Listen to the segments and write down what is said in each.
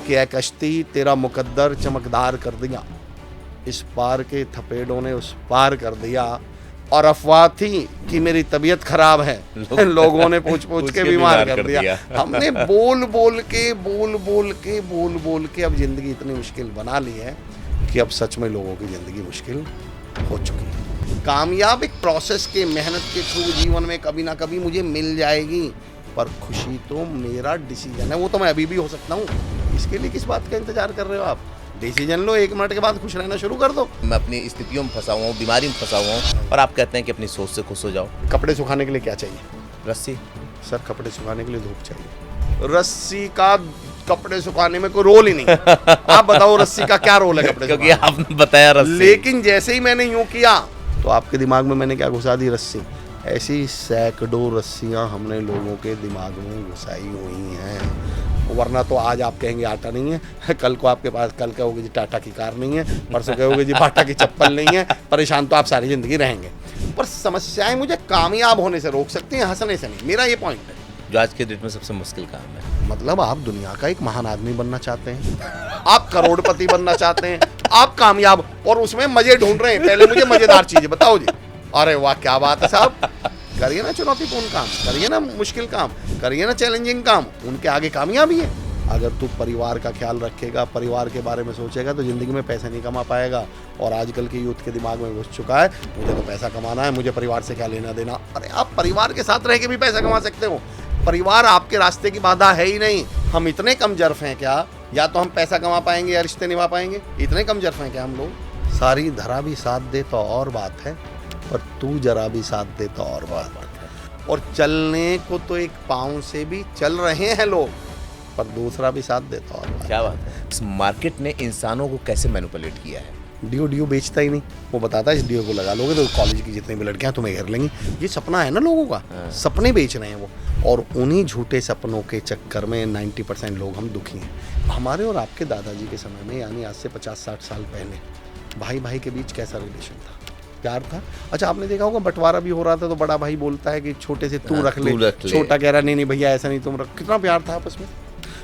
कि ऐ कश्ती तेरा मुकद्दर चमकदार कर दिया, इस पार के थपेड़ों ने उस पार कर दिया। और अफवाह थी कि मेरी तबीयत खराब है, लोगों ने पूछ के बीमार कर दिया। हमने बोल बोल के अब जिंदगी इतनी मुश्किल बना ली है कि अब सच में लोगों की जिंदगी मुश्किल हो चुकी है। कामयाब एक प्रोसेस के, मेहनत के थ्रू जीवन में कभी ना कभी मुझे मिल जाएगी, पर खुशी तो मेरा डिसीजन है, वो तो मैं अभी भी हो सकता हूँ। इसके लिए किस बात का इंतजार कर रहे हो आप? डिसीजन लो, 1 मिनट के बाद खुश रहना शुरू कर दो। मैं अपनी स्थितियों में फंसा हुआ हूँ, बीमारी में फंसा हुआ हूँ, और आप कहते हैं कि अपनी सोच से खुश हो जाओ। कपड़े सुखाने के लिए क्या चाहिए? रस्सी। सर, कपड़े सुखाने के लिए धूप चाहिए। रस्सी का कपड़े सुखाने में कोई रोल ही नहीं। आप बताओ रस्सी का क्या रोल है कपड़े सुखाने? क्योंकि आपने बताया रस्सी। लेकिन जैसे ही मैंने यूं किया तो आपके दिमाग में मैंने क्या घुसा दी? रस्सी। ऐसी सैकड़ों रस्सियां हमने लोगों के दिमाग में घुसाई हुई हैं, वरना तो आज आप कहेंगे आटा नहीं है, कल को आपके पास, कल कहोगे जी टाटा की कार नहीं है, परसों कहोगे जी बाटा की चप्पल नहीं है। परेशान तो आप सारी जिंदगी रहेंगे। पर समस्याएं मुझे कामयाब होने से रोक सकती हैं, हंसने से नहीं। मेरा ये पॉइंट है। जो आज के डेट में सबसे मुश्किल काम है। मतलब आप दुनिया का एक महान आदमी बनना चाहते हैं, आप करोड़पति बनना चाहते हैं, आप कामयाब, और उसमें मजे ढूंढ रहे हैं। पहले मुझे मजेदार चीजें बताओ जी। अरे वाह, क्या बात है साहब। करिए ना चुनौतीपूर्ण काम, करिए ना मुश्किल काम, करिए ना चैलेंजिंग काम, उनके आगे कामयाबी है। अगर तू परिवार का ख्याल रखेगा, परिवार के बारे में सोचेगा, तो जिंदगी में पैसे नहीं कमा पाएगा। और आजकल के यूथ के दिमाग में घुस चुका है, मुझे तो पैसा कमाना है, मुझे परिवार से क्या लेना देना। अरे आप परिवार के साथ रह के भी पैसा कमा सकते हो। परिवार आपके रास्ते की बाधा है ही नहीं। हम इतने कम जर्फ हैं क्या? या तो हम पैसा कमा पाएंगे या रिश्ते निभा पाएंगे, इतने कम जर्फ हैं क्या हम लोग? सारी धरा भी साथ दे तो और बात है, पर तू जरा भी साथ दे तो और बात है। और चलने को तो एक पाँव से भी चल रहे हैं लोग, पर दूसरा भी साथ देता और बात। क्या बात है। इस मार्केट ने इंसानों को कैसे मैनिपुलेट किया है। डियो बेचता ही नहीं, वो बताता है इस डियो को लगा लोगे तो कॉलेज की जितनी भी लड़कियां तुम्हें घेर लेंगी। ये सपना है ना लोगों का, सपने बेच रहे हैं वो। और उन्हीं झूठे सपनों के चक्कर में 90% लोग हम दुखी हैं। हमारे और आपके दादाजी के समय में, यानी आज से 50-60 साल पहले, भाई भाई के बीच कैसा रिलेशन था? प्यार था। अच्छा, आपने देखा होगा बंटवारा भी हो रहा था तो बड़ा भाई बोलता है कि छोटे से तू रख ले, छोटा कह रहा नहीं भैया ऐसा नहीं, तुम रख। कितना प्यार था आपस में।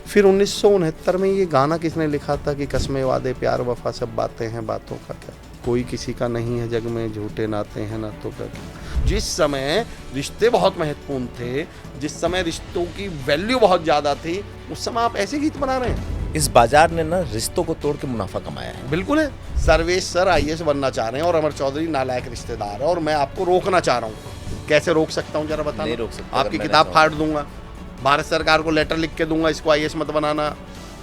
फिर 1969 में ये गाना किसने लिखा था कि कस्में वादे प्यार वफा सब बातें हैं, बातों का क्या, कोई किसी का नहीं है जग में, झूठे नाते हैं नातों का क्या। जिस समय रिश्ते बहुत महत्वपूर्ण थे, जिस समय रिश्तों की वैल्यू बहुत ज्यादा थी, उस समय आप ऐसे गीत बना रहे हैं। इस बाजार ने ना रिश्तों को तोड़ के मुनाफा कमाया है। बिल्कुल है। सर्वेश सर IAS बनना चाह रहे हैं और अमर चौधरी नालायक रिश्तेदार है, और मैं आपको रोकना चाह रहा हूँ। कैसे रोक सकता हूँ जरा बताना? नहीं रोक सकता। आपकी किताब फाड़ दूंगा, भारत सरकार को लेटर लिख के दूंगा इसको IAS मत बनाना।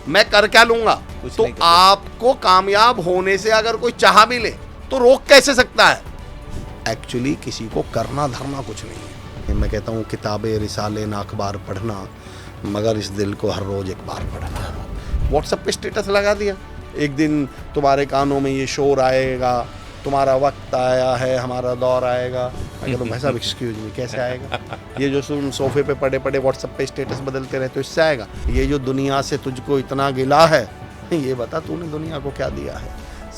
मैं कर क्या लूंगा? तो आपको कामयाब होने से अगर कोई चाह भी ले तो रोक कैसे सकता है? एक्चुअली किसी को करना धरना कुछ नहीं है। मैं कहता हूँ किताबें रिसाले ना अखबार पढ़ना, मगर इस दिल को हर रोज एक बार पढ़ना। व्हाट्सएप पे स्टेटस लगा दिया, एक दिन तुम्हारे कानों में ये शोर आएगा, तुम्हारा वक्त आया है, हमारा दौर आएगा। मैं कहता हूँ भाई साहब एक्सक्यूज मी, कैसे आएगा? ये जो तुम सोफे पे पड़े पड़े व्हाट्सएप पे स्टेटस बदलते रहते हो, इससे आएगा? ये जो दुनिया से तुझको इतना गिला है, ये बता तूने दुनिया को क्या दिया है?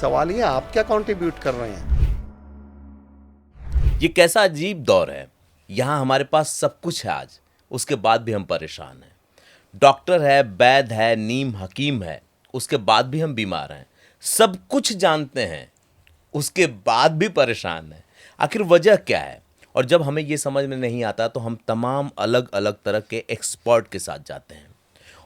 सवाल ये आप क्या कंट्रीब्यूट कर रहे हैं? ये कैसा अजीब दौर है। यहाँ हमारे पास सब कुछ है आज, उसके बाद भी हम परेशान हैं। डॉक्टर है, वैद्य है, नीम हकीम है, उसके बाद भी हम बीमार हैं। सब कुछ जानते हैं, उसके बाद भी परेशान हैं। आखिर वजह क्या है? और जब हमें ये समझ में नहीं आता तो हम तमाम अलग अलग तरह के एक्सपर्ट के साथ जाते हैं,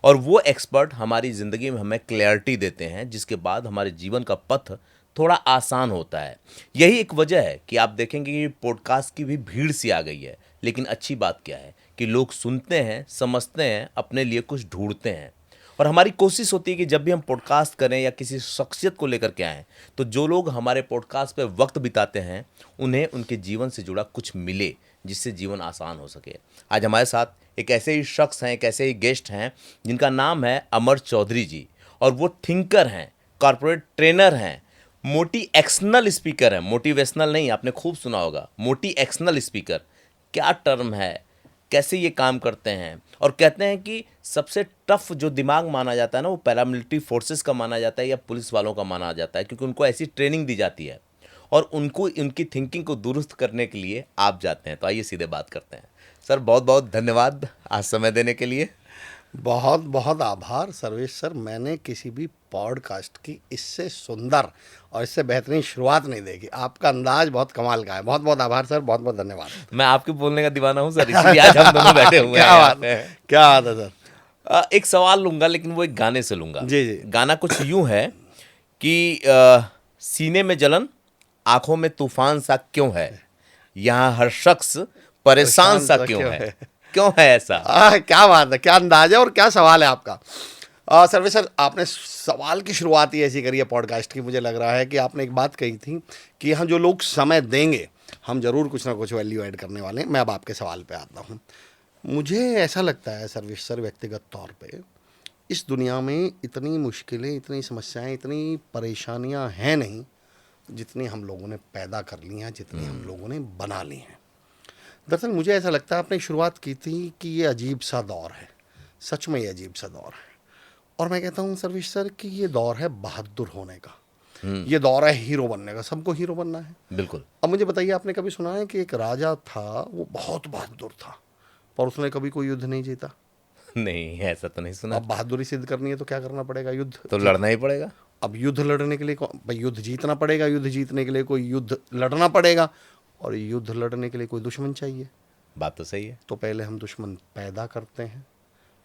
और वो एक्सपर्ट हमारी ज़िंदगी में हमें क्लैरिटी देते हैं, जिसके बाद हमारे जीवन का पथ थोड़ा आसान होता है। यही एक वजह है कि आप देखेंगे कि पॉडकास्ट की भी भीड़ सी आ गई है। लेकिन अच्छी बात क्या है कि लोग सुनते हैं, समझते हैं, अपने लिए कुछ ढूंढते हैं। और हमारी कोशिश होती है कि जब भी हम पॉडकास्ट करें या किसी शख्सियत को लेकर के आएँ, तो जो लोग हमारे पॉडकास्ट पे वक्त बिताते हैं उन्हें उनके जीवन से जुड़ा कुछ मिले, जिससे जीवन आसान हो सके। आज हमारे साथ एक ऐसे ही शख्स हैं, एक ऐसे ही गेस्ट हैं जिनका नाम है अमर चौधरी जी, और वो थिंकर हैं, कॉर्पोरेट ट्रेनर हैं, मोटिवेशनल स्पीकर है। मोटिवेशनल नहीं, आपने खूब सुना होगा, मोटिवेशनल स्पीकर क्या टर्म है, कैसे ये काम करते हैं। और कहते हैं कि सबसे टफ जो दिमाग माना जाता है ना, वो पैरामिलिट्री फोर्सेस का माना जाता है या पुलिस वालों का माना जाता है, क्योंकि उनको ऐसी ट्रेनिंग दी जाती है और उनको उनकी थिंकिंग को दुरुस्त करने के लिए आप जाते हैं। तो आइए सीधे बात करते हैं। सर बहुत बहुत धन्यवाद आज समय देने के लिए। बहुत बहुत आभार सर्वेश सर। मैंने किसी भी पॉडकास्ट की इससे सुंदर और इससे बेहतरीन शुरुआत नहीं देखी। आपका अंदाज बहुत कमाल का है। बहुत बहुत आभार सर, बहुत बहुत धन्यवाद। मैं आपके बोलने का दीवाना हूँ सर, इसीलिए आज हम दोनों बैठे हुए हैं क्या यहाँ बात, पे। क्या बात है सर। एक सवाल लूंगा, लेकिन वो एक गाने से लूंगा। जी, जी। गाना कुछ यूं है कि सीने में जलन, आंखों में तूफान सा क्यों है, यहाँ हर शख्स परेशान सा क्यों है, क्यों है ऐसा? क्या बात है, क्या अंदाज है और क्या सवाल है आपका। सर्वे सर, आपने सवाल की शुरुआत ही ऐसी करी है पॉडकास्ट की। मुझे लग रहा है कि आपने एक बात कही थी कि यहाँ जो लोग समय देंगे हम जरूर कुछ ना कुछ वैल्यू ऐड करने वाले हैं। मैं अब आपके सवाल पे आता हूँ। मुझे ऐसा लगता है सर्वेश सर, व्यक्तिगत तौर पे इस दुनिया में इतनी मुश्किलें, इतनी समस्याएं, इतनी परेशानियां हैं नहीं जितनी हम लोगों ने पैदा कर ली हैं, जितनी हम लोगों ने बना ली हैं। दरअसल मुझे ऐसा लगता है, आपने शुरुआत की थी कि ये अजीब सा दौर है। सच में ये अजीब सा दौर है। और मैं कहता हूँ सर्वेश सर कि ये दौर है बहादुर होने का, ये दौर है हीरो बनने का। सबको हीरो बनना है। बिल्कुल। अब मुझे बताइए, आपने कभी सुना है कि एक राजा था, वो बहुत बहादुर था, पर उसने कभी कोई युद्ध नहीं जीता? नहीं, ऐसा तो नहीं सुना। अब बहादुरी सिद्ध करनी है तो क्या करना पड़ेगा? युद्ध तो लड़ना ही पड़ेगा। अब युद्ध लड़ने के लिए भाई युद्ध जीतना पड़ेगा। युद्ध जीतने के लिए कोई युद्ध लड़ना पड़ेगा, और युद्ध लड़ने के लिए कोई दुश्मन चाहिए। बात तो सही है। तो पहले हम दुश्मन पैदा करते हैं,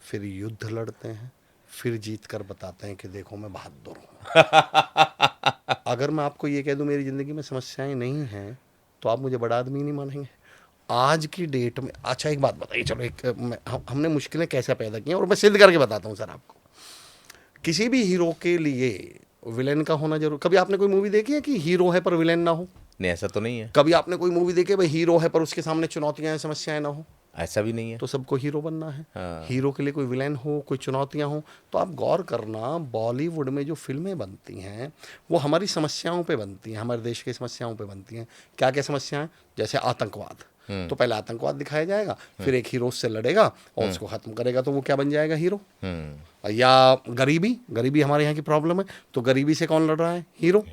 फिर युद्ध लड़ते हैं, फिर जीत कर बताते हैं कि देखो मैं बहादुर हूँ। अगर मैं आपको ये कह दूं मेरी ज़िंदगी में समस्याएं नहीं हैं, तो आप मुझे बड़ा आदमी नहीं मानेंगे आज की डेट में। अच्छा एक बात बताइए, चलो हमने मुश्किलें कैसे पैदा की हैं और मैं सिद्ध करके बताता हूँ सर आपको। किसी भी हीरो के लिए विलेन का होना जरूर। कभी आपने कोई मूवी देखी है कि हीरो है पर विलेन ना हो? नहीं, ऐसा तो नहीं है। कभी आपने कोई मूवी देखी है भाई हीरो है पर उसके सामने चुनौतियां हैं, समस्याएं ना हो? ऐसा भी नहीं है। तो सबको हीरो बनना है। हाँ। हीरो के लिए कोई विलेन हो, कोई चुनौतियां हो। तो आप गौर करना, बॉलीवुड में जो फिल्में बनती हैं वो हमारी समस्याओं पे बनती हैं, हमारे देश की समस्याओं पे बनती हैं। क्या क्या समस्याएं? जैसे आतंकवाद। तो पहले आतंकवाद दिखाया जाएगा, फिर एक हीरो से लड़ेगा और उसको खत्म करेगा, तो वो क्या बन जाएगा? हीरो। या गरीबी हमारे यहाँ की प्रॉब्लम है, तो गरीबी से कौन लड़ रहा है? हीरो।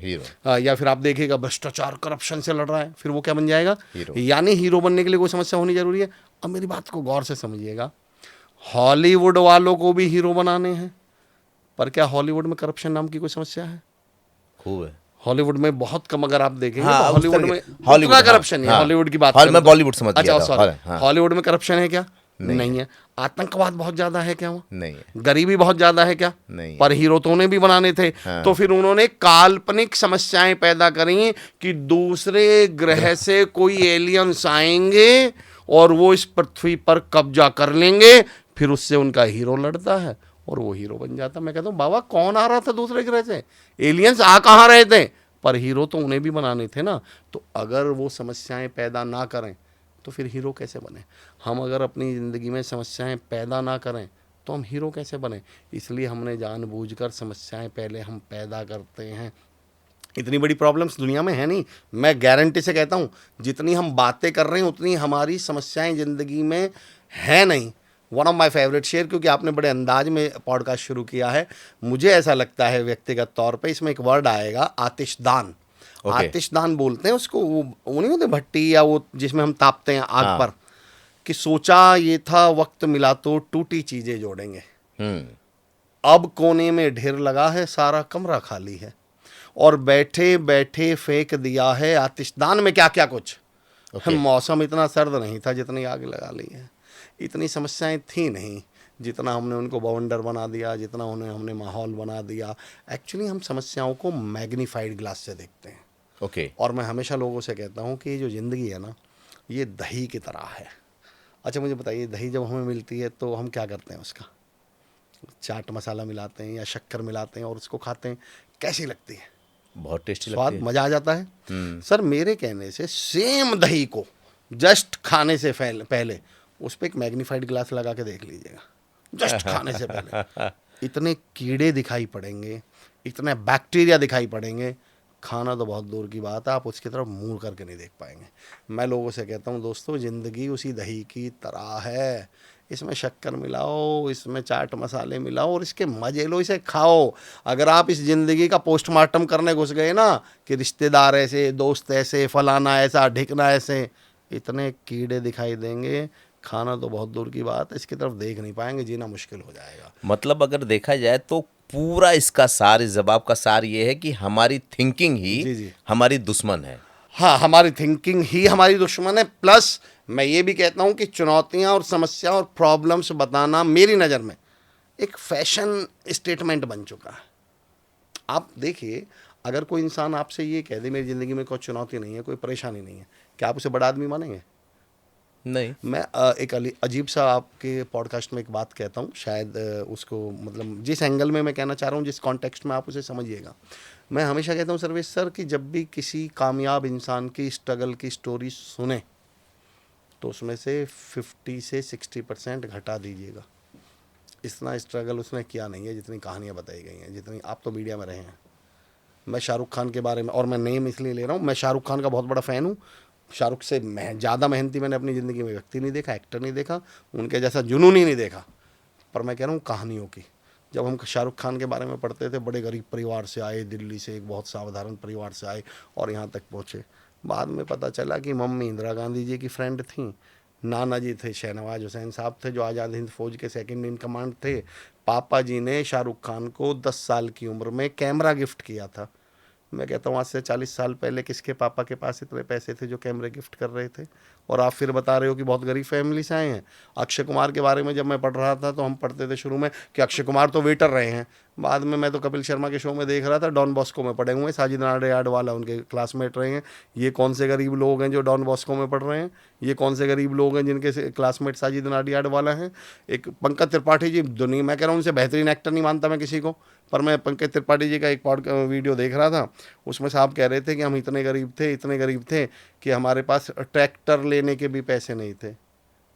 या फिर आप देखिएगा भ्रष्टाचार, करप्शन से लड़ रहा है, फिर वो क्या बन जाएगा? हीरो। यानी हीरो बनने के लिए कोई समस्या होनी जरूरी है। अब मेरी बात को गौर से समझिएगा, हॉलीवुड वालों को भी हीरो बनाने हैं, पर क्या हॉलीवुड में करप्शन नाम की कोई समस्या है? खूब है। हॉलीवुड में बहुत कम, अगर आप देखेंगे हाँ, तो हॉलीवुड में हॉलीवुड उतना करप्शन है। हॉलीवुड की बात मैं बॉलीवुड समझ गया था। अच्छा, हॉलीवुड में करप्शन है क्या? नहीं है। आतंकवाद बहुत ज्यादा है क्या? नहीं है। गरीबी बहुत ज्यादा है क्या? नहीं। पर हीरो तो उन्हें भी बनाने थे। तो फिर उन्होंने काल्पनिक समस्याएं पैदा करी कि दूसरे ग्रह से कोई एलियंस आएंगे और वो इस पृथ्वी पर कब्जा कर लेंगे, फिर उससे उनका हीरो लड़ता है और वो हीरो बन जाता। मैं कहता हूँ बाबा, कौन आ रहा था दूसरे ग्रह से? एलियंस आ कहाँ रहे थे? पर हीरो तो उन्हें भी बनाने थे ना। तो अगर वो समस्याएं पैदा ना करें तो फिर हीरो कैसे बने? हम अगर अपनी ज़िंदगी में समस्याएं पैदा ना करें तो हम हीरो कैसे बने? इसलिए हमने जानबूझकर समस्याएं पहले हम पैदा करते हैं। इतनी बड़ी प्रॉब्लम्स दुनिया में है नहीं। मैं गारंटी से कहता हूँ, जितनी हम बातें कर रहे हैं उतनी हमारी समस्याएं ज़िंदगी में है नहीं। One of my favourite share, क्योंकि आपने बड़े अंदाज में पॉडकास्ट शुरू किया है, मुझे ऐसा लगता है व्यक्तिगत तौर पे, इसमें एक वर्ड आएगा आतिशदान। आतिशदान बोलते हैं उसको, वो नहीं होते भट्टी या वो जिसमें हम तापते हैं आग पर, कि सोचा ये था वक्त मिला तो टूटी चीजें जोड़ेंगे, अब कोने में ढेर लगा है, सारा कमरा खाली है, और बैठे बैठे फेंक दिया है आतिशदान में क्या क्या कुछ। मौसम इतना सर्द नहीं था जितनी आग लगा ली है, इतनी समस्याएं थी नहीं जितना हमने उनको बवंडर बना दिया, जितना उन्हें हमने माहौल बना दिया। एक्चुअली हम समस्याओं को मैग्नीफाइड ग्लास से देखते हैं। और मैं हमेशा लोगों से कहता हूँ कि ये जो ज़िंदगी है ना, ये दही की तरह है। अच्छा मुझे बताइए, दही जब हमें मिलती है तो हम क्या करते हैं? उसका चाट मसाला मिलाते हैं या शक्कर मिलाते हैं और उसको खाते हैं। कैसी लगती है? बहुत टेस्टी लगती है, स्वाद, मज़ा आ जाता है। सर मेरे कहने से सेम दही को जस्ट खाने से पहले उस पर एक मैग्नीफाइड ग्लास लगा के देख लीजिएगा। जस्ट खाने से पहले इतने कीड़े दिखाई पड़ेंगे, इतने बैक्टीरिया दिखाई पड़ेंगे, खाना तो बहुत दूर की बात है, आप उसकी तरफ मुंह करके नहीं देख पाएंगे। मैं लोगों से कहता हूँ दोस्तों, ज़िंदगी उसी दही की तरह है। इसमें शक्कर मिलाओ, इसमें चाट मसाले मिलाओ और इसके मजे लो, इसे खाओ। अगर आप इस ज़िंदगी का पोस्टमार्टम करने घुस गए ना कि रिश्तेदार ऐसे, दोस्त ऐसे, फलाना ऐसा, ढिकना ऐसे, इतने कीड़े दिखाई देंगे, खाना तो बहुत दूर की बात है, इसकी तरफ देख नहीं पाएंगे, जीना मुश्किल हो जाएगा। मतलब अगर देखा जाए तो पूरा इसका सार, इस जवाब का सार ये है कि हमारी थिंकिंग ही जी जी, हमारी दुश्मन है। हाँ, हमारी थिंकिंग ही हमारी दुश्मन है। प्लस मैं ये भी कहता हूँ कि चुनौतियाँ और समस्या और प्रॉब्लम्स बताना मेरी नज़र में एक फैशन स्टेटमेंट बन चुका है। आप देखिए, अगर कोई इंसान आपसे ये कह दे मेरी ज़िंदगी में कोई चुनौती नहीं है, कोई परेशानी नहीं है, क्या आप उसे बड़ा आदमी मानेंगे? नहीं। मैं एक अजीब सा आपके पॉडकास्ट में एक बात कहता हूँ, शायद उसको मतलब जिस एंगल में मैं कहना चाह रहा हूँ, जिस कॉन्टेक्स्ट में आप उसे समझिएगा। मैं हमेशा कहता हूँ सर्वेश सर कि जब भी किसी कामयाब इंसान की स्ट्रगल की स्टोरी सुने तो उसमें से 50 से 60% घटा दीजिएगा। इतना स्ट्रगल उसने किया नहीं है जितनी कहानियाँ बताई गई हैं, जितनी आप तो मीडिया में रहे हैं। मैं शाहरुख खान के बारे में, और मैं नेम इसलिए ले रहा हूँ, मैं शाहरुख खान का बहुत बड़ा फ़ैन हूँ। शाहरुख से ज़्यादा मेहनती मैंने अपनी ज़िंदगी में व्यक्ति नहीं देखा, एक्टर नहीं देखा, उनके जैसा जुनून ही नहीं देखा। पर मैं कह रहा हूँ कहानियों की, जब हम शाहरुख खान के बारे में पढ़ते थे, बड़े गरीब परिवार से आए, दिल्ली से एक बहुत साधारण परिवार से आए और यहाँ तक पहुँचे। बाद में पता चला कि मम्मी इंदिरा गांधी जी की फ्रेंड थी, नाना जी थे शहनवाज हुसैन साहब थे जो आज़ाद हिंद फौज के सेकंड इन कमांड थे, पापा जी ने शाहरुख खान को 10 साल की उम्र में कैमरा गिफ्ट किया था। मैं कहता हूँ आज से 40 साल पहले किसके पापा के पास इतने पैसे थे जो कैमरे गिफ्ट कर रहे थे? और आप फिर बता रहे हो कि बहुत गरीब फैमिली से आए हैं। अक्षय कुमार के बारे में जब मैं पढ़ रहा था तो हम पढ़ते थे शुरू में कि अक्षय कुमार तो वेटर रहे हैं। बाद में मैं तो कपिल शर्मा के शो में देख रहा था, डॉन बॉस्को में पढ़े हुए हैं, साजिद नाडियाड वाला उनके क्लासमेट रहे हैं। ये कौन से गरीब लोग हैं जो डॉन बॉस्को में पढ़ रहे हैं? ये कौन से गरीब लोग हैं जिनके क्लासमेट साजिद नाडियाड वाला हैं? एक पंकज त्रिपाठी जी, दुनिया मैं कह रहा हूँ उनसे बेहतरीन एक्टर नहीं मानता मैं किसी को, पर मैं पंकज त्रिपाठी जी का एक वीडियो देख रहा था, उसमें साहब कह रहे थे कि हम इतने गरीब थे कि हमारे पास ट्रैक्टर लेने के भी पैसे नहीं थे।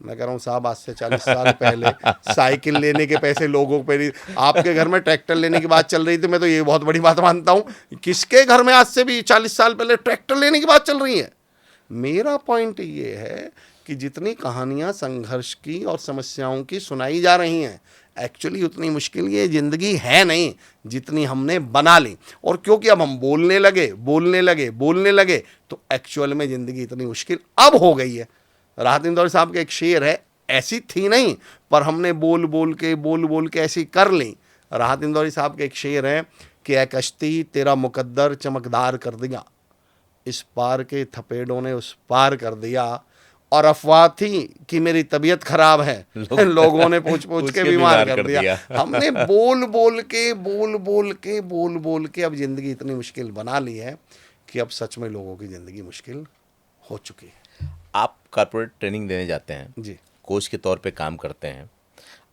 मैं कह रहा हूँ साहब आज से 40 साल पहले साइकिल लेने के पैसे लोगों पे नहीं, आपके घर में ट्रैक्टर लेने की बात चल रही थी, मैं तो ये बहुत बड़ी बात मानता हूँ। किसके घर में आज से भी 40 साल पहले ट्रैक्टर लेने की बात चल रही है? मेरा पॉइंट ये है कि जितनी कहानियाँ संघर्ष की और समस्याओं की सुनाई जा रही हैं, एक्चुअली उतनी मुश्किल ये ज़िंदगी है नहीं जितनी हमने बना ली। और क्योंकि अब हम बोलने लगे तो एक्चुअल में ज़िंदगी इतनी मुश्किल अब हो गई है। राहत इंदौरी साहब का एक शेर है, ऐसी थी नहीं पर हमने बोल बोल के ऐसी कर ली। राहत इंदौरी साहब का एक शेर है कि ए कश्ती तेरा मुकद्दर चमकदार कर दिया, इस पार के थपेड़ों ने उस पार कर दिया, और अफवाह थी कि मेरी तबीयत खराब है, लोगों ने पूछ के बीमार कर दिया। हमने बोल के अब ज़िंदगी इतनी मुश्किल बना ली है कि अब सच में लोगों की ज़िंदगी मुश्किल हो चुकी है। आप कॉर्पोरेट ट्रेनिंग देने जाते हैं जी, कोच के तौर पे काम करते हैं,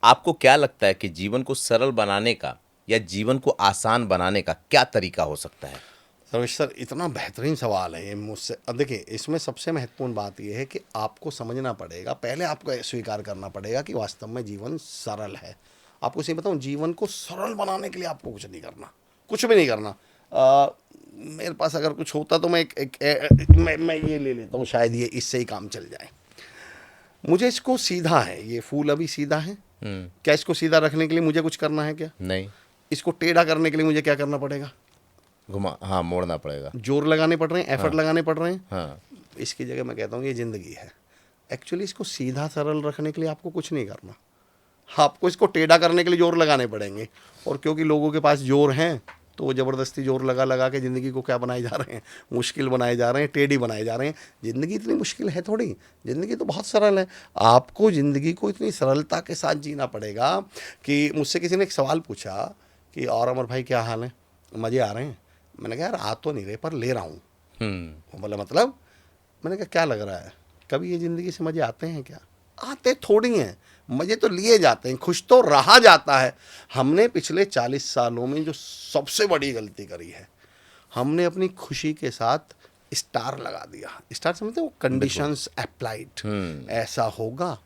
आपको क्या लगता है कि जीवन को सरल बनाने का या जीवन को आसान बनाने का क्या तरीका हो सकता है? सर्वेश सर, इतना बेहतरीन सवाल है ये मुझसे। अब देखिए, इसमें सबसे महत्वपूर्ण बात यह है कि आपको समझना पड़ेगा, पहले आपको स्वीकार करना पड़ेगा कि वास्तव में जीवन सरल है। आपको सही बताऊं, जीवन को सरल बनाने के लिए आपको कुछ नहीं करना, कुछ भी नहीं करना। मेरे पास अगर कुछ होता तो मैं मैं ये ले लेता हूँ, शायद ये इससे ही काम चल जाए। मुझे इसको सीधा है, ये फूल अभी सीधा है, क्या इसको सीधा रखने के लिए मुझे कुछ करना है? क्या नहीं। इसको टेढ़ा करने के लिए मुझे क्या करना पड़ेगा? घुमा, हाँ, मोड़ना पड़ेगा, जोर लगाने पड़ रहे हैं, एफर्ट लगाने पड़ रहे हैं। हाँ। इसकी जगह मैं कहता हूँ ये ज़िंदगी है। एक्चुअली इसको सीधा सरल रखने के लिए आपको कुछ नहीं करना, आपको इसको टेढ़ा करने के लिए जोर लगाने पड़ेंगे। और क्योंकि लोगों के पास जोर हैं तो वो ज़बरदस्ती जोर लगा के ज़िंदगी को क्या बनाए जा रहे हैं? मुश्किल बनाए जा रहे हैं, टेढ़ी बनाए जा रहे हैं। ज़िंदगी इतनी मुश्किल है थोड़ी, ज़िंदगी तो बहुत सरल है। आपको ज़िंदगी को इतनी सरलता के साथ जीना पड़ेगा कि मुझसे किसी ने एक सवाल पूछा कि और अमर भाई क्या हाल है, मज़े आ रहे हैं? मैंने कहा यार आ तो नहीं रहे पर ले रहा हूँ। वो बोला मतलब? मैंने कहा क्या लग रहा है, कभी ये ज़िंदगी से मज़े आते हैं क्या? आते थोड़ी हैं, मज़े तो लिए जाते हैं, खुश तो रहा जाता है। हमने पिछले 40 सालों में जो सबसे बड़ी गलती करी है, हमने अपनी खुशी के साथ स्टार लगा दिया। स्टार समझते हो? Conditions applied. ऐसा होगा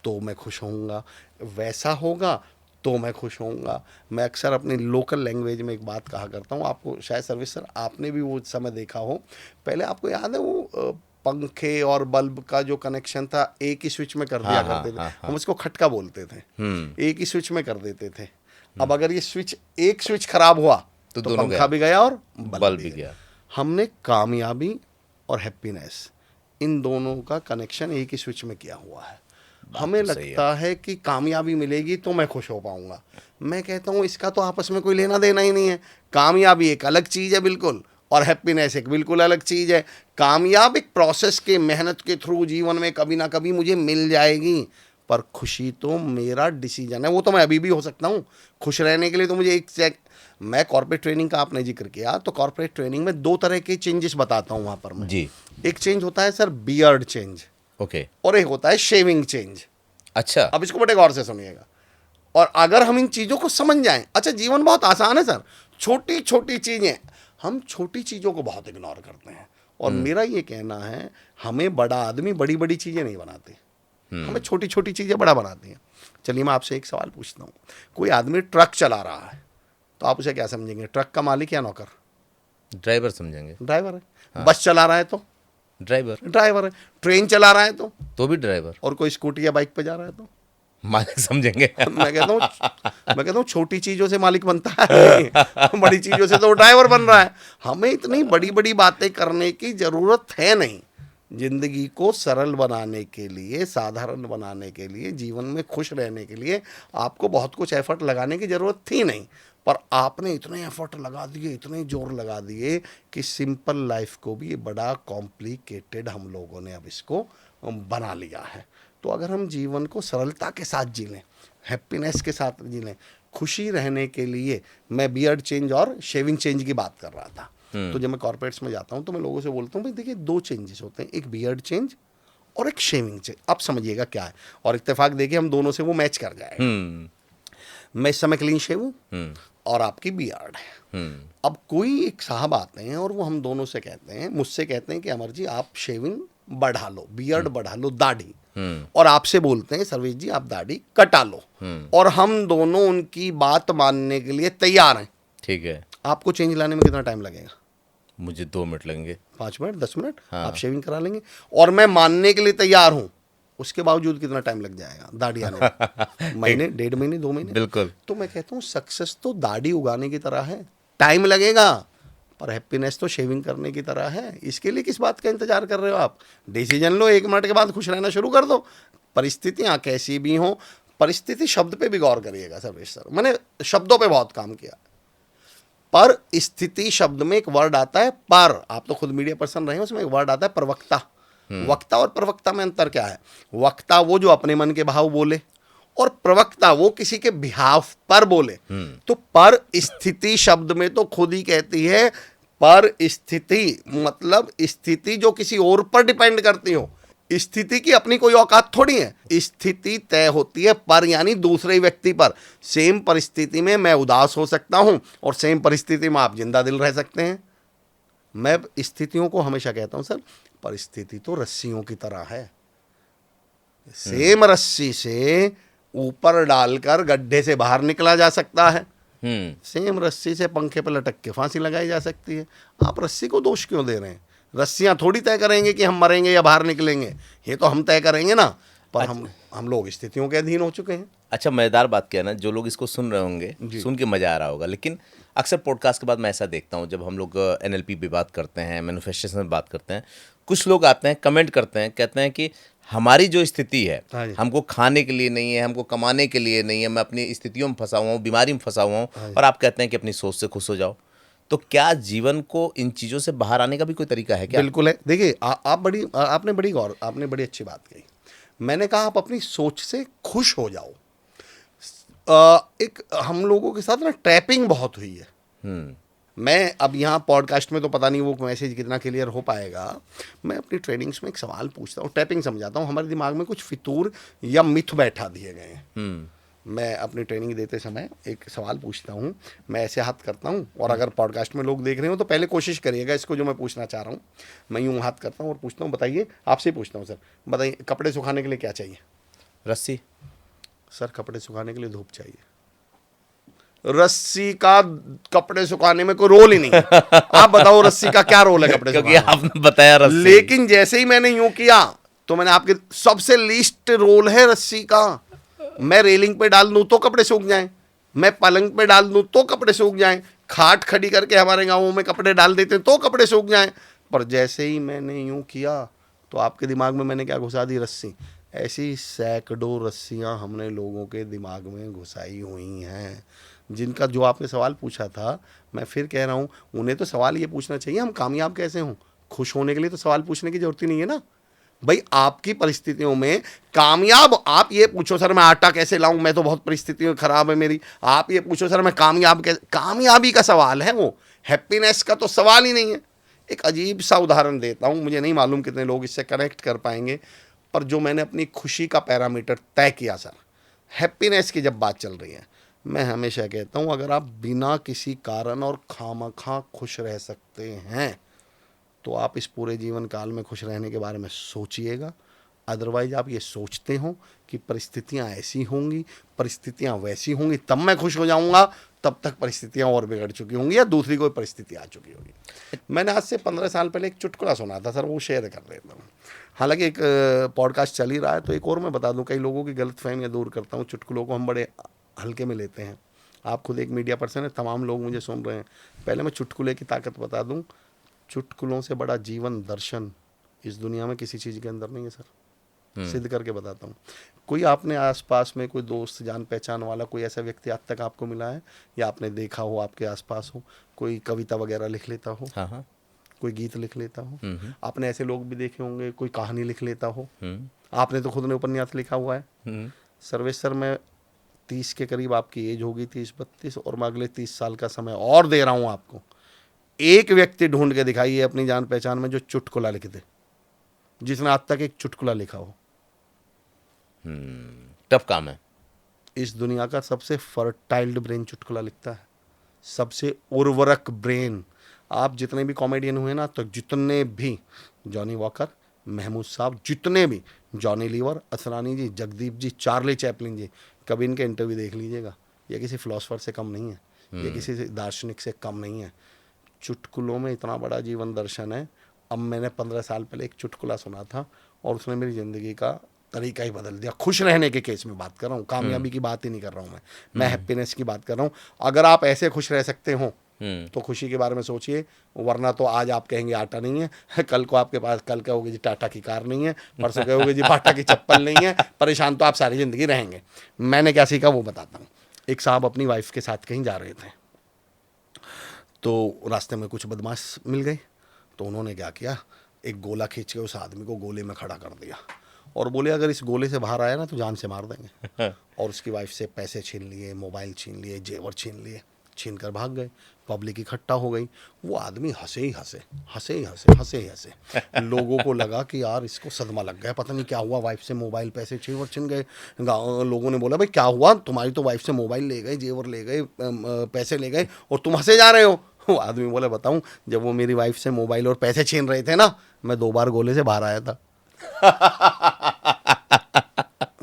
तो मैं खुश होऊंगा, वैसा होगा तो मैं खुश होऊंगा। मैं अक्सर अपनी लोकल लैंग्वेज में एक बात कहा करता हूँ, आपको शायद सर्विस सर आपने भी वो समय देखा हो। पहले आपको याद है वो पंखे और बल्ब का जो कनेक्शन था एक ही स्विच में कर दिया करते थे, हम उसको खटका बोलते थे। एक ही स्विच में कर देते थे। अब अगर ये एक स्विच खराब हुआ तो पंखा भी गया और बल्ब भी गया। हमने कामयाबी और हैप्पीनेस इन दोनों का कनेक्शन एक ही स्विच में किया हुआ है। हमें तो सही लगता है कि कामयाबी मिलेगी तो मैं खुश हो पाऊंगा। मैं कहता हूँ इसका तो आपस में कोई लेना देना ही नहीं है। कामयाबी एक अलग चीज़ है बिल्कुल, और हैप्पीनेस एक बिल्कुल अलग चीज़ है। कामयाब एक प्रोसेस के, मेहनत के थ्रू जीवन में कभी ना कभी मुझे मिल जाएगी, पर खुशी तो मेरा डिसीजन है। वो तो मैं अभी भी हो सकता हूँ। खुश रहने के लिए तो मुझे मैं कॉर्पोरेट ट्रेनिंग का आपने जिक्र किया, तो कॉर्पोरेट ट्रेनिंग में 2 तरह के चेंजेस बताता हूँ वहाँ पर मैं। जी। एक चेंज होता है सर बियर्ड चेंज, ओके। और एक होता है शेविंग चेंज। अच्छा। अब इसको बड़े गौर से सुनिएगा, और अगर हम इन चीज़ों को समझ जाएं, अच्छा जीवन बहुत आसान है सर। छोटी छोटी चीज़ें, हम छोटी चीज़ों को बहुत इग्नोर करते हैं, और मेरा ये कहना है हमें बड़ा आदमी बड़ी बड़ी चीज़ें नहीं बनाते, हमें छोटी छोटी चीज़ें बड़ा बनाती हैं। चलिए मैं आपसे एक सवाल पूछता हूँ, कोई आदमी ट्रक चला रहा है तो आप उसे क्या समझेंगे, ट्रक का मालिक या नौकर? ड्राइवर समझेंगे। ड्राइवर है। हाँ। बस चला रहा है तो ड्राइवर है। ट्रेन चला रहा है तो भी ड्राइवर। और कोई स्कूटी या बाइक पे जा रहा है तो मालिक समझेंगे। मैं कहता हूँ छोटी चीज़ों से मालिक बनता है, बड़ी चीज़ों से तो ड्राइवर बन रहा है। हमें इतनी बड़ी बड़ी बातें करने की ज़रूरत है नहीं। जिंदगी को सरल बनाने के लिए, साधारण बनाने के लिए, जीवन में खुश रहने के लिए आपको बहुत कुछ एफर्ट लगाने की ज़रूरत थी नहीं, पर आपने इतने एफर्ट लगा दिए, इतने जोर लगा दिए कि सिंपल लाइफ को भी बड़ा कॉम्प्लिकेटेड हम लोगों ने अब इसको बना लिया है। तो अगर हम जीवन को सरलता के साथ जी लें, हैप्पीनेस के साथ जी लें, खुशी रहने के लिए, मैं बियर्ड चेंज और शेविंग चेंज की बात कर रहा था। तो जब मैं कॉर्पोरेट्स में जाता हूँ तो मैं लोगों से बोलता हूँ भाई देखिए 2 चेंजेस होते हैं, एक बियर्ड चेंज और एक शेविंग चेंज। अब समझिएगा क्या है, और इत्तेफाक देखिए हम दोनों से वो मैच कर जाएगा। मैं इस समय क्लीन शेव हूँ और आपकी बियर्ड है। अब कोई एक साहब आते हैं और वो हम दोनों से कहते हैं, मुझसे कहते हैं कि अमर जी आप शेविंग बढ़ा लो, बियर्ड बढ़ा लो, दाढ़ी, और आपसे बोलते हैं सर्वेश जी आप दाढ़ी कटा लो, और हम दोनों उनकी बात मानने के लिए तैयार हैं। ठीक है। आपको चेंज लाने में कितना टाइम लगेगा? मुझे 2 मिनट लगेंगे। 5 मिनट, 10 मिनट। हाँ। आप शेविंग करा लेंगे, और मैं मानने के लिए तैयार हूं। उसके बावजूद कितना टाइम लग जाएगा दाढ़ी आने में? महीने, 1.5 महीने, 2 महीने। बिल्कुल। तो मैं कहता हूँ सक्सेस तो दाढ़ी उगाने की तरह है, टाइम लगेगा, पर हैप्पीनेस तो शेविंग करने की तरह है। इसके लिए किस बात का इंतजार कर रहे हो आप? डिसीजन लो, 1 मिनट के बाद खुश रहना शुरू कर दो। परिस्थितियाँ कैसी भी हों, परिस्थिति शब्द पे भी गौर करिएगा सर्वेश सर, मैंने शब्दों पे बहुत काम किया। पर स्थिति शब्द में एक वर्ड आता है पर, आप तो खुद मीडिया पर्सन रहे हैं, उसमें एक वर्ड आता है प्रवक्ता। वक्ता और प्रवक्ता में अंतर क्या है? वक्ता वो जो अपने मन के भाव बोले, और प्रवक्ता वो किसी के बिहाफ पर बोले। तो पर स्थिति शब्द में तो खुद ही कहती है, पर स्थिति मतलब स्थिति जो किसी और पर डिपेंड करती हो। स्थिति की अपनी कोई औकात थोड़ी है, स्थिति तय होती है पर यानी दूसरे व्यक्ति पर। सेम परिस्थिति में मैं उदास हो सकता हूं और सेम परिस्थिति में आप जिंदा दिल रह सकते हैं। मैं स्थितियों को हमेशा कहता हूं सर, परिस्थिति तो रस्सियों की तरह है। सेम रस्सी से ऊपर डालकर गड्ढे से बाहर निकला जा सकता है, सेम रस्सी से पंखे पर लटक के फांसी लगाई जा सकती है। आप रस्सी को दोष क्यों दे रहे हैं? रस्सियां थोड़ी तय करेंगे कि हम मरेंगे या बाहर निकलेंगे, ये तो हम तय करेंगे ना। पर हम लोग स्थितियों के अधीन हो चुके हैं। अच्छा, मज़ेदार बात क्या है ना, जो लोग इसको सुन रहे होंगे सुन के मज़ा आ रहा होगा, लेकिन अक्सर पॉडकास्ट के बाद मैं ऐसा देखता हूँ, जब हम लोग NLP पे बात करते हैं, मैनिफेस्टेशन में बात करते हैं, कुछ लोग आते हैं, कमेंट करते हैं, कहते हैं कि हमारी जो स्थिति है हमको खाने के लिए नहीं है, हमको कमाने के लिए नहीं है, मैं अपनी स्थितियों में फंसा हुआ हूँ, बीमारी में फंसा हुआ हूँ, और आप कहते हैं कि अपनी सोच से खुश हो जाओ। तो क्या जीवन को इन चीज़ों से बाहर आने का भी कोई तरीका है क्या? बिल्कुल है। देखिए आपने बड़ी अच्छी बात कही। मैंने कहा आप अपनी सोच से खुश हो जाओ। एक हम लोगों के साथ ना ट्रैपिंग बहुत हुई है। मैं अब यहाँ पॉडकास्ट में तो पता नहीं वो मैसेज कितना क्लियर हो पाएगा। मैं अपनी ट्रेनिंग्स में एक सवाल पूछता हूँ, टैपिंग समझाता हूँ। हमारे दिमाग में कुछ फितूर या मिथ बैठा दिए गए हैं। मैं अपनी ट्रेनिंग देते समय एक सवाल पूछता हूँ, मैं ऐसे हाथ करता हूँ, और अगर पॉडकास्ट में लोग देख रहे हो तो पहले कोशिश करिएगा इसको जो मैं पूछना चाह रहा हूँ। मैं यूँ हाथ करता हूँ और पूछता हूँ, बताइए, आपसे पूछता हूँ सर, बताइए कपड़े सुखाने के लिए क्या चाहिए? रस्सी। सर कपड़े सुखाने के लिए धूप चाहिए। रस्सी का कपड़े सुखाने में कोई रोल ही नहीं है। आप बताओ रस्सी का क्या रोल है कपड़े क्योंकि सुखाने में? आपने बताया रस्सी। लेकिन जैसे ही मैंने यूं किया तो मैंने आपके सबसे लीस्ट रोल है रस्सी का। मैं रेलिंग पे डाल दूं तो कपड़े सूख जाएं, मैं पलंग पे डाल दूं तो कपड़े सूख जाएं, खाट खड़ी करके हमारे गांवों में कपड़े डाल देते हैं तो कपड़े सूख जाएं। पर जैसे ही मैंने यूं किया तो आपके दिमाग में मैंने क्या घुसा दी? रस्सी। ऐसी सैकड़ों रस्सियां हमने लोगों के दिमाग में घुसाई हुई हैं, जिनका जो आपने सवाल पूछा था, मैं फिर कह रहा हूँ, उन्हें तो सवाल ये पूछना चाहिए हम कामयाब कैसे हों। खुश होने के लिए तो सवाल पूछने की जरूरत ही नहीं है ना भाई। आपकी परिस्थितियों में कामयाब, आप ये पूछो सर मैं आटा कैसे लाऊं, मैं तो बहुत परिस्थितियां खराब है मेरी। आप ये पूछो सर मैं कामयाब कैसे, कामयाबी का सवाल है वो, हैप्पीनेस का तो सवाल ही नहीं है। एक अजीब सा उदाहरण देता हूं, मुझे नहीं मालूम कितने लोग इससे कनेक्ट कर पाएंगे, पर जो मैंने अपनी खुशी का पैरामीटर तय किया सर, हैप्पीनेस की जब बात चल रही है, मैं हमेशा कहता हूं अगर आप बिना किसी कारण और खामखा खुश रह सकते हैं तो आप इस पूरे जीवन काल में खुश रहने के बारे में सोचिएगा। अदरवाइज आप ये सोचते हो कि परिस्थितियां ऐसी होंगी, परिस्थितियां वैसी होंगी, तब मैं खुश हो जाऊंगा, तब तक परिस्थितियां और बिगड़ चुकी होंगी या दूसरी कोई परिस्थिति आ चुकी होगी। मैंने आज से 15 साल पहले एक चुटकुला सुना था सर, वो शेयर कर देता हूँ। हालांकि एक पॉडकास्ट चल ही रहा है तो एक और मैं बता दूं, कई लोगों की गलतफहमियां दूर करता हूँ। चुटकुलों को हम बड़े हल्के में लेते हैं। आप खुद एक मीडिया पर्सन है, तमाम लोग मुझे सुन रहे हैं। पहले मैं चुटकुले की ताकत बता दूं, चुटकुलों से बड़ा जीवन दर्शन इस दुनिया में किसी चीज़ के अंदर नहीं है सर। सिद्ध करके बताता हूँ। कोई आपने आसपास में कोई दोस्त जान पहचान वाला कोई ऐसा व्यक्ति आज तक आपको मिला है या आपने देखा हो, आपके आसपास हो, कोई कविता वगैरह लिख लेता हो, हाँ, कोई गीत लिख लेता हो? आपने ऐसे लोग भी देखे होंगे, कोई कहानी लिख लेता हो। आपने तो खुद ने उपन्यास लिखा हुआ है। सर्वेश्वर में 30 के करीब आपकी एज होगी, 30-32, और मैं अगले 30 साल का समय और दे रहा हूँ आपको। एक व्यक्ति ढूंढ के दिखाइए अपनी जान पहचान में जो चुटकुला लिख दे, जिसने आज तक एक चुटकुला लिखा हो। टफ काम है। इस दुनिया का सबसे फर्टाइल्ड ब्रेन चुटकुला लिखता है, सबसे उर्वरक ब्रेन। आप जितने भी कॉमेडियन हुए ना, तो जितने भी जॉनी वॉकर, महमूद साहब, जितने भी जॉनी लीवर, असरानी जी, जगदीप जी, चार्ली चैपलिन जी, कभी इनके इंटरव्यू देख लीजिएगा। ये किसी फिलोसफर से कम नहीं है, ये किसी दार्शनिक से कम नहीं है। चुटकुलों में इतना बड़ा जीवन दर्शन है। अब मैंने 15 साल पहले एक चुटकुला सुना था और उसने मेरी ज़िंदगी का तरीका ही बदल दिया। खुश रहने के केस में बात कर रहा हूँ, कामयाबी की बात ही नहीं कर रहा हूँ मैं हैप्पीनेस की बात कर रहा हूँ। अगर आप ऐसे खुश रह सकते हो तो खुशी के बारे में सोचिए, वरना तो आज आप कहेंगे आटा नहीं है, कल को आपके पास, कल कहोगे जी टाटा की कार नहीं है, परसों कहोगे जी बाटा की चप्पल नहीं है। परेशान तो आप सारी ज़िंदगी रहेंगे। मैंने क्या सीखा वो बताता हूँ। एक साहब अपनी वाइफ के साथ कहीं जा रहे थे, तो रास्ते में कुछ बदमाश मिल गए, तो उन्होंने क्या किया, एक गोला खींच के उस आदमी को गोले में खड़ा कर दिया और बोले अगर इस गोले से बाहर आया ना तो जान से मार देंगे। और उसकी वाइफ से पैसे छीन लिए, मोबाइल छीन लिए, जेवर छीन लिए, छीन कर भाग गए। पब्लिक इकट्ठा हो गई। वो आदमी हंसे ही हंसे। लोगों को लगा कि यार इसको सदमा लग गया, पता नहीं क्या हुआ, वाइफ से मोबाइल, पैसे, जेवर छीन गए। लोगों ने बोला भाई क्या हुआ, तुम्हारी तो वाइफ से मोबाइल ले गए, जेवर ले गए, पैसे ले गए और तुम हंसे जा रहे हो। वो आदमी बोला बताऊं, जब वो मेरी वाइफ से मोबाइल और पैसे छीन रहे थे ना, मैं 2 बार गोले से बाहर आया था।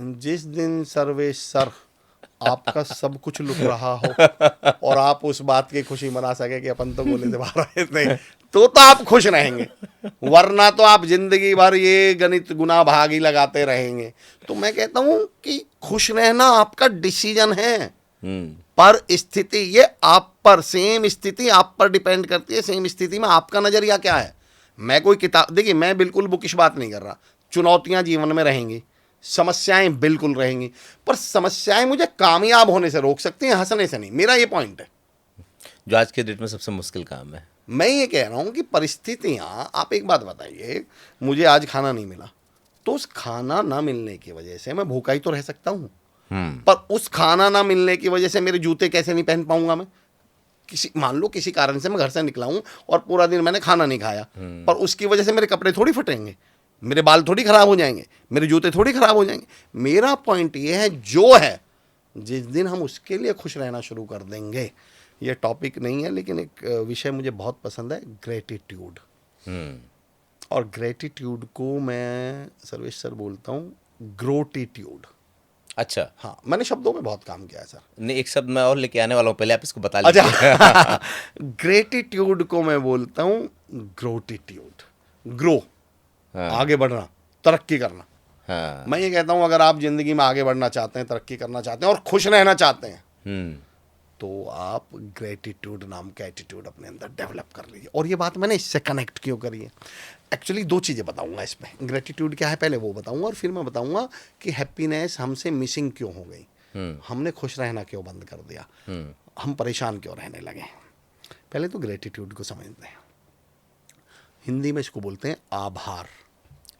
जिस दिन सर्वेश सर आपका सब कुछ लुट रहा हो और आप उस बात की खुशी मना सके कि अपन तो गोले से बाहर आए थे, तो आप खुश रहेंगे, वरना तो आप जिंदगी भर ये गणित गुना भाग ही लगाते रहेंगे। तो मैं कहता हूं कि खुश रहना आपका डिसीजन है, पर स्थिति ये आप पर, सेम स्थिति आप पर डिपेंड करती है। सेम स्थिति में आपका नजरिया क्या है। मैं कोई किताब, देखिए मैं बिल्कुल बुकिश बात नहीं कर रहा। चुनौतियां जीवन में रहेंगी, समस्याएं बिल्कुल रहेंगी, पर समस्याएं मुझे कामयाब होने से रोक सकती हैं, हंसने से नहीं। मेरा ये पॉइंट है, जो आज के डेट में सबसे मुश्किल काम है। मैं ये कह रहा हूं कि परिस्थितियां, आप एक बात बताइए, मुझे आज खाना नहीं मिला, तो उस खाना ना मिलने की वजह से मैं भूखा ही तो रह सकता हूं, पर उस खाना ना मिलने की वजह से मेरे जूते कैसे नहीं पहन पाऊंगा मैं। किसी, मान लो किसी कारण से मैं घर से निकला हूं और पूरा दिन मैंने खाना नहीं खाया, पर उसकी वजह से मेरे कपड़े थोड़ी फटेंगे, मेरे बाल थोड़ी खराब हो जाएंगे, मेरे जूते थोड़ी खराब हो जाएंगे। मेरा पॉइंट ये है, जो है जिस दिन हम उसके लिए खुश रहना शुरू कर देंगे, ये टॉपिक नहीं है लेकिन एक विषय मुझे बहुत पसंद है, ग्रेटिट्यूड। और ग्रेटिट्यूड को मैं सर्वेश सर बोलता हूँ ग्रोटिट्यूड। अच्छा, हाँ, मैंने शब्दों में बहुत काम किया है सर। नहीं, एक शब्द मैं और लेके आने वाला हूँ, पहले आप इसको बता लीजिए। अच्छा, ग्रेटिट्यूड को मैं बोलता हूँ ग्रोटिट्यूड। ग्रो, आगे बढ़ना, तरक्की करना। हाँ। मैं ये कहता हूँ अगर आप जिंदगी में आगे बढ़ना चाहते हैं, तरक्की करना चाहते हैं और खुश रहना चाहते हैं, तो आप ग्रेटिट्यूड नाम का एटीट्यूड अपने अंदर डेवलप कर लीजिए। और ये बात मैंने इससे कनेक्ट क्यों करी है, एक्चुअली दो चीज़ें बताऊंगा इसमें। ग्रेटिट्यूड क्या है पहले वो बताऊंगा, और फिर मैं बताऊंगा कि हैप्पीनेस हमसे मिसिंग क्यों हो गई, हमने खुश रहना क्यों बंद कर दिया, हम परेशान क्यों रहने लगे। पहले तो ग्रेटिट्यूड को समझते हैं। हिंदी में इसको बोलते हैं आभार।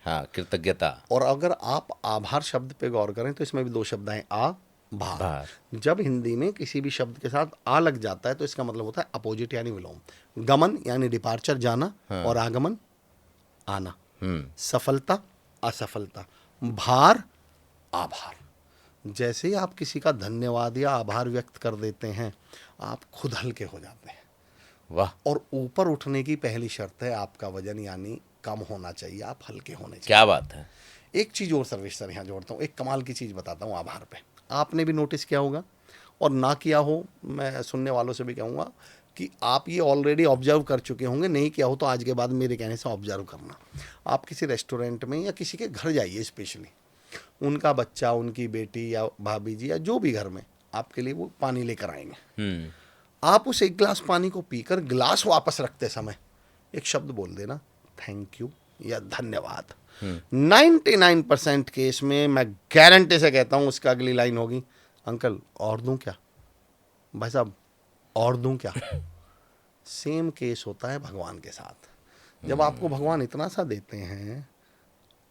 हाँ, कृतज्ञता। और अगर आप आभार शब्द पे गौर करें तो इसमें भी दो शब्द हैं, आ भार। जब हिंदी में किसी भी शब्द के साथ आ लग जाता है तो इसका मतलब होता है अपोजिट यानी विलोम। गमन यानी डिपार्चर जाना, और आगमन आना, सफलता असफलता, भार आभार। जैसे ही आप किसी का धन्यवाद या आभार व्यक्त कर देते हैं आप खुद हल्के हो जाते हैं। वाह। और ऊपर उठने की पहली शर्त है आपका वजन यानी कम होना चाहिए, आप हल्के होने चाहिए। क्या बात है। एक चीज़ और सर्विस सर यहाँ जोड़ता हूँ, एक कमाल की चीज़ बताता हूँ आभार पे। आपने भी नोटिस किया होगा, और ना किया हो मैं सुनने वालों से भी कहूँगा कि आप ये ऑलरेडी ऑब्जर्व कर चुके होंगे, नहीं किया हो तो आज के बाद मेरे कहने से ऑब्जर्व करना। आप किसी रेस्टोरेंट में या किसी के घर जाइए, स्पेशली उनका बच्चा, उनकी बेटी या भाभी जी या जो भी घर में आपके लिए वो पानी लेकर आएंगे, आप उस एक गिलास पानी को पीकर गिलास वापस रखते समय एक शब्द बोल देना, थैंक यू या धन्यवाद। 99% केस में मैं गारंटी से कहता हूं उसका अगली लाइन होगी, अंकल और दूं क्या, भाई साहब और दूं क्या। सेम केस होता है भगवान के साथ। जब आपको भगवान इतना सा देते हैं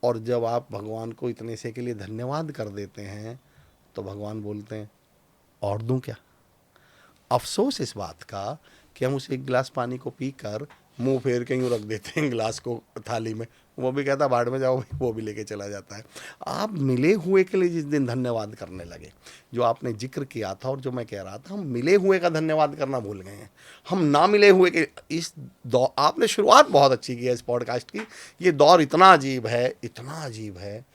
और जब आप भगवान को इतने से के लिए धन्यवाद कर देते हैं तो भगवान बोलते हैं और दूं क्या। अफसोस इस बात का कि हम उस एक गिलास पानी को पीकर मुंह फेर के यूँ रख देते हैं गिलास को थाली में, वो भी कहता बाढ़ में जाओ, वो भी लेके चला जाता है। आप मिले हुए के लिए जिस दिन धन्यवाद करने लगे, जो आपने जिक्र किया था और जो मैं कह रहा था, हम मिले हुए का धन्यवाद करना भूल गए हैं। हम ना मिले हुए के इस दौर, आपने शुरुआत बहुत अच्छी की है इस पॉडकास्ट की। ये दौर इतना अजीब है, इतना अजीब है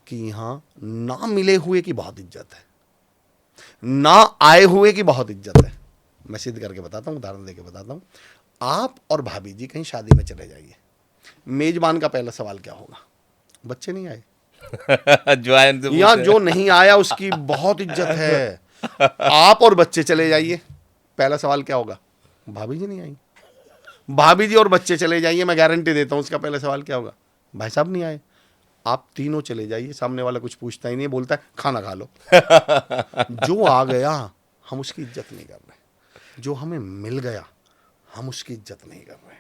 कि यहाँ ना मिले हुए की बहुत इज्जत है, ना आए हुए की बहुत इज्जत है। मैं सिद्ध करके बताता हूँ, उदाहरण देके बताता हूँ। आप और भाभी जी कहीं शादी में चले जाइए, मेजबान का पहला सवाल क्या होगा, बच्चे नहीं आए। जो आए उनसे या पूछे। जो नहीं आया उसकी बहुत इज्जत है। आप और बच्चे चले जाइए, पहला सवाल क्या होगा, भाभी जी नहीं आई। भाभी जी और बच्चे चले जाइए, मैं गारंटी देता हूँ उसका पहला सवाल क्या होगा, भाई साहब नहीं आए। आप तीनों चले जाइए, सामने वाला कुछ पूछता ही नहीं, बोलता है खाना खा लो। जो आ गया हम उसकी इज्जत नहीं कर रहे, जो हमें मिल गया हम उसकी इज्जत नहीं कर रहे।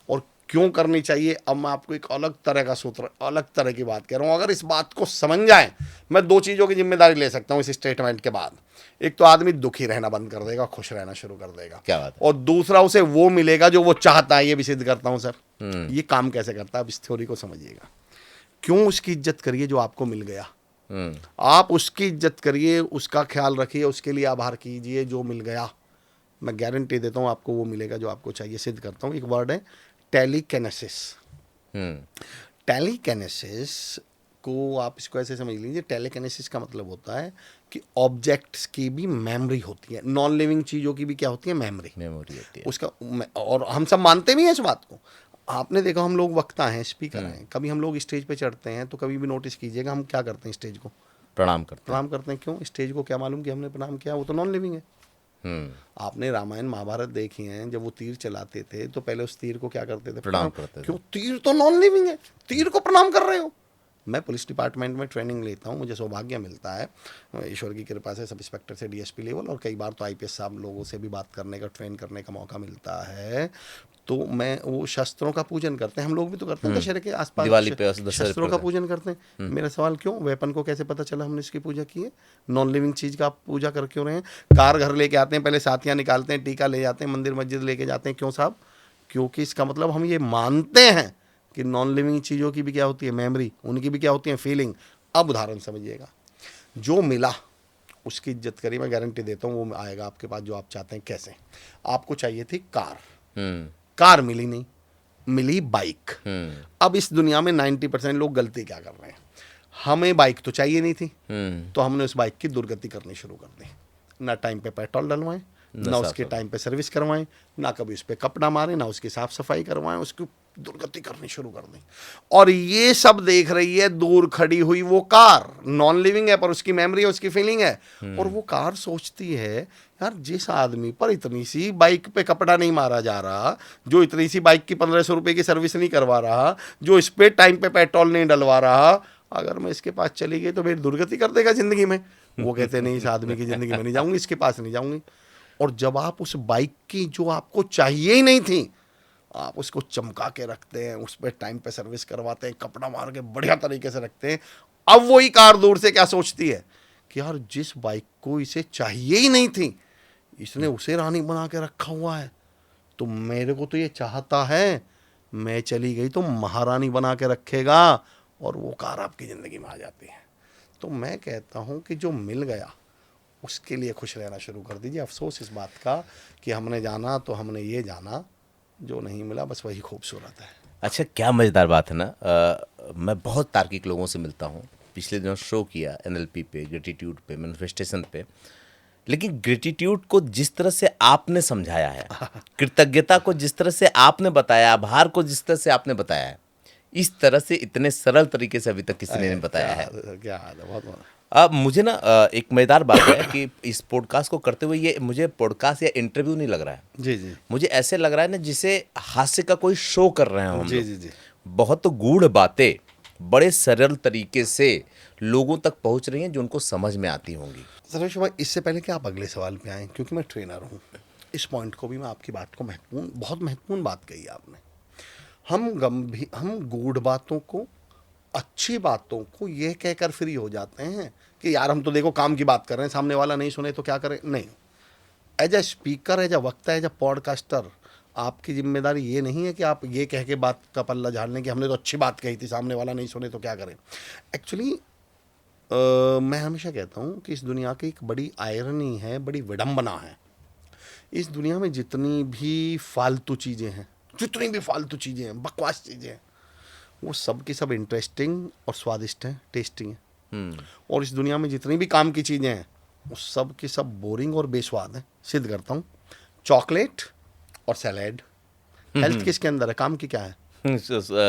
और क्यों करनी चाहिए, अब मैं आपको एक अलग तरह का सूत्र, अलग तरह की बात कह रहा हूँ। अगर इस बात को समझ जाए, मैं दो चीज़ों की जिम्मेदारी ले सकता हूँ इस स्टेटमेंट के बाद। एक तो आदमी दुखी रहना बंद कर देगा, खुश रहना शुरू कर देगा। क्या बात है। और दूसरा उसे वो मिलेगा जो वो चाहता है। ये भी सिद्ध करता हूँ सर। ये काम कैसे करता है, अब इस थ्योरी को समझिएगा। क्यों उसकी इज्जत करिए जो आपको मिल गया। आप उसकी इज्जत करिए, उसका ख्याल रखिए, उसके लिए आभार कीजिए जो मिल गया। मैं गारंटी देता हूँ आपको वो मिलेगा जो आपको चाहिए। सिद्ध करता हूँ, एक वर्ड है टेलीकिनेसिस। टेलीकिनेसिस को आप इसको ऐसे समझ लीजिए, टेलीकिनेसिस का मतलब होता है कि ऑब्जेक्ट्स की भी मेमोरी होती है, नॉन लिविंग चीज़ों की भी क्या होती है, मेमोरी होती है उसका। और हम सब मानते भी हैं इस बात को। आपने देखा, हम लोग वक्ता हैं, स्पीकर हैं, कभी हम लोग स्टेज पे चढ़ते हैं तो कभी भी नोटिस कीजिएगा हम क्या करते हैं, स्टेज को प्रणाम करते हैं। क्यों स्टेज को क्या मालूम कि हमने प्रणाम किया, वो तो नॉन लिविंग है। हैं। आपने रामायण महाभारत देखी हैं, जब वो तीर चलाते थे तो पहले उस तीर को क्या करते थे, प्रणाम करते थे। क्यों, तीर तो नॉन लिविंग है, तीर को प्रणाम कर रहे हो। मैं पुलिस डिपार्टमेंट में ट्रेनिंग लेता हूँ, मुझे सौभाग्य मिलता है ईश्वर की कृपा से सब इंस्पेक्टर से डीएसपी लेवल, और कई बार तो आईपीएस साहब लोगों से भी बात करने का, ट्रेन करने का मौका मिलता है। तो मैं वो शस्त्रों का पूजन करते हैं, हम लोग भी तो करते हैं दशहरे के आसपास, दिवाली पे दशहरे शस्त्रों पे का पूजन करते हैं। मेरा सवाल, क्यों, वेपन को कैसे पता चला हमने इसकी पूजा की है, नॉन लिविंग चीज़ का आप पूजा कर क्यों रहे हैं। कार घर लेके आते हैं, पहले साथियाँ निकालते हैं, टीका ले जाते हैं, मंदिर मस्जिद लेके जाते हैं, क्यों साहब, क्योंकि इसका मतलब हम ये मानते हैं कि नॉन लिविंग चीज़ों की भी क्या होती है, मेमोरी, उनकी भी क्या होती है, फीलिंग। अब उदाहरण समझिएगा, जो मिला उसकी इज्जत करिए, मैं गारंटी देता हूँ वो आएगा आपके पास जो आप चाहते हैं। कैसे, आपको चाहिए थी कार, कार मिली नहीं, मिली बाइक। अब इस दुनिया में 90% लोग गलती क्या कर रहे हैं, हमें बाइक तो चाहिए नहीं थी, तो हमने उस बाइक की दुर्गति करनी शुरू कर दी। ना टाइम पे पेट्रोल डलवाएं, ना उसके टाइम पे सर्विस करवाएं, ना कभी उस पर कपड़ा मारें, ना उसकी साफ सफाई करवाएं, उसकी दुर्गति करनी शुरू कर दें। और ये सब देख रही है दूर खड़ी हुई वो कार, नॉन लिविंग है पर उसकी मेमोरी है, उसकी फीलिंग है। और वो कार सोचती है यार जिस आदमी पर इतनी सी बाइक पे कपड़ा नहीं मारा जा रहा, जो इतनी सी बाइक की 1500 रुपए की सर्विस नहीं करवा रहा, जो इस पे टाइम पे पेट्रोल नहीं डलवा रहा, अगर मैं इसके पास चली गई तो मेरी दुर्गति कर देगा जिंदगी में। वो कहते नहीं, इस आदमी की जिंदगी में नहीं जाऊंगी, इसके पास नहीं जाऊंगी। और जब आप उस बाइक की जो आपको चाहिए ही नहीं थी, आप उसको चमका के रखते हैं, उस पर टाइम पे सर्विस करवाते हैं, कपड़ा मार के बढ़िया तरीके से रखते हैं, अब वही कार दूर से क्या सोचती है कि यार जिस बाइक को इसे चाहिए ही नहीं थी, इसने उसे रानी बना के रखा हुआ है, तो मेरे को तो ये चाहता है, मैं चली गई तो महारानी बना के रखेगा, और वो कार आपकी ज़िंदगी में आ जाती है। तो मैं कहता हूँ कि जो मिल गया उसके लिए खुश रहना शुरू कर दीजिए। अफसोस इस बात का कि हमने जाना तो हमने ये जाना, जो नहीं मिला बस वही खूबसूरत है। अच्छा, क्या मज़ेदार बात है ना। मैं बहुत तार्किक लोगों से मिलता हूँ। पिछले दिनों शो किया NLP पे, ग्रेटिट्यूड पे, मैनिफेस्टेशन पे, लेकिन ग्रेटिट्यूड को जिस तरह से आपने समझाया है, कृतज्ञता को जिस तरह से आपने बताया, आभार को जिस तरह से आपने बताया है, इस तरह से इतने सरल तरीके से अभी तक किसी ने नहीं बताया है। क्या हाल है, बहुत बहुत। अब मुझे ना एक मज़ेदार बात है कि इस पॉडकास्ट को करते हुए ये मुझे पॉडकास्ट या इंटरव्यू नहीं लग रहा है। जी जी मुझे ऐसे लग रहा है ना जिसे हास्य का कोई शो कर रहे हैं हम जी लोग। जी जी बहुत गूढ़ बातें बड़े सरल तरीके से लोगों तक पहुंच रही हैं जो उनको समझ में आती होंगी। सर्वेश भाई, इससे पहले कि आप अगले सवाल पे आएँ, क्योंकि मैं ट्रेनर हूँ, इस पॉइंट को भी मैं आपकी बात को बहुत महत्वपूर्ण बात कही आपने। हम गूढ़ बातों को, अच्छी बातों को ये कहकर फ्री हो जाते हैं कि यार हम तो देखो काम की बात कर रहे हैं, सामने वाला नहीं सुने तो क्या करें। नहीं, as a speaker, as a वक्ता, एज ए पॉडकास्टर, आपकी जिम्मेदारी ये नहीं है कि आप ये कह के बात का पल्ला झाड़ लें कि हमने तो अच्छी बात कही थी, सामने वाला नहीं सुने तो क्या करें। एक्चुअली मैं हमेशा कहता हूँ कि इस दुनिया की एक बड़ी आयरनी है, बड़ी विडंबना है। इस दुनिया में जितनी भी फालतू चीज़ें हैं, जितनी भी फालतू चीज़ें हैं, बकवास चीज़ें हैं, वो सब की सब इंटरेस्टिंग और स्वादिष्ट हैं, टेस्टी हैं। और इस दुनिया में जितनी भी काम की चीज़ें हैं, वो सब की सब बोरिंग और बेस्वाद हैं। सिद्ध करता हूँ, चॉकलेट और सैलेड, हेल्थ किसके अंदर है, काम की क्या है?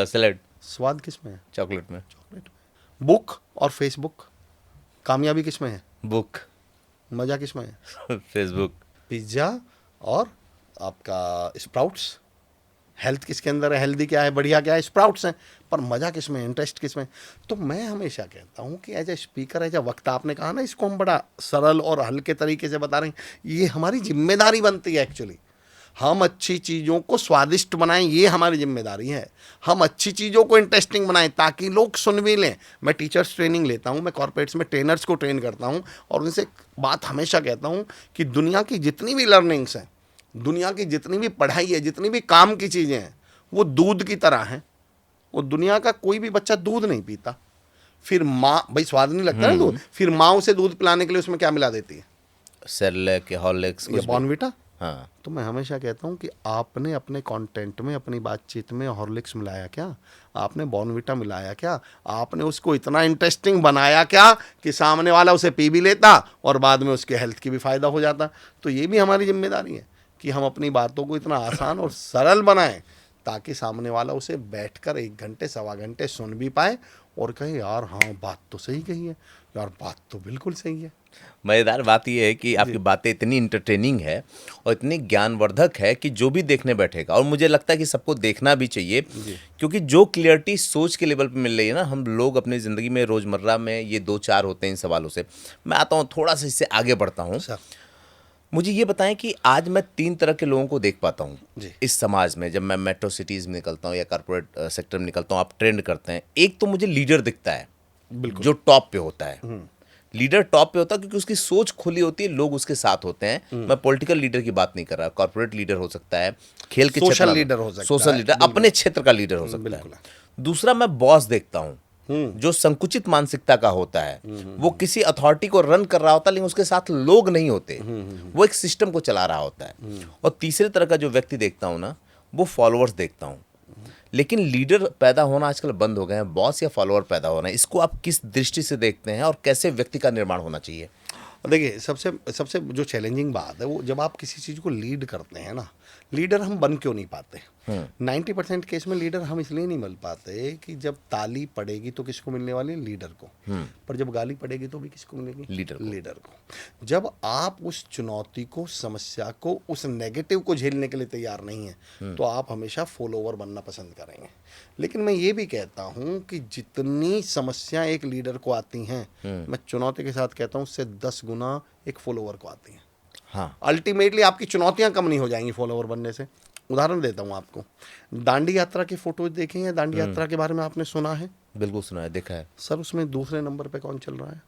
सैलेड। स्वाद किस में है? चॉकलेट में। चॉकलेट में। बुक और फेसबुक, कामयाबी किस में है? बुक। मज़ा किस में है? फेसबुक। पिज्ज़ा और आपका स्प्राउट्स। हेल्थ किसके अंदर है, हेल्दी क्या है, बढ़िया क्या है, स्प्राउट्स हैं। पर मज़ा किस में, इंटरेस्ट किस में? तो मैं हमेशा कहता हूँ कि as a speaker, as a वक्ता, आपने कहा ना इसको हम बड़ा सरल और हल्के तरीके से बता रहे हैं, ये हमारी जिम्मेदारी बनती है। एक्चुअली हम अच्छी चीज़ों को स्वादिष्ट बनाएं, ये हमारी जिम्मेदारी है। हम अच्छी चीज़ों को इंटरेस्टिंग बनाएं ताकि लोग सुन भी लें। मैं टीचर्स ट्रेनिंग लेता हूं, मैं कॉर्पोरेट्स में ट्रेनर्स को ट्रेन करता हूं, और उनसे बात हमेशा कहता हूं कि दुनिया की जितनी भी लर्निंग्स हैं, दुनिया की जितनी भी पढ़ाई है, जितनी भी काम की चीज़ें हैं, वो दूध की तरह हैं। वो दुनिया का कोई भी बच्चा दूध नहीं पीता, फिर माँ, भाई स्वाद नहीं लगता ना दूध, फिर माँ उसे दूध पिलाने के लिए उसमें क्या मिला देती है? सेरेलैक, हॉर्लिक्स, या बॉर्नविटा। हाँ। तो मैं हमेशा कहता हूँ कि आपने अपने कंटेंट में, अपनी बातचीत में हॉर्लिक्स मिलाया क्या? आपने बॉर्नविटा मिलाया क्या? आपने उसको इतना इंटरेस्टिंग बनाया क्या कि सामने वाला उसे पी भी लेता और बाद में उसके हेल्थ की भी फ़ायदा हो जाता? तो ये भी हमारी जिम्मेदारी है कि हम अपनी बातों को इतना आसान और सरल बनाएं ताकि सामने वाला उसे बैठकर 1 घंटे, सवा घंटे सुन भी पाए और कहे यार हाँ बात तो सही कही है, यार बात तो बिल्कुल सही है। मज़ेदार बात यह है कि आपकी बातें इतनी इंटरटेनिंग है और इतनी ज्ञानवर्धक है कि जो भी देखने बैठेगा, और मुझे लगता है कि सबको देखना भी चाहिए, क्योंकि जो क्लियरिटी सोच के लेवल पे मिल रही है ना, हम लोग अपनी ज़िंदगी में रोज़मर्रा में ये 2-4 होते हैं इन सवालों से। मैं आता हूँ थोड़ा सा इससे आगे बढ़ता हूँ। मुझे ये बताएं कि आज मैं 3 तरह के लोगों को देख पाता हूँ इस समाज में। जब मैं मेट्रो सिटीज़ में निकलता हूँ या कॉर्पोरेट सेक्टर में निकलता हूँ, आप ट्रेंड करते हैं। एक तो मुझे लीडर दिखता है, बिल्कुल, जो टॉप पे होता है। लीडर टॉप पे होता है क्योंकि उसकी सोच खुली होती है, लोग उसके साथ होते हैं। मैं पॉलिटिकल लीडर की बात नहीं कर रहा, कॉर्पोरेट लीडर हो सकता है, खेल के क्षेत्र, सोशल लीडर हो सकता है, सोशल लीडर, अपने क्षेत्र का लीडर हो सकता है। दूसरा, मैं बॉस देखता हूँ जो संकुचित मानसिकता का होता है। वो किसी अथॉरिटी को रन कर रहा होता है, लेकिन उसके साथ लोग नहीं होते, वो एक सिस्टम को चला रहा होता है। और तीसरे तरह का जो व्यक्ति देखता हूँ ना, वो फॉलोअर्स देखता हूँ। लेकिन लीडर पैदा होना आजकल बंद हो गए हैं, बॉस या फॉलोअर पैदा होना है। इसको आप किस दृष्टि से देखते हैं और कैसे व्यक्ति का निर्माण होना चाहिए? देखिए सबसे सबसे जो चैलेंजिंग बात है वो जब आप किसी चीज़ को लीड करते हैं ना, लीडर हम बन क्यों नहीं पाते? 90% केस में लीडर हम इसलिए नहीं बन पाते कि जब ताली पड़ेगी तो किसको मिलने वाली है? लीडर को। पर जब गाली पड़ेगी तो भी किसको मिलेगी? लीडर को। जब आप उस चुनौती को, समस्या को, उस नेगेटिव को झेलने के लिए तैयार नहीं है तो आप हमेशा फॉलोवर बनना पसंद करेंगे। लेकिन मैं ये भी कहता हूँ कि जितनी समस्या एक लीडर को आती हैं, मैं चुनौती के साथ कहता हूँ उससे 10 गुना एक फॉलोवर को आती हैं। हाँ, अल्टीमेटली आपकी चुनौतियां कम नहीं हो जाएंगी फॉलोवर बनने से। उदाहरण देता हूं आपको, दांडी यात्रा की फोटोज देखे हैं? दांडी यात्रा के बारे में आपने सुना है? बिल्कुल सुना है, देखा है। सर उसमें दूसरे नंबर पे कौन चल रहा है?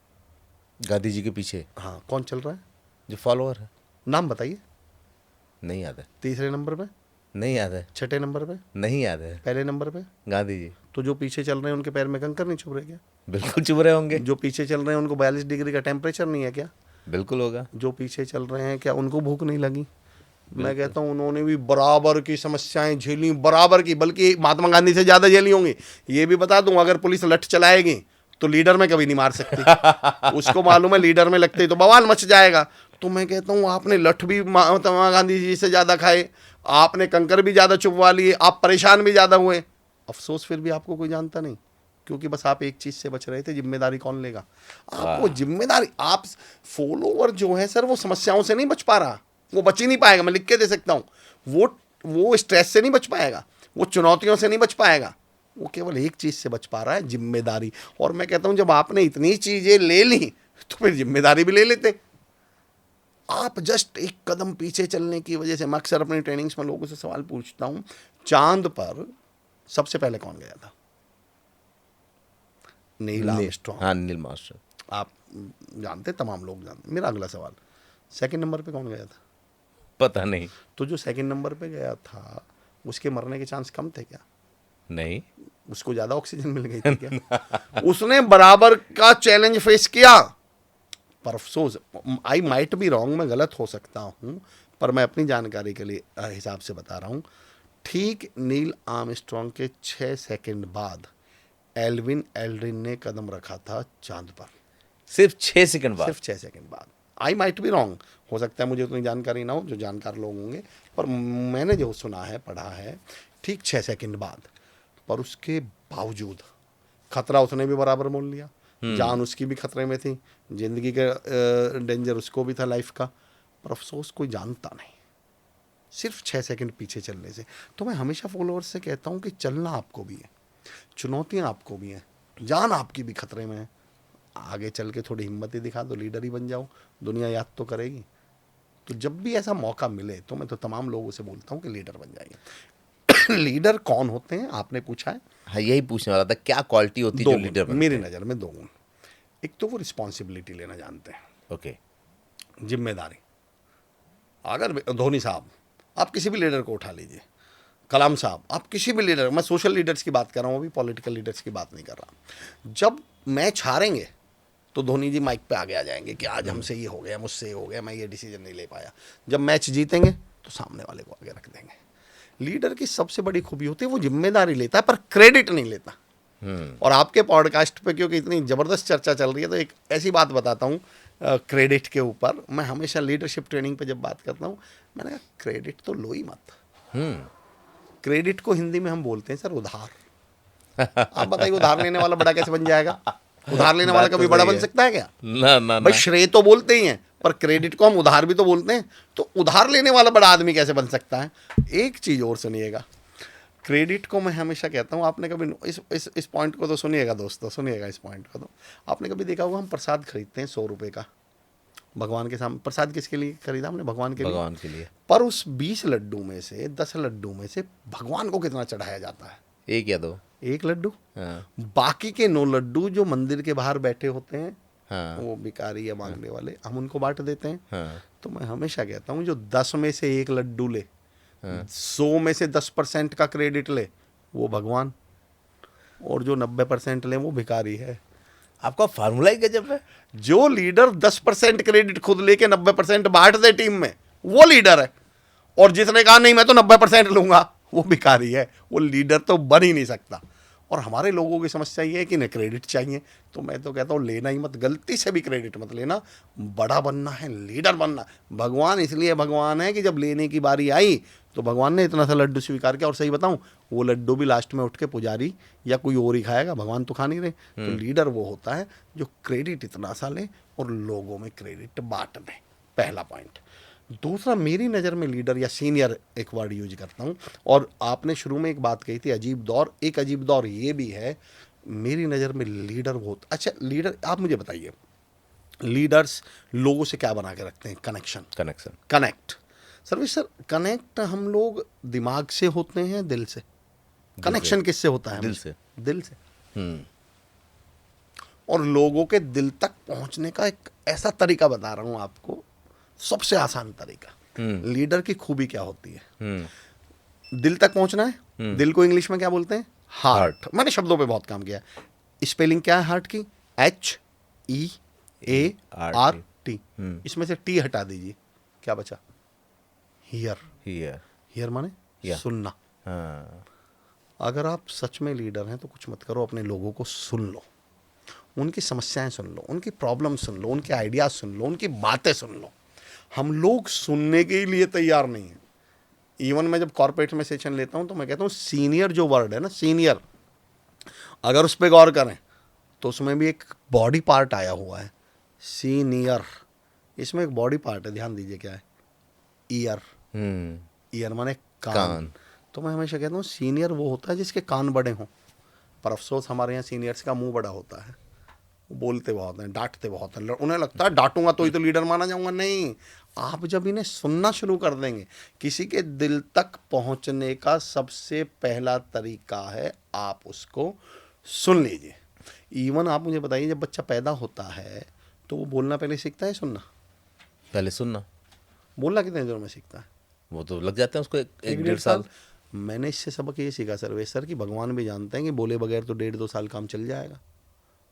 गांधी जी के पीछे। हाँ, कौन चल रहा है? जो फॉलोअर है। नाम बताइए। नहीं याद है। तीसरे नंबर पे? नहीं याद है। छठे नंबर पे? नहीं याद है। पहले नंबर पे? गांधी जी। तो जो पीछे चल रहे हैं उनके पैर में कंकर नहीं चुभ रहे क्या? बिल्कुल चुभ रहे होंगे। जो पीछे चल रहे हैं उनको 42 डिग्री का टेम्परेचर नहीं है क्या? बिल्कुल होगा। जो पीछे चल रहे हैं क्या उनको भूख नहीं लगी? मैं कहता हूँ उन्होंने भी बराबर की समस्याएं झेली, बराबर की, बल्कि महात्मा गांधी से ज्यादा झेली होंगी। ये भी बता दूं, अगर पुलिस लठ चलाएगी तो लीडर में कभी नहीं मार सकती। उसको मालूम है लीडर में लगते ही तो बवाल मच जाएगा। तो मैं कहता हूँ आपने लठ भी महात्मा गांधी जी से ज्यादा खाए, आपने कंकर भी ज्यादा चुभवा लिए, आप परेशान भी ज्यादा हुए, अफसोस फिर भी आपको कोई जानता नहीं, क्योंकि बस आप एक चीज से बच रहे थे, जिम्मेदारी कौन लेगा? आपको जिम्मेदारी, आप फॉलोवर जो है सर वो समस्याओं से नहीं बच पा रहा, वो बच ही नहीं पाएगा। मैं लिख के दे सकता हूं, वो स्ट्रेस से नहीं बच पाएगा, वो चुनौतियों से नहीं बच पाएगा, वो केवल एक चीज से बच पा रहा है, जिम्मेदारी। और मैं कहता हूं जब आपने इतनी चीजें ले ली तो फिर जिम्मेदारी भी ले लेते। आप जस्ट एक कदम पीछे चलने की वजह से, मैं अक्सर अपनी ट्रेनिंग्स में लोगों से सवाल पूछता हूं, चांद पर सबसे पहले कौन गया था? Neil Armstrong. हाँ, नील मास्टर। आप जानते, तमाम लोग जानते। मेरा अगला सवाल, सेकंड नंबर पे कौन गया था? पता नहीं। तो जो सेकंड नंबर पे गया था उसके मरने के चांस कम थे क्या? नहीं। उसको ज्यादा ऑक्सीजन मिल गई थी क्या? उसने बराबर का चैलेंज फेस किया। पर अफसोस, आई माइट बी रॉन्ग, मैं गलत हो सकता हूं, पर मैं अपनी जानकारी के लिए हिसाब से बता रहा हूं, ठीक नील आर्मस्ट्रॉन्ग के 6 सेकंड बाद एल्विन एल्ड्रिन ने कदम रखा था चांद पर। सिर्फ 6 सेकंड बाद? सिर्फ 6 सेकंड बाद। आई माइट बी रॉन्ग, हो सकता है मुझे उतनी जानकारी ना हो, जो जानकार लोग होंगे, पर मैंने जो सुना है, पढ़ा है, ठीक 6 सेकंड बाद। पर उसके बावजूद खतरा उसने भी बराबर मोल लिया, जान उसकी भी खतरे में थी, जिंदगी का डेंजर उसको भी था, लाइफ का, पर अफसोस कोई जानता नहीं, सिर्फ 6 सेकंड पीछे चलने से। तो मैं हमेशा फॉलोअर्स से कहता हूँ कि चलना आपको भी है, चुनौतियाँ आपको भी हैं, जान आपकी भी खतरे में है, आगे चल के थोड़ी हिम्मत ही दिखा दो, लीडर ही बन जाओ, दुनिया याद तो करेगी। तो जब भी ऐसा मौका मिले तो मैं तो तमाम लोगों से बोलता हूँ कि लीडर बन जाइए। लीडर कौन होते हैं आपने पूछा है? हाँ, यही पूछने वाला था, क्या क्वालिटी होती है जो लीडर बनते हैं? मेरी नज़र में 2 गुण। एक तो वो रिस्पॉन्सिबिलिटी लेना जानते हैं। ओके। जिम्मेदारी। अगर धोनी साहब, आप किसी भी लीडर को उठा लीजिए, कलाम साहब, आप किसी भी लीडर, मैं सोशल लीडर्स की बात कर रहा हूँ, अभी पॉलिटिकल लीडर्स की बात नहीं कर रहा। जब मैच हारेंगे तो धोनी जी माइक पे आगे आ जाएंगे कि आज हमसे ये हो गया, मुझसे ये हो गया, मैं ये डिसीजन नहीं ले पाया। जब मैच जीतेंगे तो सामने वाले को आगे रख देंगे। लीडर की सबसे बड़ी खूबी होती है वो जिम्मेदारी लेता है पर क्रेडिट नहीं लेता। और आपके पॉडकास्ट पे क्योंकि इतनी ज़बरदस्त चर्चा चल रही है तो एक ऐसी बात बताता हूँ क्रेडिट के ऊपर। मैं हमेशा लीडरशिप ट्रेनिंग पे जब बात करता हूँ, मैंने कहा क्रेडिट तो लो ही मत। क्रेडिट को हिंदी में हम बोलते हैं सर उधार। आप बताइए उधार लेने वाला बड़ा कैसे बन जाएगा? उधार लेने वाला कभी बड़ा बन सकता है क्या? ना भाई श्रेय तो बोलते ही हैं, पर क्रेडिट को हम उधार भी तो बोलते हैं, तो उधार लेने वाला बड़ा आदमी कैसे बन सकता है? एक चीज और सुनिएगा, क्रेडिट को मैं हमेशा कहता हूँ, आपने कभी इस पॉइंट को तो सुनिएगा दोस्तों, सुनिएगा इस पॉइंट को। तो आपने कभी देखा होगा हम प्रसाद खरीदते हैं 100 रुपये का, भगवान के सामने। प्रसाद किसके लिए खरीदा हमने? भगवान के लिए। पर उस 20 लड्डू में से 10 लड्डू में से भगवान को कितना चढ़ाया जाता है? 1 या 2? 1 लड्डू। हाँ। बाकी के 9 लड्डू जो मंदिर के बाहर बैठे होते हैं, हाँ। वो भिखारी या मांगने वाले, हम उनको बांट देते हैं। हाँ। तो मैं हमेशा कहता हूँ जो 10 में से 1 लड्डू ले, 100 में से 10% का क्रेडिट ले, वो भगवान, और जो 90% ले वो भिखारी है। आपका फार्मूला ही गजब है। जो लीडर 10% क्रेडिट खुद लेके 90% बांट दे टीम में, वो लीडर है। और जिसने कहा नहीं मैं तो 90% लूंगा, वो भिखारी है, वो लीडर तो बन ही नहीं सकता। और हमारे लोगों की समस्या ये है कि इन्हें क्रेडिट चाहिए। तो मैं तो कहता हूँ लेना ही मत, गलती से भी क्रेडिट मत लेना। बड़ा बनना है, लीडर बनना। भगवान इसलिए भगवान है कि जब लेने की बारी आई तो भगवान ने इतना सा लड्डू स्वीकार किया। और सही बताऊं, वो लड्डू भी लास्ट में उठ के पुजारी या कोई और ही खाएगा, भगवान तो खा नहीं रहे। तो लीडर वो होता है जो क्रेडिट इतना सा ले और लोगों में क्रेडिट बांट दे, पहला पॉइंट। दूसरा, मेरी नज़र में लीडर या सीनियर एक वर्ड यूज करता हूँ। और आपने शुरू में एक बात कही थी, अजीब दौर। एक अजीब दौर ये भी है मेरी नज़र में, लीडर बहुत अच्छा। लीडर, आप मुझे बताइए, लीडर्स लोगों से क्या बना के रखते हैं? Connection, connect. Service sir, connect हम लोग दिमाग से होते हैं, दिल से? कनेक्शन किससे होता है? दिल से। और लोगों के दिल तक पहुंचने का एक ऐसा तरीका बता रहा हूं आपको, सबसे आसान तरीका। लीडर की खूबी क्या होती है? दिल तक पहुंचना है। दिल को इंग्लिश में क्या बोलते हैं? हार्ट। मैंने शब्दों पे बहुत काम किया है। स्पेलिंग क्या है हार्ट की? HEART। इसमें से टी हटा दीजिए, क्या बचा? हियर माने सुनना। अगर आप सच में लीडर हैं तो कुछ मत करो, अपने लोगों को सुन लो, उनकी समस्याएं सुन लो, उनकी प्रॉब्लम सुन लो, उनके आइडियाज सुन लो, उनकी बातें सुन लो। हम लोग सुनने के लिए तैयार नहीं है। इवन मैं जब कॉर्पोरेट में सेशन लेता हूं तो मैं कहता हूं सीनियर जो वर्ड है ना, सीनियर, अगर उस पर गौर करें तो उसमें भी एक बॉडी पार्ट आया हुआ है, सीनियर। इसमें एक बॉडी पार्ट है, ध्यान दीजिए क्या है? ईयर। ईयर माने कान। तो मैं हमेशा कहता हूँ सीनियर वो होता है जिसके कान बड़े हों। पर अफसोस हमारे यहाँ सीनियर्स का मुंह बड़ा होता है, वो बोलते बहुत हैं, डांटते बहुत हैं। उन्हें लगता है डांटूंगा तो ही तो लीडर माना जाऊंगा। नहीं, आप जब इन्हें सुनना शुरू कर देंगे, किसी के दिल तक पहुंचने का सबसे पहला तरीका है आप उसको सुन लीजिए। इवन आप मुझे बताइए, जब बच्चा पैदा होता है तो वो बोलना पहले सीखता है, सुनना पहले? सुनना। बोलना कितने देर में सीखता है? वो तो लग जाते हैं उसको एक 1.5 साल। मैंने इससे सबक ये सीखा सर्वेश सर कि भगवान भी जानते हैं कि बोले बगैर तो 1.5-2 साल काम चल जाएगा,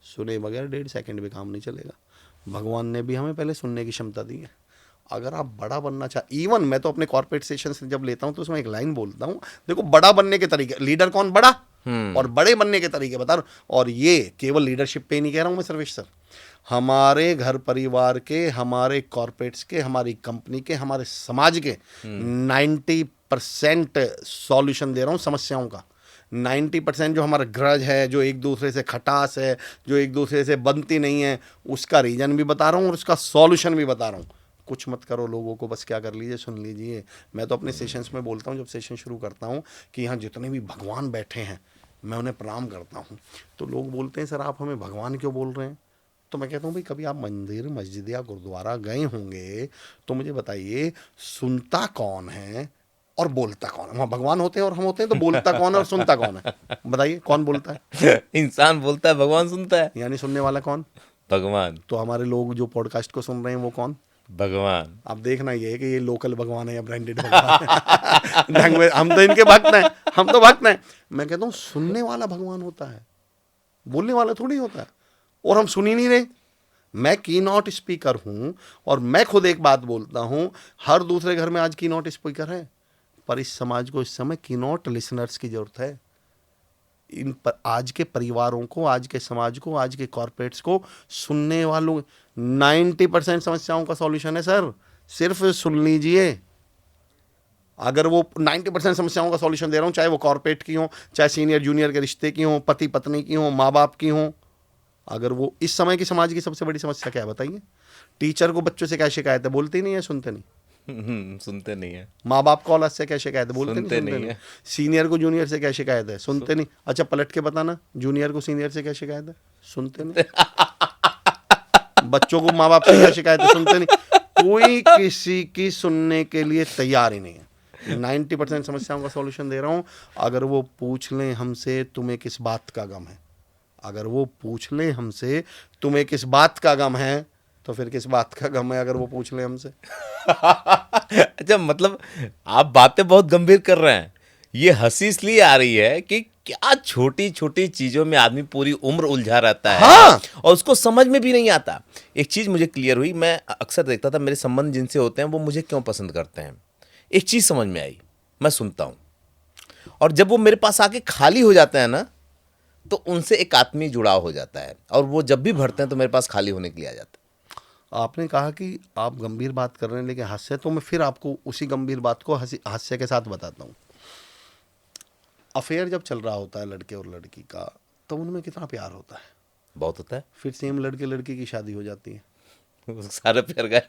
सुने बगैर 1.5 सेकंड भी काम नहीं चलेगा। भगवान ने भी हमें पहले सुनने की क्षमता दी है। अगर आप बड़ा बनना इवन मैं तो अपने कॉर्पोरेट सेशन से जब लेता हूं तो उसमें एक लाइन बोलता हूं, देखो बड़ा बनने के तरीके, लीडर कौन? बड़ा। और बड़े बनने के तरीके बता रहा हूं। और ये केवल लीडरशिप पे ही नहीं कह रहा हूं मैं सर्वेश सर, हमारे घर परिवार के, हमारे कॉर्पोरेट्स के, हमारी कंपनी के, हमारे समाज के 90% सॉल्यूशन दे रहा हूं समस्याओं का। 90% जो हमारा ग्रज है, जो एक दूसरे से खटास है, जो एक दूसरे से बनती नहीं है, उसका रीजन भी बता रहा हूँ और उसका सॉल्यूशन भी बता रहा हूँ। कुछ मत करो लोगों को, बस क्या कर लीजिए, सुन लीजिए। मैं तो अपने सेशंस में बोलता हूँ, जब सेशन शुरू करता हूँ, कि यहाँ जितने भी भगवान बैठे हैं मैं उन्हें प्रणाम करता हूँ। तो लोग बोलते हैं सर आप हमें भगवान क्यों बोल रहे हैं? तो मैं कहता हूँ भाई, कभी आप मंदिर, मस्जिद या गुरुद्वारा गए होंगे तो मुझे बताइए, सुनता कौन है और बोलता कौन है? वहाँ भगवान होते हैं और हम होते हैं, तो बोलता कौन है और सुनता कौन है? बताइए कौन बोलता है? इंसान बोलता है, भगवान सुनता है। यानी सुनने वाला कौन? भगवान। तो हमारे लोग जो पॉडकास्ट को सुन रहे हैं वो कौन? भगवान। अब देखना ये है कि ये लोकल भगवान है या ब्रांडेड भगवान है। हम तो इनके भक्त हैं, हम तो भक्त हैं। मैं कहता हूँ सुनने वाला भगवान होता है, बोलने वाला थोड़ी होता है। और हम सुन ही नहीं रहे। मैं की नॉट स्पीकर हूं और मैं खुद एक बात बोलता हूं, हर दूसरे घर में आज की नॉट स्पीकर है, पर इस समाज को इस समय की नॉट लिसनर्स की जरूरत है। इन पर आज के परिवारों को, आज के समाज को, आज के कॉर्पोरेट्स को सुनने वालों। 90% समस्याओं का सॉल्यूशन है सर, सिर्फ सुन लीजिए। अगर वो 90% समस्याओं का सॉल्यूशन दे रहा हूं, चाहे वो कॉर्पोरेट की हो, चाहे सीनियर जूनियर के रिश्ते की हो, पति पत्नी की हो, माँ बाप की हो, अगर वो इस समय की समाज की सबसे बड़ी समस्या क्या है बताइए? टीचर को बच्चों से क्या शिकायत है? बोलते ही नहीं है, सुनते नहीं। सुनते नहीं है। माँ बाप को औलाद से क्या शिकायत है? बोलते नहीं है। सीनियर को जूनियर से क्या शिकायत है? सुनते नहीं। अच्छा पलट के बताना, जूनियर को सीनियर से क्या शिकायत है? सुनते नहीं। बच्चों को माँ बाप से क्या शिकायत है? सुनते नहीं। कोई किसी की सुनने के लिए तैयार ही नहीं है। 90% समस्याओं का सॉल्यूशन दे रहा हूं। अगर वो पूछ लें हमसे तुम्हें किस बात का गम है, अगर वो पूछ लें हमसे तुम्हें किस बात का गम है, तो फिर किस बात का गम है अगर वो पूछ लें हमसे? अच्छा, मतलब आप बातें बहुत गंभीर कर रहे हैं। ये हंसी इसलिए आ रही है कि क्या छोटी छोटी चीजों में आदमी पूरी उम्र उलझा रहता है। हाँ। और उसको समझ में भी नहीं आता। एक चीज मुझे क्लियर हुई, मैं अक्सर देखता था मेरे संबंध जिनसे होते हैं वो मुझे क्यों पसंद करते हैं। एक चीज समझ में आई, मैं सुनता हूं, और जब वो मेरे पास आके खाली हो जाता है ना, तो उनसे एक आत्मीय जुड़ाव हो जाता है, और वो जब भी भरते हैं तो मेरे पास खाली होने के लिए आ जाते आपने कहा कि आप गंभीर बात कर रहे हैं लेकिन हास्य, तो मैं फिर आपको उसी गंभीर बात को हास्य के साथ बताता हूँ। अफेयर जब चल रहा होता है लड़के और लड़की का, तो उनमें कितना प्यार होता है, हैं। बहुत होता है। फिर सेम लड़के लड़की की शादी हो जाती है। सारे प्यार गए।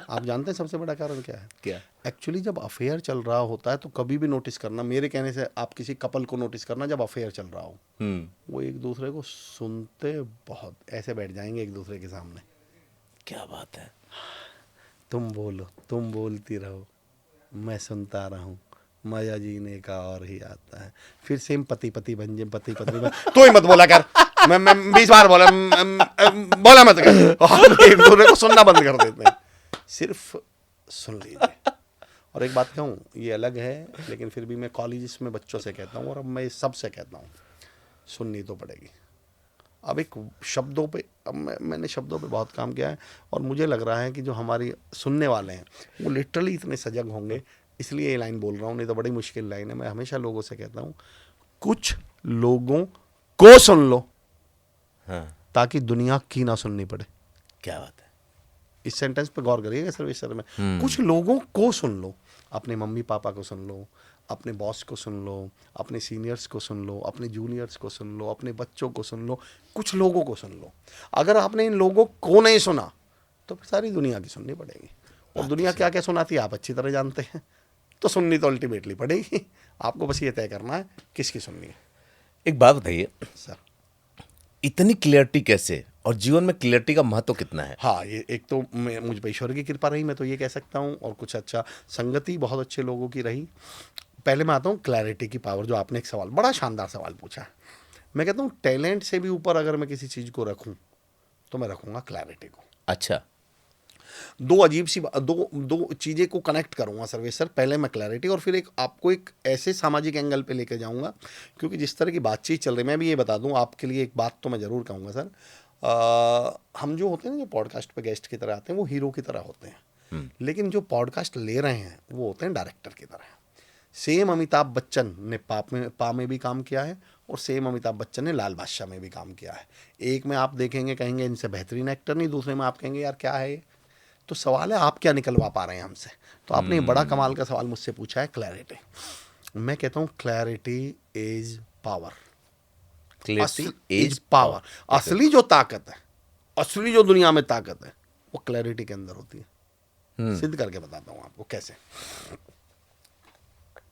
आप जानते हैं सबसे बड़ा कारण क्या है? क्या? एक्चुअली जब अफेयर चल रहा होता है तो कभी भी नोटिस करना, मेरे कहने से आप किसी कपल को नोटिस करना, जब अफेयर चल रहा हो वो एक दूसरे को सुनते बहुत, ऐसे बैठ जाएंगे एक दूसरे के सामने। क्या बात है। तुम बोलो, तुम बोलती रहो, मैं सुनता रहूं, मजा जीने का और ही आता है। फिर सेम पति पति बन जाए, पति पत्नी बन, तो ही मत बोला कर, मैं 20 बार बोला, बोला मत कर। हम एक दूसरे को सुनना बंद कर देते हैं, सिर्फ सुन लीजिए। और एक बात कहूँ, ये अलग है लेकिन फिर भी मैं कॉलेज में बच्चों से कहता हूँ और अब मैं सबसे कहता हूँ, सुननी तो पड़ेगी। अब एक शब्दों पे, अब मैंने शब्दों पे बहुत काम किया है और मुझे लग रहा है कि जो हमारी सुनने वाले हैं वो लिटरली इतने सजग होंगे, इसलिए ये लाइन बोल रहा हूँ, नहीं तो बड़ी मुश्किल लाइन है। मैं हमेशा लोगों से कहता हूँ, कुछ लोगों को सुन लो हाँ। ताकि दुनिया की ना सुननी पड़े। क्या बात है। इस सेंटेंस पे गौर करिएगा सर्वेश्वर में। कुछ लोगों को सुन लो, अपने मम्मी पापा को सुन लो, अपने बॉस को सुन लो, अपने सीनियर्स को सुन लो, अपने जूनियर्स को सुन लो, अपने बच्चों को सुन लो, कुछ लोगों को सुन लो। अगर आपने इन लोगों को नहीं सुना तो फिर सारी दुनिया की सुननी पड़ेगी, और दुनिया क्या क्या सुनाती है आप अच्छी तरह जानते हैं, तो सुननी तो अल्टीमेटली पड़ेगी। आपको बस ये तय करना है किसकी सुननी है। एक बात बताइए सर, इतनी क्लियरिटी कैसे, और जीवन में क्लियरिटी का महत्व कितना है? हाँ, ये एक तो मुझ पर ईश्वर की कृपा रही, मैं तो ये कह सकता हूँ, और कुछ अच्छा संगति बहुत अच्छे लोगों की रही। पहले मैं आता हूँ क्लैरिटी की पावर, जो आपने एक सवाल, बड़ा शानदार सवाल पूछा है। मैं कहता हूँ टैलेंट से भी ऊपर अगर मैं किसी चीज़ को रखूँ तो मैं रखूँगा क्लैरिटी को। अच्छा। दो अजीब सी दो चीज़ें को कनेक्ट करूँगा सर्वेश सर। पहले मैं क्लैरिटी, और फिर एक आपको एक ऐसे सामाजिक एंगल पे लेके जाऊँगा, क्योंकि जिस तरह की बातचीत चल रही है, मैं भी ये बता दूँ आपके लिए, एक बात तो मैं ज़रूर कहूँगा सर, हम जो होते हैं ना, जो पॉडकास्ट पे गेस्ट की तरह आते हैं, वो हीरो की तरह होते हैं, लेकिन जो पॉडकास्ट ले रहे हैं वो होते हैं डायरेक्टर की तरह। सेम अमिताभ बच्चन ने पा में भी काम किया है, और सेम अमिताभ बच्चन ने लाल बादशाह में भी काम किया है। एक में आप देखेंगे कहेंगे इनसे बेहतरीन एक्टर नहीं, दूसरे में आप कहेंगे यार क्या है ये। तो सवाल है आप क्या निकलवा पा रहे हैं हमसे। तो आपने बड़ा कमाल का सवाल मुझसे पूछा है, क्लैरिटी। मैं कहता हूँ clarity is power. Is power. असली जो ताकत है, असली जो दुनिया में ताकत है, वो क्लैरिटी के अंदर होती है। सिद्ध करके बताता हूँ आपको कैसे।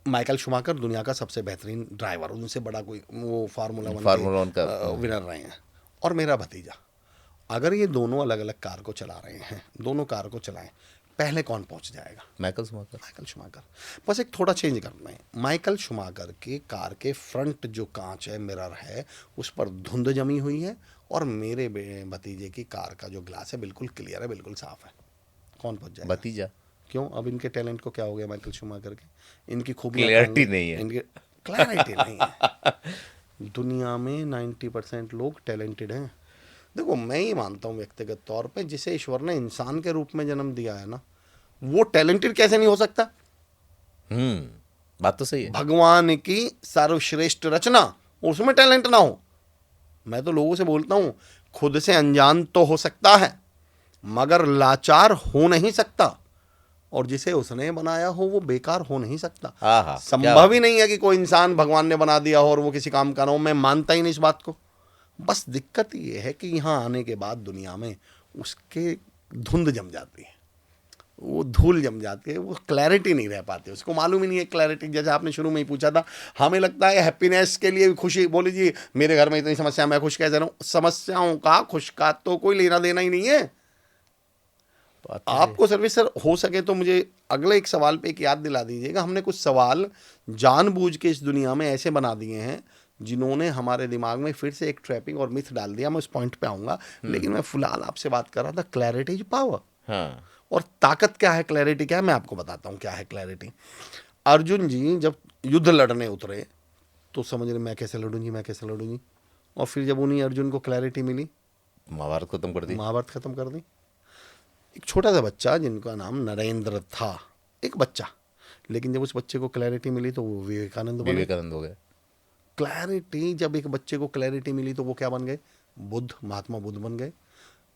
माइकल शूमाकर दुनिया का सबसे बेहतरीन ड्राइवर, उनसे बड़ा कोई, वो फार्मूला वन का विनर रहे हैं, और मेरा भतीजा। अगर ये दोनों अलग अलग कार को चला रहे हैं, दोनों कार को चलाएं, पहले कौन पहुंच जाएगा? Michael Schumacher. Michael Schumacher. बस एक थोड़ा चेंज करना है। माइकल शूमाकर के कार के फ्रंट जो कांच है, मिरर है, उस पर धुंध जमी हुई है, और मेरे भतीजे की कार का जो ग्लास है बिल्कुल क्लियर है, बिल्कुल साफ है। कौन पहुंच जाएगा? भतीजा। क्यों? अब इनके टैलेंट को क्या हो गया माइकल शूमाकर के? इनकी खूबी क्लियरिटी नहीं है, इनकी क्लैरिटी नहीं है। दुनिया में 90% लोग टैलेंटेड हैं। देखो, मैं ही मानता हूँ व्यक्तिगत तौर पे, जिसे ईश्वर ने इंसान के रूप में जन्म दिया है ना, वो टैलेंटेड कैसे नहीं हो सकता? बात तो सही है। भगवान की सर्वश्रेष्ठ रचना, उसमें टैलेंट ना हो? मैं तो लोगों से बोलता हूँ, खुद से अनजान तो हो सकता है मगर लाचार हो नहीं सकता, और जिसे उसने बनाया हो वो बेकार हो नहीं सकता। संभव ही नहीं है कि कोई इंसान भगवान ने बना दिया हो और वो किसी काम का ना हो। मैं मानता ही नहीं इस बात को। बस दिक्कत ये है कि यहाँ आने के बाद दुनिया में उसके धुंध जम जाती है, वो धूल जम जाती है, वो क्लैरिटी नहीं रह पाती, उसको मालूम ही नहीं है क्लैरिटी। जैसे आपने शुरू में ही पूछा था, हमें लगता है हैप्पीनेस के लिए खुशी, बोली जी मेरे घर में इतनी समस्या, मैं खुश कैसे रहूं? समस्याओं का खुश का तो कोई लेना देना ही नहीं है। आपको सर्विस सर हो सके तो मुझे अगले एक सवाल पे एक याद दिला दीजिएगा। हमने कुछ सवाल जानबूझ के इस दुनिया में ऐसे बना दिए हैं जिन्होंने हमारे दिमाग में फिर से एक ट्रैपिंग और मिथ डाल दिया। मैं उस पॉइंट पे आऊंगा, लेकिन मैं फिलहाल आपसे बात कर रहा था क्लैरिटी इज पावर। और ताकत क्या है, क्लैरिटी क्या है, मैं आपको बताता हूँ क्या है क्लैरिटी। अर्जुन जी जब युद्ध लड़ने उतरे तो समझ रहे मैं कैसे लड़ूं जी, मैं कैसे लड़ूं जी, और फिर जब उन्हीं अर्जुन को क्लैरिटी मिली, महाभारत खत्म कर दी। महाभारत खत्म कर दी। एक छोटा सा बच्चा जिनका नाम नरेंद्र था, एक बच्चा, लेकिन जब उस बच्चे को क्लैरिटी मिली तो वो विवेकानंद हो गए। क्लैरिटी, जब एक बच्चे को क्लैरिटी मिली तो वो क्या बन गए? बुद्ध, महात्मा बुद्ध बन गए।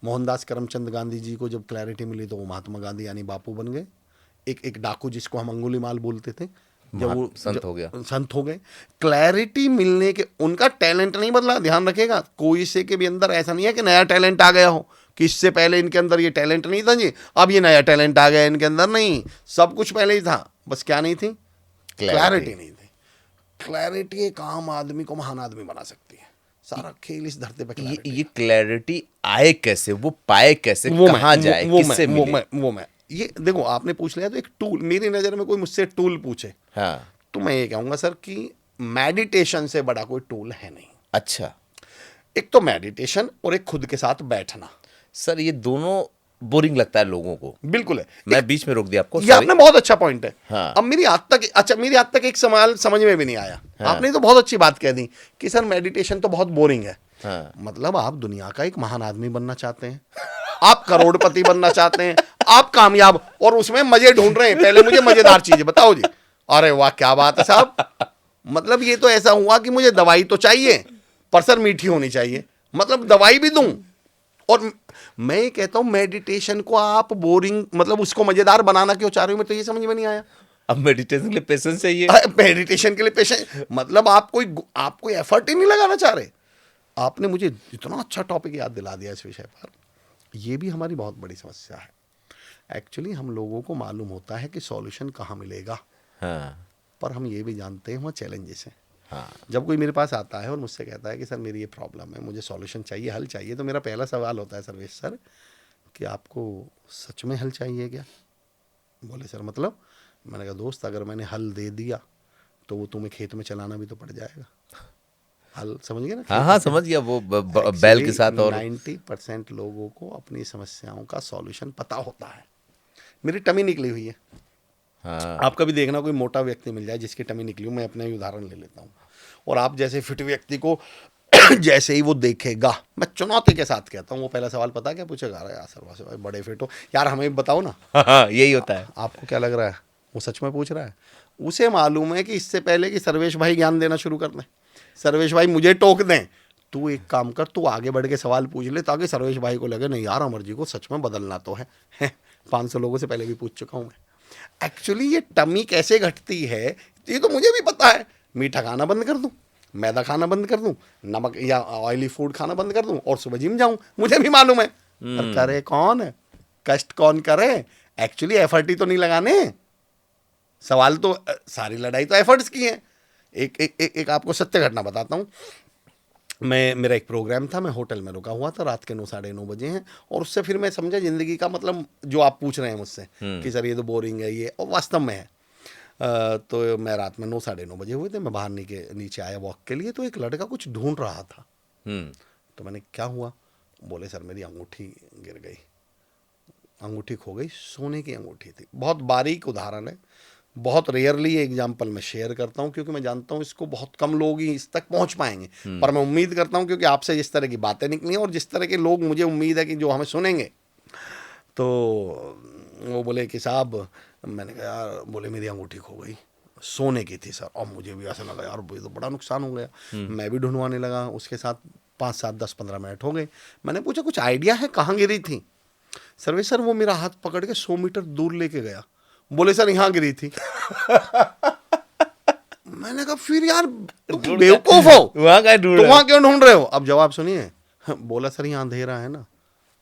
मोहनदास करमचंद गांधी जी को जब क्लैरिटी मिली तो वो महात्मा गांधी यानी बापू बन गए। एक डाकू जिसको हम अंगुलीमाल बोलते थे, जब वो संत हो गया। संत हो गए। क्लैरिटी मिलने के, उनका टैलेंट नहीं बदला, ध्यान रखेगा। कोई से के भी अंदर ऐसा नहीं है कि नया टैलेंट आ गया हो, कि इससे पहले इनके अंदर ये टैलेंट नहीं था जी, अब ये नया टैलेंट आ गया इनके अंदर। नहीं, सब कुछ पहले ही था, बस क्या नहीं थी? क्लैरिटी नहीं थी। क्लैरिटी एक आम आदमी को महान आदमी बना सकती है। सारा खेल इस धरती पे ये क्लैरिटी आए कैसे, वो पाए कैसे, कहाँ जाए, किससे मिले? मैं ये देखो, आपने पूछ लिया तो एक टूल, मेरी नज़र में कोई मुझसे टूल पूछे, हाँ, तो मैं ये कहूँगा सर कि मेडिटेशन से बड़ा कोई टूल है नहीं। अच्छा, एक तो मेडिटेशन और एक खुद के साथ बैठना। सर ये दोनों बोरिंग लगता है लोगों को। बिल्कुल है। मैं बीच में रोक दिया आपको, ये आपने बहुत अच्छा पॉइंट है। हाँ। अब मेरी आज तक एक सवाल समझ में भी नहीं आया। हाँ। आपने तो बहुत अच्छी बात कह दी कि सर मेडिटेशन तो बहुत बोरिंग है। हाँ। मतलब आप दुनिया का एक महान आदमी बनना चाहते हैं, आप करोड़पति बनना चाहते हैं, आप कामयाब, और उसमें मजे ढूंढ रहे हैं। पहले मुझे मजेदार चीजें बताओ जी। अरे वाह, क्या बात है साहब। मतलब ये तो ऐसा हुआ कि मुझे दवाई तो चाहिए, पर सर मीठी होनी चाहिए। मतलब दवाई भी दूं, और मैं ये कहता हूं मेडिटेशन को आप बोरिंग, मतलब उसको मजेदार बनाना क्यों चाह रहे हो, मैं तो ये समझ में नहीं आया। अब मेडिटेशन के लिए पेशेंस चाहिए। मेडिटेशन के लिए पेशेंस, मतलब आप कोई एफर्ट ही नहीं लगाना चाह रहे। आपने मुझे इतना अच्छा टॉपिक याद दिला दिया इस विषय पर। ये भी हमारी बहुत बड़ी समस्या है। एक्चुअली हम लोगों को मालूम होता है कि सॉल्यूशन कहाँ मिलेगा, हाँ। पर हम ये भी जानते हैं वहाँ चैलेंजेस हैं। हाँ। जब कोई मेरे पास आता है और मुझसे कहता है कि सर मेरी ये प्रॉब्लम है, मुझे सॉल्यूशन चाहिए, हल चाहिए, तो मेरा पहला सवाल होता है, सर्वेश सर कि आपको सच में हल चाहिए क्या? बोले सर मतलब? मैंने कहा दोस्त, अगर मैंने हल दे दिया तो वो तुम्हें खेत में चलाना भी तो पड़ जाएगा। हल समझ गए ना? हाँ, समझ गया। वो बैल के साथ। और 90% लोगों को अपनी समस्याओं का सॉल्यूशन पता होता है। मेरी टमी निकली हुई है। हाँ। आप कभी देखना कोई मोटा व्यक्ति मिल जाए जिसकी टमी निकली हो, मैं अपना ही उदाहरण ले लेता हूँ, और आप जैसे फिट व्यक्ति को जैसे ही वो देखेगा, मैं चुनौती के साथ कहता हूँ, वो पहला सवाल पता क्या पूछेगा? अरे यार सर भाई बड़े फिट हो यार, हमें भी बताओ ना। हाँ, यही होता है। आपको क्या लग रहा है वो सच में पूछ रहा है? उसे मालूम है कि इससे पहले कि सर्वेश भाई ज्ञान देना शुरू कर दें, सर्वेश भाई मुझे टोक दें, तू एक काम कर, तू आगे बढ़ के सवाल पूछ ले, ताकि सर्वेश भाई को लगे नहीं यार अमर जी को सच में बदलना तो है। 500 लोगों से पहले भी पूछ चुका हूँ मैं। एक्चुअली ये टमी कैसे घटती है ये तो मुझे भी पता है। मीठा खाना बंद कर दूं, मैदा खाना बंद कर दूं, नमक या ऑयली फूड खाना बंद कर दूं, और सुबह जिम जाऊं, मुझे भी मालूम है। पर करे कौन? कष्ट कौन करे? एक्चुअली एफर्ट ही तो नहीं लगाने। सवाल तो, सारी लड़ाई तो एफर्ट्स की है। एक आपको सत्य घटना बताता हूँ। मेरा एक प्रोग्राम था, मैं होटल में रुका हुआ था, रात के 9 साढ़े 9 बजे हैं, और उससे फिर मैं समझा ज़िंदगी का मतलब जो आप पूछ रहे हैं मुझसे कि सर ये तो बोरिंग है, ये और वास्तव में है। तो मैं रात में 9 साढ़े 9 बजे हुए थे, मैं बाहर नीचे आया वॉक के लिए, तो एक लड़का कुछ ढूंढ रहा था। तो मैंने क्या हुआ? बोले सर मेरी अंगूठी गिर गई, अंगूठी खो गई, सोने की अंगूठी थी। बहुत बारीक उदाहरण है, बहुत रेयरली एग्जाम्पल मैं शेयर करता हूँ, क्योंकि मैं जानता हूँ इसको बहुत कम लोग ही इस तक पहुँच पाएंगे, पर मैं उम्मीद करता हूँ क्योंकि आपसे जिस तरह की बातें निकली और जिस तरह के लोग मुझे उम्मीद है कि जो हमें सुनेंगे, तो वो बोले कि साहब, मैंने कहा यार, बोले मेरी अंगूठी खो गई, सोने की थी सर। और मुझे भी ऐसा लगा यार ये तो बड़ा नुकसान हो गया। मैं भी ढूंढवाने लगा, उसके साथ 5, 7, 10, 15 मिनट हो गए। मैंने पूछा कुछ आइडिया है कहाँ गिरी थी? सर्वेश सर वो मेरा हाथ पकड़ के 100 मीटर दूर लेके गया, बोले सर यहाँ गिरी थी। मैंने कहा फिर यार तुम बेवकूफ हो, वहां क्यों ढूंढ रहे हो? अब जवाब सुनिए। बोला सर यहाँ अंधेरा है ना,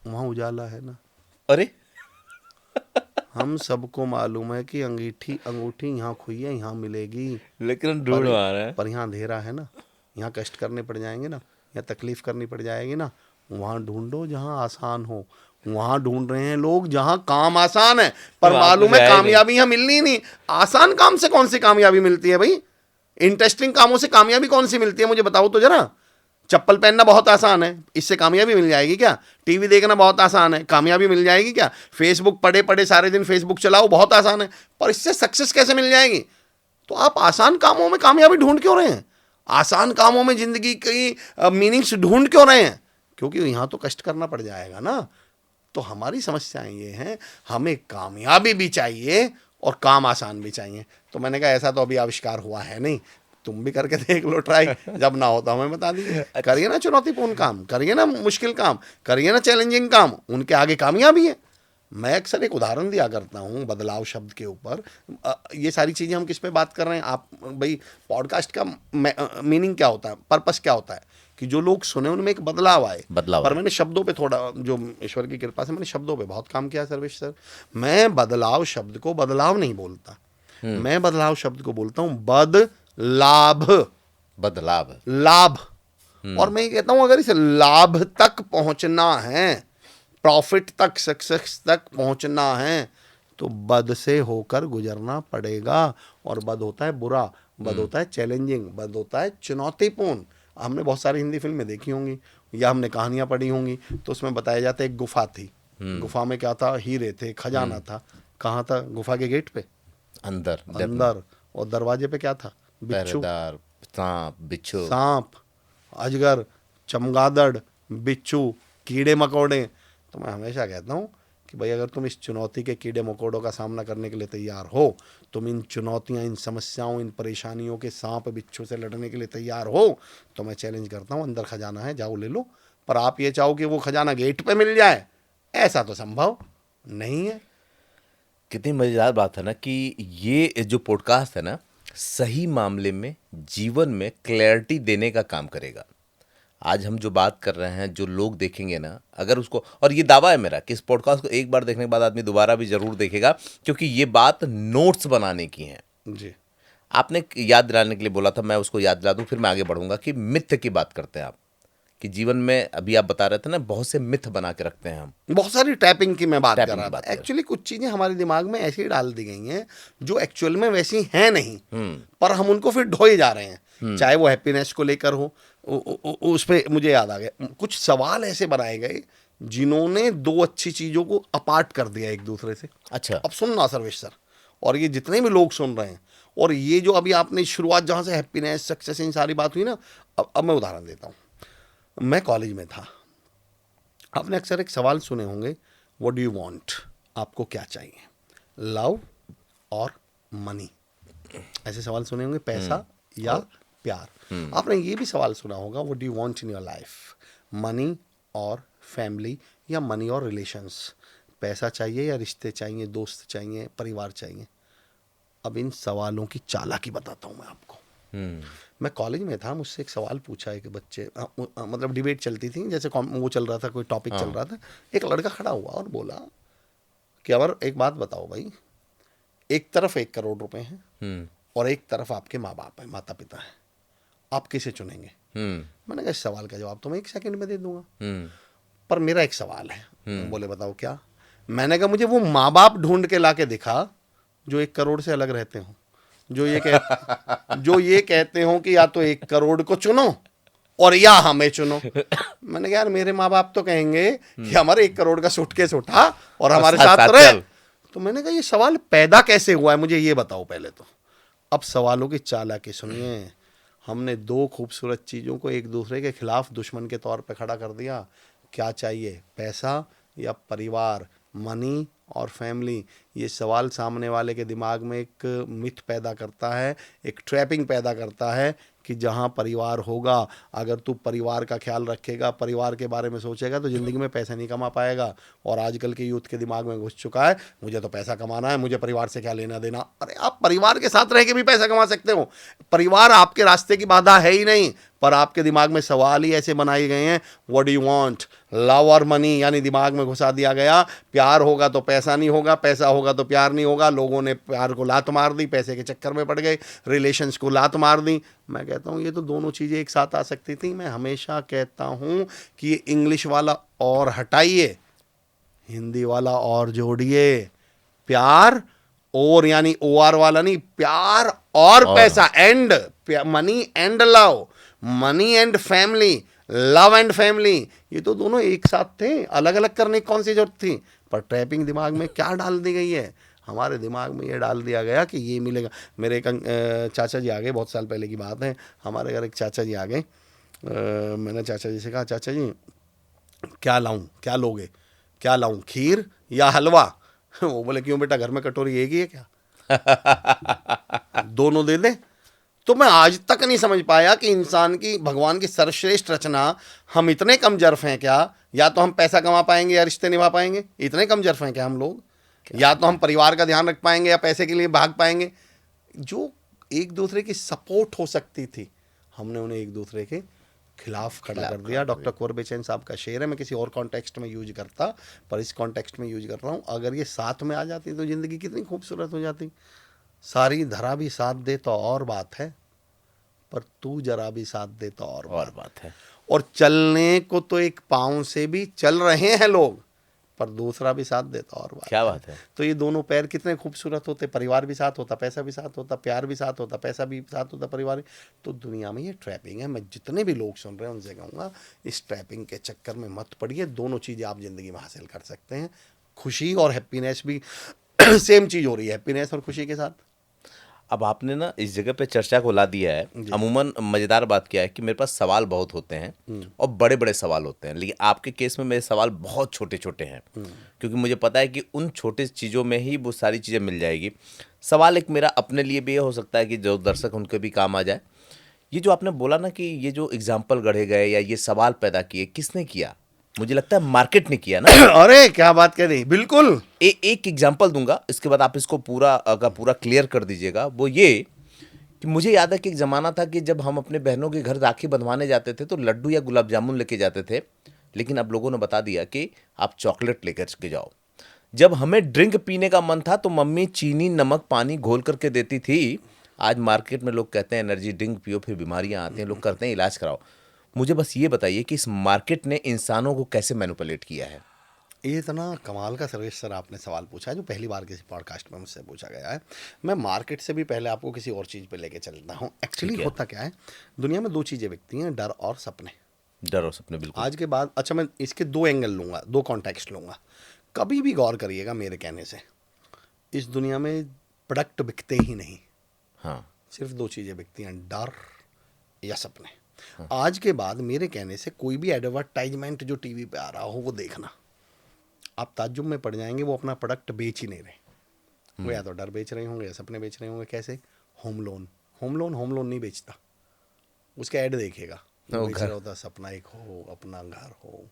वहां उजाला है ना। अरे हम सबको मालूम है कि अंगूठी यहाँ खोई है, यहाँ मिलेगी, लेकिन ढूंढ आ रहा है, पर यहाँ अंधेरा है ना, यहाँ कष्ट करने पड़ जाएंगे ना, यहाँ तकलीफ करनी पड़ जाएगी ना। वहाँ ढूंढो जहाँ आसान हो। वहाँ ढूंढ रहे हैं लोग जहाँ काम आसान है, पर मालूम है कामयाबी यहाँ मिलनी ही नहीं। आसान काम से कौन सी कामयाबी मिलती है भाई? इंटरेस्टिंग कामों से कामयाबी कौन सी मिलती है मुझे बताओ तो जरा। चप्पल पहनना बहुत आसान है, इससे कामयाबी मिल जाएगी क्या? टीवी देखना बहुत आसान है, कामयाबी मिल जाएगी क्या? फेसबुक पढ़े पढ़े सारे दिन फेसबुक चलाओ, बहुत आसान है, पर इससे सक्सेस कैसे मिल जाएगी? तो आप आसान कामों में कामयाबी ढूंढ क्यों रहे हैं? आसान कामों में जिंदगी की मीनिंग्स ढूंढ क्यों रहे हैं? क्योंकि यहाँ तो कष्ट करना पड़ जाएगा ना। तो हमारी समस्याएं ये हैं, हमें कामयाबी भी चाहिए और काम आसान भी चाहिए। तो मैंने कहा ऐसा तो अभी आविष्कार हुआ है नहीं, तुम भी करके देख लो ट्राई, जब ना हो तो हमें बता दीजिए। करिए ना चुनौतीपूर्ण काम, करिए ना मुश्किल काम, करिए ना चैलेंजिंग काम, उनके आगे कामयाबी है। मैं अक्सर एक उदाहरण दिया करता हूँ बदलाव शब्द के ऊपर। ये सारी चीज़ें हम किस पे बात कर रहे हैं, आप भाई पॉडकास्ट का मीनिंग क्या होता है, पर्पस क्या होता है कि जो लोग सुने उनमें एक बदलाव आए। पर मैंने शब्दों पे थोड़ा, जो ईश्वर की कृपा से मैंने शब्दों पे बहुत काम किया सर्वेश सर। मैं बदलाव शब्द को बदलाव नहीं बोलता, मैं बदलाव शब्द को बोलता हूँ बदलाभ, बदलाव, लाभ। और मैं ये कहता हूँ अगर इस लाभ तक पहुंचना है, प्रॉफिट तक, सक्सेस तक पहुंचना है, तो बद से होकर गुजरना पड़ेगा। और बद होता है बुरा, बद होता है चैलेंजिंग, बद होता है चुनौतीपूर्ण। हमने बहुत सारी हिंदी फिल्में देखी होंगी या हमने कहानियां पढ़ी होंगी, तो उसमें बताया जाता है एक गुफा थी, गुफा में क्या था, हीरे थे, खजाना था। कहाँ था? गुफा के गेट पे, अंदर अंदर। और दरवाजे पे क्या था? बिच्छू, पहरेदार, सांप, बिच्छू, सांप, अजगर, चमगादड़, बिच्छू, कीड़े मकोड़े। तो मैं हमेशा कहता हूँ कि भाई अगर तुम इस चुनौती के कीड़े मकोड़ों का सामना करने के लिए तैयार हो, तुम इन चुनौतियाँ, इन समस्याओं, इन परेशानियों के सांप बिच्छू से लड़ने के लिए तैयार हो, तो मैं चैलेंज करता हूँ, अंदर खजाना है, जाओ ले लो। पर आप ये चाहो कि वो खजाना गेट पे मिल जाए, ऐसा तो संभव नहीं है। कितनी मजेदार बात है ना कि ये जो पॉडकास्ट है ना, सही मामले में जीवन में क्लैरिटी देने का काम करेगा। आज हम जो बात कर रहे हैं, जो लोग देखेंगे ना, अगर उसको, और ये दावा है मेरा कि इस पॉडकास्ट को एक बार देखने के बाद आदमी दोबारा भी जरूर देखेगा, क्योंकि ये बात नोट्स बनाने की है जी। आपने याद दिलाने के लिए बोला था, मैं उसको याद दिला दूं, फिर मैं आगे बढ़ूंगा कि मिथ की बात करते हैं आप, कि जीवन में अभी आप बता रहे थे ना, बहुत से मिथ बना के रखते हैं हम। बहुत सारी टैपिंग की मैं बात कर टैपिंग रहा की बात था। कर। एक्चुअली कुछ चीज़ें हमारे दिमाग में ऐसी डाल दी गई हैं जो एक्चुअल में वैसी हैं नहीं, पर हम उनको फिर ढोए जा रहे हैं। चाहे वो हैप्पीनेस को लेकर हो, उस पर मुझे याद आ गया, कुछ सवाल ऐसे बनाए गए जिन्होंने दो अच्छी चीज़ों को अपार्ट कर दिया एक दूसरे से। अच्छा, अब सुनना सर्वेश सर, और ये जितने भी लोग सुन रहे हैं, और ये जो अभी आपने शुरुआत जहाँ से हैप्पीनेस, सक्सेस, इन सारी बात हुई ना, अब मैं उदाहरण देता हूँ। मैं कॉलेज में था, आपने अक्सर एक सवाल सुने होंगे, व्हाट डू यू वांट, आपको क्या चाहिए, लव और मनी, ऐसे सवाल सुने होंगे, पैसा या प्यार। आपने ये भी सवाल सुना होगा, what do you want in your life, money और फैमिली, या मनी और रिलेशंस, पैसा चाहिए या रिश्ते चाहिए, दोस्त चाहिए, परिवार चाहिए। अब इन सवालों की चालाकी बताता हूँ मैं आपको। मैं कॉलेज में था, मुझसे एक सवाल पूछा एक बच्चे, मतलब डिबेट चलती थी, जैसे वो चल रहा था, कोई टॉपिक चल रहा था। एक लड़का खड़ा हुआ और बोला कि अगर एक बात बताओ भाई, एक तरफ 1 करोड़ रुपए हैं और एक तरफ आपके माँ बाप हैं, माता पिता हैं, आप किसे चुनेंगे? मैंने कहा इस सवाल का जवाब तो मैं 1 सेकंड में दे दूंगा, पर मेरा एक सवाल है। बोले बताओ क्या? मैंने कहा मुझे वो माँ बाप ढूंढ के ला के दिखा जो 1 करोड़ से अलग रहते हो, जो ये कहते हो कि या तो 1 करोड़ को चुनो और या हमें चुनो। मैंने कहा यार मेरे माँ बाप तो कहेंगे कि हमारे 1 करोड़ का सूटकेस उठा और हमारे साथ रहे। तो मैंने कहा ये सवाल पैदा कैसे हुआ है, मुझे ये बताओ पहले तो। अब सवालों की चालाकी सुनिए। हमने 2 खूबसूरत चीज़ों को एक दूसरे के खिलाफ दुश्मन के तौर पे खड़ा कर दिया। क्या चाहिए, पैसा या परिवार, मनी और फैमिली? ये सवाल सामने वाले के दिमाग में एक मिथ पैदा करता है, एक ट्रैपिंग पैदा करता है कि जहाँ परिवार होगा, अगर तू परिवार का ख्याल रखेगा, परिवार के बारे में सोचेगा, तो ज़िंदगी में पैसा नहीं कमा पाएगा। और आजकल के यूथ के दिमाग में घुस चुका है, मुझे तो पैसा कमाना है, मुझे परिवार से क्या लेना देना। अरे आप परिवार के साथ रह के भी पैसा कमा सकते हो, परिवार आपके रास्ते की बाधा है ही नहीं, पर आपके दिमाग में सवाल ही ऐसे बनाए गए हैं, what do you want, love और मनी, यानी दिमाग में घुसा दिया गया प्यार होगा तो पैसा नहीं होगा, पैसा होगा तो प्यार नहीं होगा। लोगों ने प्यार को लात मार दी, पैसे के चक्कर में पड़ गए, रिलेशंस को लात मार दी। मैं कहता हूँ ये तो दोनों चीज़ें एक साथ आ सकती थी। मैं हमेशा कहता हूँ कि ये इंग्लिश वाला और हटाइए, हिंदी वाला और जोड़िए। प्यार और, यानी OR वाला नहीं, प्यार और पैसा, and money and love, money and family, love and family, ये तो दोनों एक साथ थे। अलग अलग करने की कौन सी जरूरत थी? पर ट्रैपिंग दिमाग में क्या डाल दी गई है, हमारे दिमाग में ये डाल दिया गया कि ये मिलेगा। मेरे एक चाचा जी आ गए, बहुत साल पहले की बात है, हमारे घर एक चाचा जी आ गए। मैंने चाचा जी से कहा, चाचा जी क्या लाऊं, क्या लोगे, क्या लाऊं, खीर या हलवा? वो बोले क्यों बेटा, घर में कटोरी एक ही है क्या? दोनों दे दे? तो मैं आज तक नहीं समझ पाया कि इंसान की, भगवान की सर्वश्रेष्ठ रचना, हम इतने कम जर्फ हैं क्या? या तो हम पैसा कमा पाएंगे या रिश्ते निभा पाएंगे, इतने कम जर्फ हैं क्या हम लोग? या तो हम परिवार का ध्यान रख पाएंगे या पैसे के लिए भाग पाएंगे। जो एक दूसरे की सपोर्ट हो सकती थी, हमने उन्हें एक दूसरे के खिलाफ खड़ा कर दिया। डॉक्टर कुंवर बेचैन साहब का शेर है, मैं किसी और कॉन्टेक्स्ट में यूज करता, पर इस कॉन्टेक्स्ट में यूज कर रहा हूँ। अगर ये साथ में आ जाती तो ज़िंदगी कितनी खूबसूरत हो जाती। सारी धरा भी साथ दे तो और बात है, पर तू जरा भी साथ दे तो और बात है। और चलने को तो एक पाँव से भी चल रहे हैं लोग, पर दूसरा भी साथ देता और क्या बात है। तो ये दोनों पैर कितने खूबसूरत होते, परिवार भी साथ होता, पैसा भी साथ होता, प्यार भी साथ होता, पैसा भी साथ होता, परिवार भी। तो दुनिया में ये ट्रैपिंग है। मैं जितने भी लोग सुन रहे हैं उनसे कहूँगा, इस ट्रैपिंग के चक्कर में मत पड़िए। दोनों चीज़ें आप ज़िंदगी में हासिल कर सकते हैं। खुशी और हैप्पीनेस भी सेम चीज़ हो रही है, हैप्पीनेस और खुशी के साथ। अब आपने ना इस जगह पे चर्चा को ला दिया है। अमूमन मज़ेदार बात क्या है कि मेरे पास सवाल बहुत होते हैं और बड़े बड़े सवाल होते हैं, लेकिन आपके केस में मेरे सवाल बहुत छोटे छोटे हैं, क्योंकि मुझे पता है कि उन छोटे चीज़ों में ही वो सारी चीज़ें मिल जाएगी। सवाल एक मेरा अपने लिए भी ये हो सकता है कि जो दर्शक उनके भी काम आ जाए। ये जो आपने बोला ना कि ये जो एग्जाम्पल गढ़े गए या ये सवाल पैदा किए, किसने किया? मुझे लगता है मार्केट ने किया ना। अरे क्या बात कर रही, बिल्कुल। एक एग्जाम्पल दूंगा, इसके बाद आप इसको पूरा का पूरा क्लियर कर दीजिएगा। वो ये कि मुझे याद है कि एक ज़माना था कि जब हम अपने बहनों के घर राखी बंधवाने जाते थे तो लड्डू या गुलाब जामुन लेके जाते थे, लेकिन अब लोगों ने बता दिया कि आप चॉकलेट लेकर के जाओ। जब हमें ड्रिंक पीने का मन था तो मम्मी चीनी नमक पानी घोल करके देती थी। आज मार्केट में लोग कहते हैं एनर्जी ड्रिंक पियो फिर बीमारियां आती हैं, लोग करते हैं इलाज कराओ। मुझे बस ये बताइए कि इस मार्केट ने इंसानों को कैसे मैनिपुलेट किया है? ये इतना कमाल का सर्वेश सर आपने सवाल पूछा है, जो पहली बार किसी पॉडकास्ट में मुझसे पूछा गया है। मैं मार्केट से भी पहले आपको किसी और चीज़ पे लेके चलता हूँ। एक्चुअली होता क्या है, दुनिया में दो चीज़ें बिकती हैं, डर और सपने। डर और सपने, बिल्कुल। आज के बाद, अच्छा मैं इसके दो एंगल लूँगा, दो कॉन्टेक्स्ट लूँगा। कभी भी गौर करिएगा मेरे कहने से, इस दुनिया में प्रोडक्ट बिकते ही नहीं। हाँ, सिर्फ दो चीज़ें बिकती हैं, डर या सपने। हाँ। आज के बाद मेरे कहने से कोई भी एडवर्टाइजमेंट जो टीवी पे आ रहा हो वो देखना, आप ताज्जुब में पड़ जाएंगे। वो अपना प्रोडक्ट बेच ही नहीं रहे। वो या तो डर बेच रहे होंगे या सपने बेच रहे होंगे। कैसे? Home loan. होम लोन नहीं बेचता, उसका ऐड देखिएगा, वो बेच रहा होता सपना एक हो, अपना घर हो।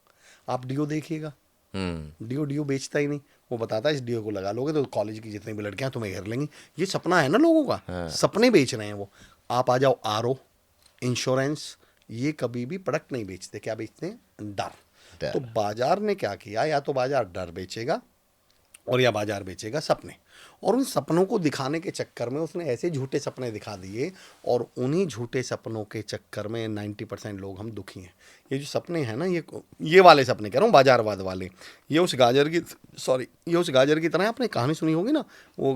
आप डियो देखिएगा, डियो बेचता ही नहीं। वो बताता है इस डियो को लगा लोगे तो कॉलेज की जितनी भी लड़कियां तुम्हें घेर लेंगी। ये सपना है ना लोगों का। हाँ। सपने बेच रहे हैं वो। आप आ जाओ आरओ, इंश्योरेंस, ये कभी भी प्रोडक्ट नहीं बेचते। क्या बेचते हैं? डर। तो बाजार ने क्या किया, या तो बाजार डर बेचेगा और या बाजार बेचेगा सपने। और उन सपनों को दिखाने के चक्कर में उसने ऐसे झूठे सपने दिखा दिए, और उन्हीं झूठे सपनों के चक्कर में 90% लोग हम दुखी हैं। ये जो सपने हैं ना, ये वाले सपने कह रहा हूँ, बाजारवाद वाले, ये उस गाजर की तरह। आपने कहानी सुनी होगी ना, वो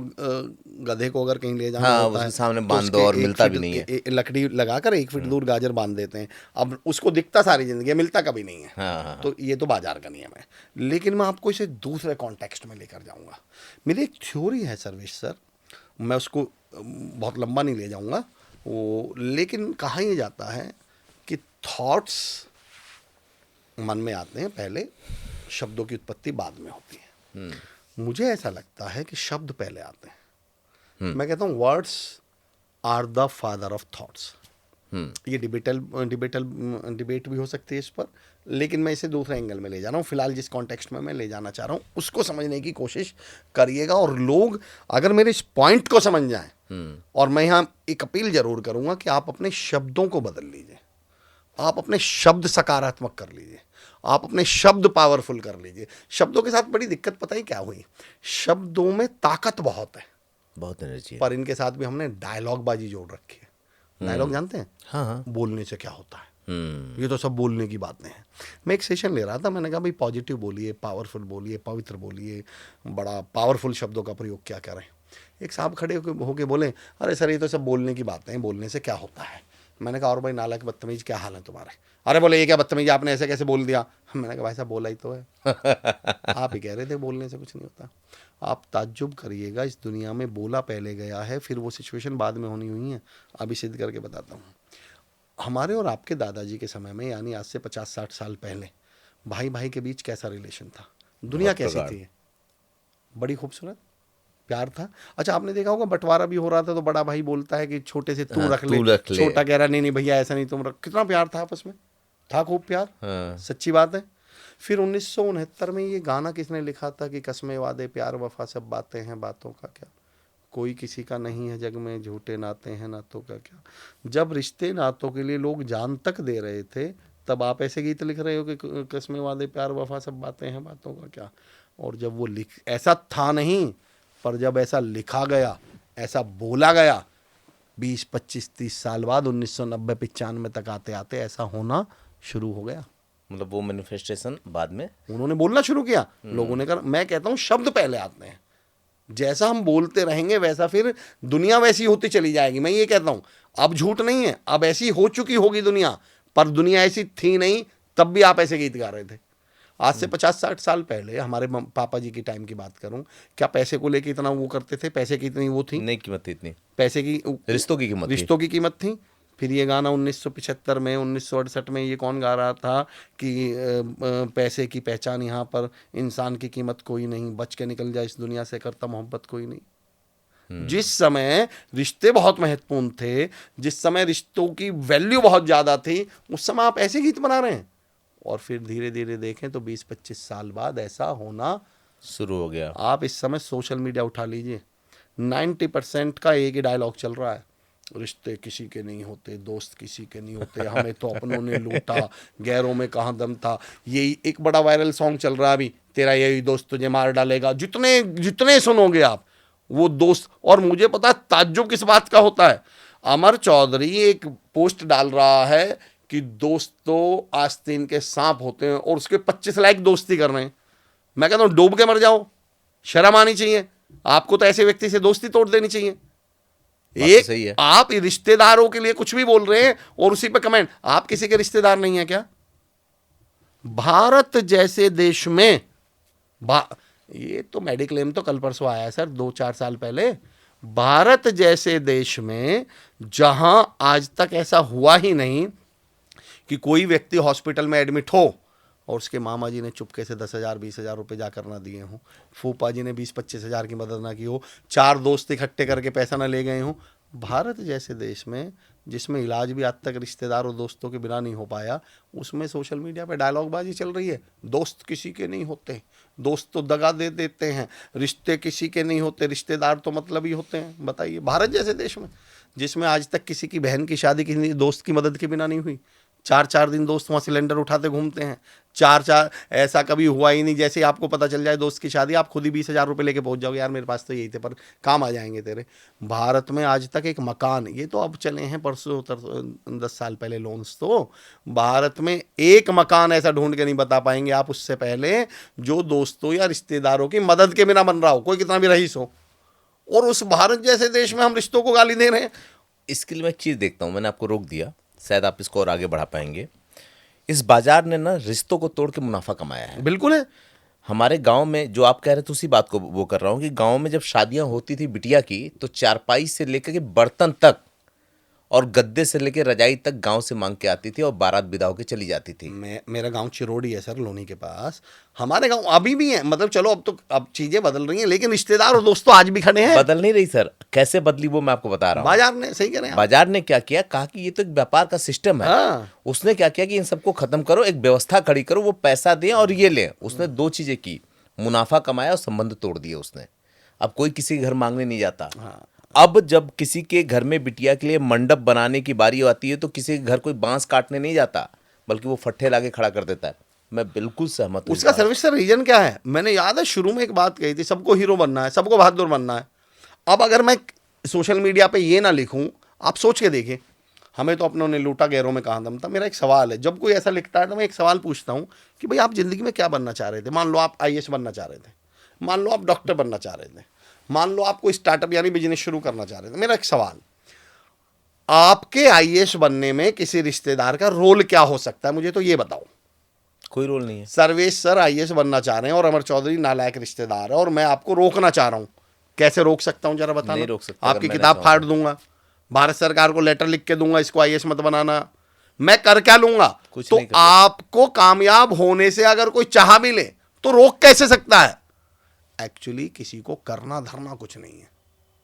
गधे को अगर कहीं ले जाना होता है, सामने बांध दो और मिलता भी नहीं है। लकड़ी लगाकर 1 फीट दूर गाजर बांध देते हैं। अब उसको दिखता सारी जिंदगी, मिलता कभी नहीं है। हाँ। तो ये तो बाजार का नियम है। लेकिन मैं आपको इसे दूसरे कॉन्टेक्स्ट में लेकर जाऊंगा। मेरी एक थ्योरी है सर्वेश सर, मैं उसको बहुत लंबा नहीं ले जाऊंगा वो, लेकिन कहा यह जाता है कि थॉट्स मन में आते हैं पहले, शब्दों की उत्पत्ति बाद में होती है। मुझे ऐसा लगता है कि शब्द पहले आते हैं। मैं कहता हूँ words are the father of thoughts. ये डिबेट भी हो सकती है इस पर, लेकिन मैं इसे दूसरे एंगल में ले जा रहा हूँ। फिलहाल जिस कॉन्टेक्स्ट में मैं ले जाना चाह रहा हूँ उसको समझने की कोशिश करिएगा। और लोग अगर मेरे इस पॉइंट को समझ जाएं, और मैं यहाँ एक अपील जरूर करूँगा कि आप अपने शब्दों को बदल लीजिए, आप अपने शब्द सकारात्मक कर लीजिए, आप अपने शब्द पावरफुल कर लीजिए। शब्दों के साथ बड़ी दिक्कत पता ही क्या हुई, शब्दों में ताकत बहुत है, बहुत एनर्जी है, पर इनके साथ भी हमने डायलॉग बाजी जोड़ रखी है। डायलॉग जानते हैं? हाँ। बोलने से क्या होता है, ये तो सब बोलने की बातें हैं। मैं एक सेशन ले रहा था, मैंने कहा भाई पॉजिटिव बोलिए, पावरफुल बोलिए, पवित्र बोलिए, बड़ा पावरफुल शब्दों का प्रयोग क्या करें। एक साहब खड़े होके बोले, अरे सर ये तो सब बोलने की बातें हैं, बोलने से क्या होता है। मैंने कहा और भाई नालायक बदतमीज क्या हाल है तुम्हारे? अरे बोले ये क्या बदतमीज, आपने ऐसे कैसे बोल दिया। मैंने कहा भाई साहब बोला ही तो है। आप ही कह रहे थे बोलने से कुछ नहीं होता। आप ताज्जुब करिएगा, इस दुनिया में बोला पहले गया है, फिर वो सिचुएशन बाद में होनी हुई है। अभी सिद्ध करके बताता हूँ। हमारे और आपके दादाजी के समय में, यानी आज से 50-60 साल पहले, भाई भाई के बीच कैसा रिलेशन था, दुनिया कैसी थी? बड़ी खूबसूरत, प्यार था। अच्छा, आपने देखा होगा बंटवारा भी हो रहा था तो बड़ा भाई बोलता है कि छोटे से तू हाँ, रख तू ले, रख ले। छोटा कह रहा नहीं नहीं भैया ऐसा नहीं तुम रख। कितना प्यार था आपस में, था खूब प्यार। हाँ। सच्ची बात है। फिर 1969 में ये गाना किसने लिखा था कि कस्में वादे प्यार वफा सब बातें हैं बातों का क्या, कोई किसी का नहीं है जग में, झूठे नाते हैं नातों का क्या। जब रिश्ते नातों के लिए लोग जान तक दे रहे थे तब आप ऐसे गीत लिख रहे हो कि कस्में वादे प्यार वफा सब बातें हैं बातों का क्या। और जब वो लिख, ऐसा था नहीं, पर जब ऐसा लिखा गया, ऐसा बोला गया, 20 25 30 साल बाद 1990 95 तक आते आते ऐसा होना शुरू हो गया। मतलब वो मैनिफेस्टेशन बाद में उन्होंने बोलना शुरू किया, लोगों ने कर। मैं कहता हूँ शब्द पहले आते हैं, जैसा हम बोलते रहेंगे वैसा फिर दुनिया वैसी होती चली जाएगी। मैं ये कहता हूँ अब झूठ नहीं है, अब ऐसी हो चुकी होगी दुनिया, पर दुनिया ऐसी थी नहीं तब भी आप ऐसे गीत गा रहे थे। आज से 50-60 साल पहले हमारे पापा जी की टाइम की बात करूं, क्या पैसे को लेके इतना वो करते थे? पैसे की इतनी वो थी नहीं, कीमत थी इतनी, पैसे की, रिश्तों की कीमत थी। रिश्तों की कीमत थी। फिर ये गाना 1975 में 1968 में ये कौन गा रहा था कि पैसे की पहचान यहाँ पर, इंसान की कीमत कोई नहीं, बच के निकल जाए इस दुनिया से, करता मोहब्बत कोई नहीं। जिस समय रिश्ते बहुत महत्वपूर्ण थे, जिस समय रिश्तों की वैल्यू बहुत ज़्यादा थी, उस समय आप ऐसे गीत बना रहे हैं। और फिर धीरे धीरे देखें तो 20-25 साल बाद ऐसा होना शुरू हो गया। आप इस समय सोशल मीडिया उठा लीजिए, 90% का एक ही डायलॉग चल रहा है, रिश्ते किसी के नहीं होते, दोस्त किसी के नहीं होते, हमें तो अपनों ने लूटा, गैरों में कहाँ दम था। यही एक बड़ा वायरल सॉन्ग चल रहा है अभी, तेरा यही दोस्त तुझे मार डालेगा। जितने जितने सुनोगे आप वो दोस्त। और मुझे पता है ताज्जुब किस बात का होता है, अमर चौधरी एक पोस्ट डाल रहा है कि दोस्तों आस्तीन के सांप होते हैं, और उसके 25 लाख दोस्ती कर रहे हैं। मैं कहता हूँ डूब के मर जाओ, शर्म आनी चाहिए आपको, तो ऐसे व्यक्ति से दोस्ती तोड़ देनी चाहिए। एक सही है। आप रिश्तेदारों के लिए कुछ भी बोल रहे हैं और उसी पे कमेंट, आप किसी के रिश्तेदार नहीं है क्या? भारत जैसे देश में ये तो मेडिक्लेम तो कल परसों आया है सर, 2-4 साल पहले। भारत जैसे देश में जहां आज तक ऐसा हुआ ही नहीं कि कोई व्यक्ति हॉस्पिटल में एडमिट हो और उसके मामा जी ने चुपके से 10,000 20,000 रुपये जाकर ना दिए हों, फूफा जी ने 20-25 हज़ार की मदद ना की हो, 4 दोस्त इकट्ठे करके पैसा ना ले गए हों। भारत जैसे देश में जिसमें इलाज भी आज तक रिश्तेदार और दोस्तों के बिना नहीं हो पाया, उसमें सोशल मीडिया पे डायलॉगबाजी चल रही है, दोस्त किसी के नहीं होते, दोस्त तो दगा दे देते हैं, रिश्ते किसी के नहीं होते, रिश्तेदार तो मतलब ही होते हैं। बताइए, भारत जैसे देश में जिसमें आज तक किसी की बहन की शादी किसी दोस्त की मदद के बिना नहीं हुई, 4-4 दिन दोस्त वहाँ सिलेंडर उठाते घूमते हैं, 4-4, ऐसा कभी हुआ ही नहीं जैसे आपको पता चल जाए दोस्त की शादी आप खुद ही 20,000 रुपये लेके पहुँच जाओगे, यार मेरे पास तो यही थे पर काम आ जाएंगे तेरे। भारत में आज तक एक मकान, ये तो अब चले हैं परसों 10 साल पहले लोन्स, तो भारत में एक मकान ऐसा ढूंढ के नहीं बता पाएंगे आप उससे पहले जो दोस्तों या रिश्तेदारों की मदद के बिना बन रहा हो, कोई कितना भी रईस हो। और उस भारत जैसे देश में हम रिश्तों को गाली दे रहे हैं। इसके लिए मैं एक चीज़ देखता हूँ, मैंने आपको रोक दिया, शायद आप इसको और आगे बढ़ा पाएंगे। इस बाजार ने ना रिश्तों को तोड़ के मुनाफा कमाया है। बिल्कुल है। हमारे गांव में जो आप कह रहे थे उसी बात को वो कर रहा हूँ कि गांव में जब शादियां होती थी बिटिया की, तो चारपाई से लेकर के बर्तन तक और गद्दे से लेकर रजाई तक गांव से मांग के आती थी और बारात विदा होकर चली जाती थी। मेरा गांव चिरोड़ी है सर, लोनी के पास। हमारे गांव अभी भी है, मतलब चलो अब चीजें बदल रही हैं, लेकिन रिश्तेदार और दोस्त तो आज भी खड़े हैं। बदल नहीं रही सर, कैसे बदली वो मैं आपको बता रहा हूँ। बाजार ने, सही कह रहे हैं आप। बाजार ने क्या किया, कहा कि ये तो एक व्यापार का सिस्टम है। हाँ। उसने क्या किया कि इन सबको खत्म करो, एक व्यवस्था खड़ी करो, वो पैसा दें और ये लें। उसने 2 चीजें की, मुनाफा कमाया और संबंध तोड़ दिए उसने। अब कोई किसी के घर मांगने नहीं जाता। हाँ। अब जब किसी के घर में बिटिया के लिए मंडप बनाने की बारी आती है तो किसी के घर कोई बांस काटने नहीं जाता, बल्कि वो फट्टे लाके खड़ा कर देता है। मैं बिल्कुल सहमत हूं। उसका सर्विस सर रीजन क्या है? मैंने याद है शुरू में एक बात कही थी, सबको हीरो बनना है, सबको बहादुर बनना है। अब अगर मैं सोशल मीडिया पे ये ना लिखूं, आप सोच के देखिए, हमें तो अपनों ने लूटा, गैरों में कहाँ दम था। मेरा एक सवाल है, जब कोई ऐसा लिखता है तो मैं एक सवाल पूछता हूँ कि भाई आप जिंदगी में क्या बनना चाह रहे थे? मान लो आप IAS बनना चाह रहे थे, मान लो आप डॉक्टर बनना चाह रहे थे, मान लो आप कोई स्टार्टअप यानी बिजनेस शुरू करना चाह रहे थे। मेरा एक सवाल, आपके IAS बनने में किसी रिश्तेदार का रोल क्या हो सकता है? मुझे तो ये बताओ। कोई रोल नहीं है। सर्वेश सर IAS बनना चाह रहे हैं और अमर चौधरी नालायक रिश्तेदार है और मैं आपको रोकना चाह रहा हूं, कैसे रोक सकता हूं जरा बताना। नहीं रोक सकता। आपकी किताब फाड़ दूंगा, भारत सरकार को लेटर लिख के दूंगा इसको IAS मत बनाना। मैं कर क्या लूंगा? तो आपको कामयाब होने से अगर कोई चाह भी ले तो रोक कैसे सकता है? एक्चुअली किसी को करना धरना कुछ नहीं है,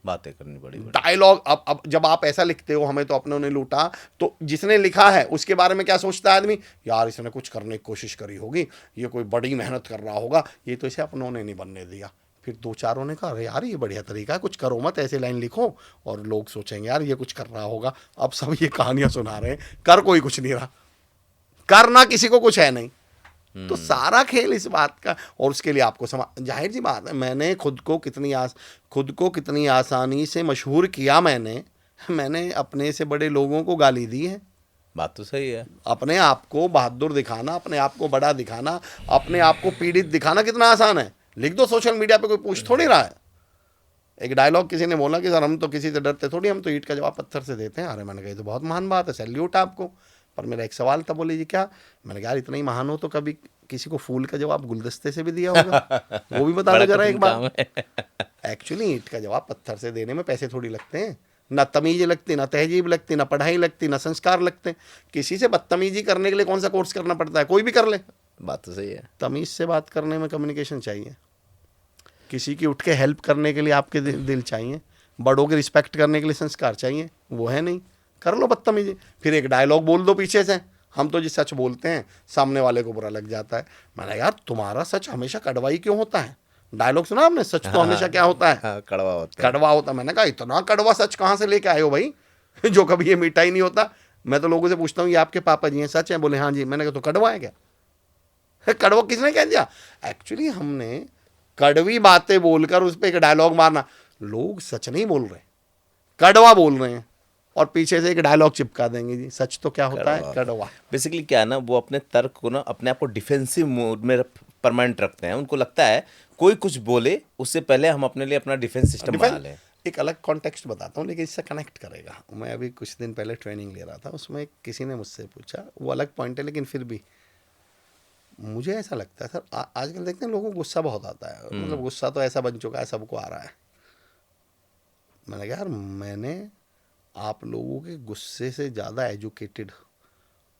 बातें करनी पड़ी। डायलॉग। अब जब आप ऐसा लिखते हो हमें तो अपनों ने लूटा, तो जिसने लिखा है उसके बारे में क्या सोचता है आदमी, यार इसने कुछ करने की कोशिश करी होगी, ये कोई बड़ी मेहनत कर रहा होगा, ये तो इसे अपनों ने नहीं बनने दिया। फिर दो चारों ने कहा अरे यार ये बढ़िया तरीका है, कुछ करो मत, ऐसे लाइन लिखो और लोग सोचेंगे यार ये कुछ कर रहा होगा। अब सब ये कहानियां सुना रहे हैं, कर कोई कुछ नहीं रहा, करना किसी को कुछ है नहीं। तो सारा खेल इस बात का, और उसके लिए आपको जाहिर सी बात है, मैंने खुद को कितनी आसानी से मशहूर किया, मैंने अपने से बड़े लोगों को गाली दी है। बात तो सही है। अपने आप को बहादुर दिखाना, अपने आप को बड़ा दिखाना, अपने आप को पीड़ित दिखाना कितना आसान है। लिख दो सोशल मीडिया पे, कोई पूछ थोड़ी रहा है। एक डायलॉग किसी ने बोला कि सर हम तो किसी से डरते थोड़ी, हम तो ईंट का जवाब पत्थर से देते हैं। अरे मैंने कहा तो बहुत महान बात है, सैल्यूट आपको। पर मेरा एक सवाल था, बोले जी क्या? मैंने कहा यार इतना ही महान हो तो कभी किसी को फूल का जवाब गुलदस्ते से भी दिया होगा? वो भी बता दो जरा एक बार। एक्चुअली ईंट का जवाब पत्थर से देने में पैसे थोड़ी लगते हैं, ना तमीज लगती, ना तहजीब लगती, ना पढ़ाई लगती, ना संस्कार लगते। किसी से बदतमीजी करने के लिए कौन सा कोर्स करना पड़ता है? कोई भी कर ले। बात तो सही है। तमीज से बात करने में कम्युनिकेशन चाहिए, किसी की उठ के हेल्प करने के लिए आपके दिल चाहिए, बड़ों की रिस्पेक्ट करने के लिए संस्कार चाहिए, वो है नहीं। कर लो बदतमीजी, फिर एक डायलॉग बोल दो पीछे से, हम तो जी सच बोलते हैं, सामने वाले को बुरा लग जाता है। मैंने यार तुम्हारा सच हमेशा कड़वाई क्यों होता है? डायलॉग सुना आपने? सच तो हमेशा क्या होता है? कड़वा होता है। कड़वा होता है। मैंने कहा इतना कड़वा सच कहाँ से लेके आए हो भाई जो कभी ये मीठा ही नहीं होता। मैं तो लोगों से पूछता हूँ ये आपके पापा जी हैं, सच है? बोले हाँ जी। मैंने कहा तो कड़वा है क्या? कड़वा किसने कह दिया? एक्चुअली हमने कड़वी बातें बोलकर उस पर एक डायलॉग मारना। लोग सच नहीं बोल रहे, कड़वा बोल रहे हैं, और पीछे से एक डायलॉग चिपका देंगे जी सच तो क्या होता है? कड़वा। बेसिकली क्या है ना, वो अपने तर्क को ना अपने आप को डिफेंसिव मोड में परमानेंट रखते हैं। उनको लगता है कोई कुछ बोले उससे पहले हम अपने लिए अपना डिफेंस सिस्टम बना लें। एक अलग कॉन्टेक्स्ट बताता हूँ लेकिन इससे कनेक्ट करेगा। मैं अभी कुछ दिन पहले ट्रेनिंग ले रहा था, उसमें किसी ने मुझसे पूछा, वो अलग पॉइंट है लेकिन फिर भी मुझे ऐसा लगता है सर, आजकल देखते हैं लोगों को गुस्सा बहुत आता है, मतलब गुस्सा तो ऐसा बन चुका है सबको आ रहा है। मैंने कहा यार मैंने आप लोगों के गुस्से से ज़्यादा एजुकेटेड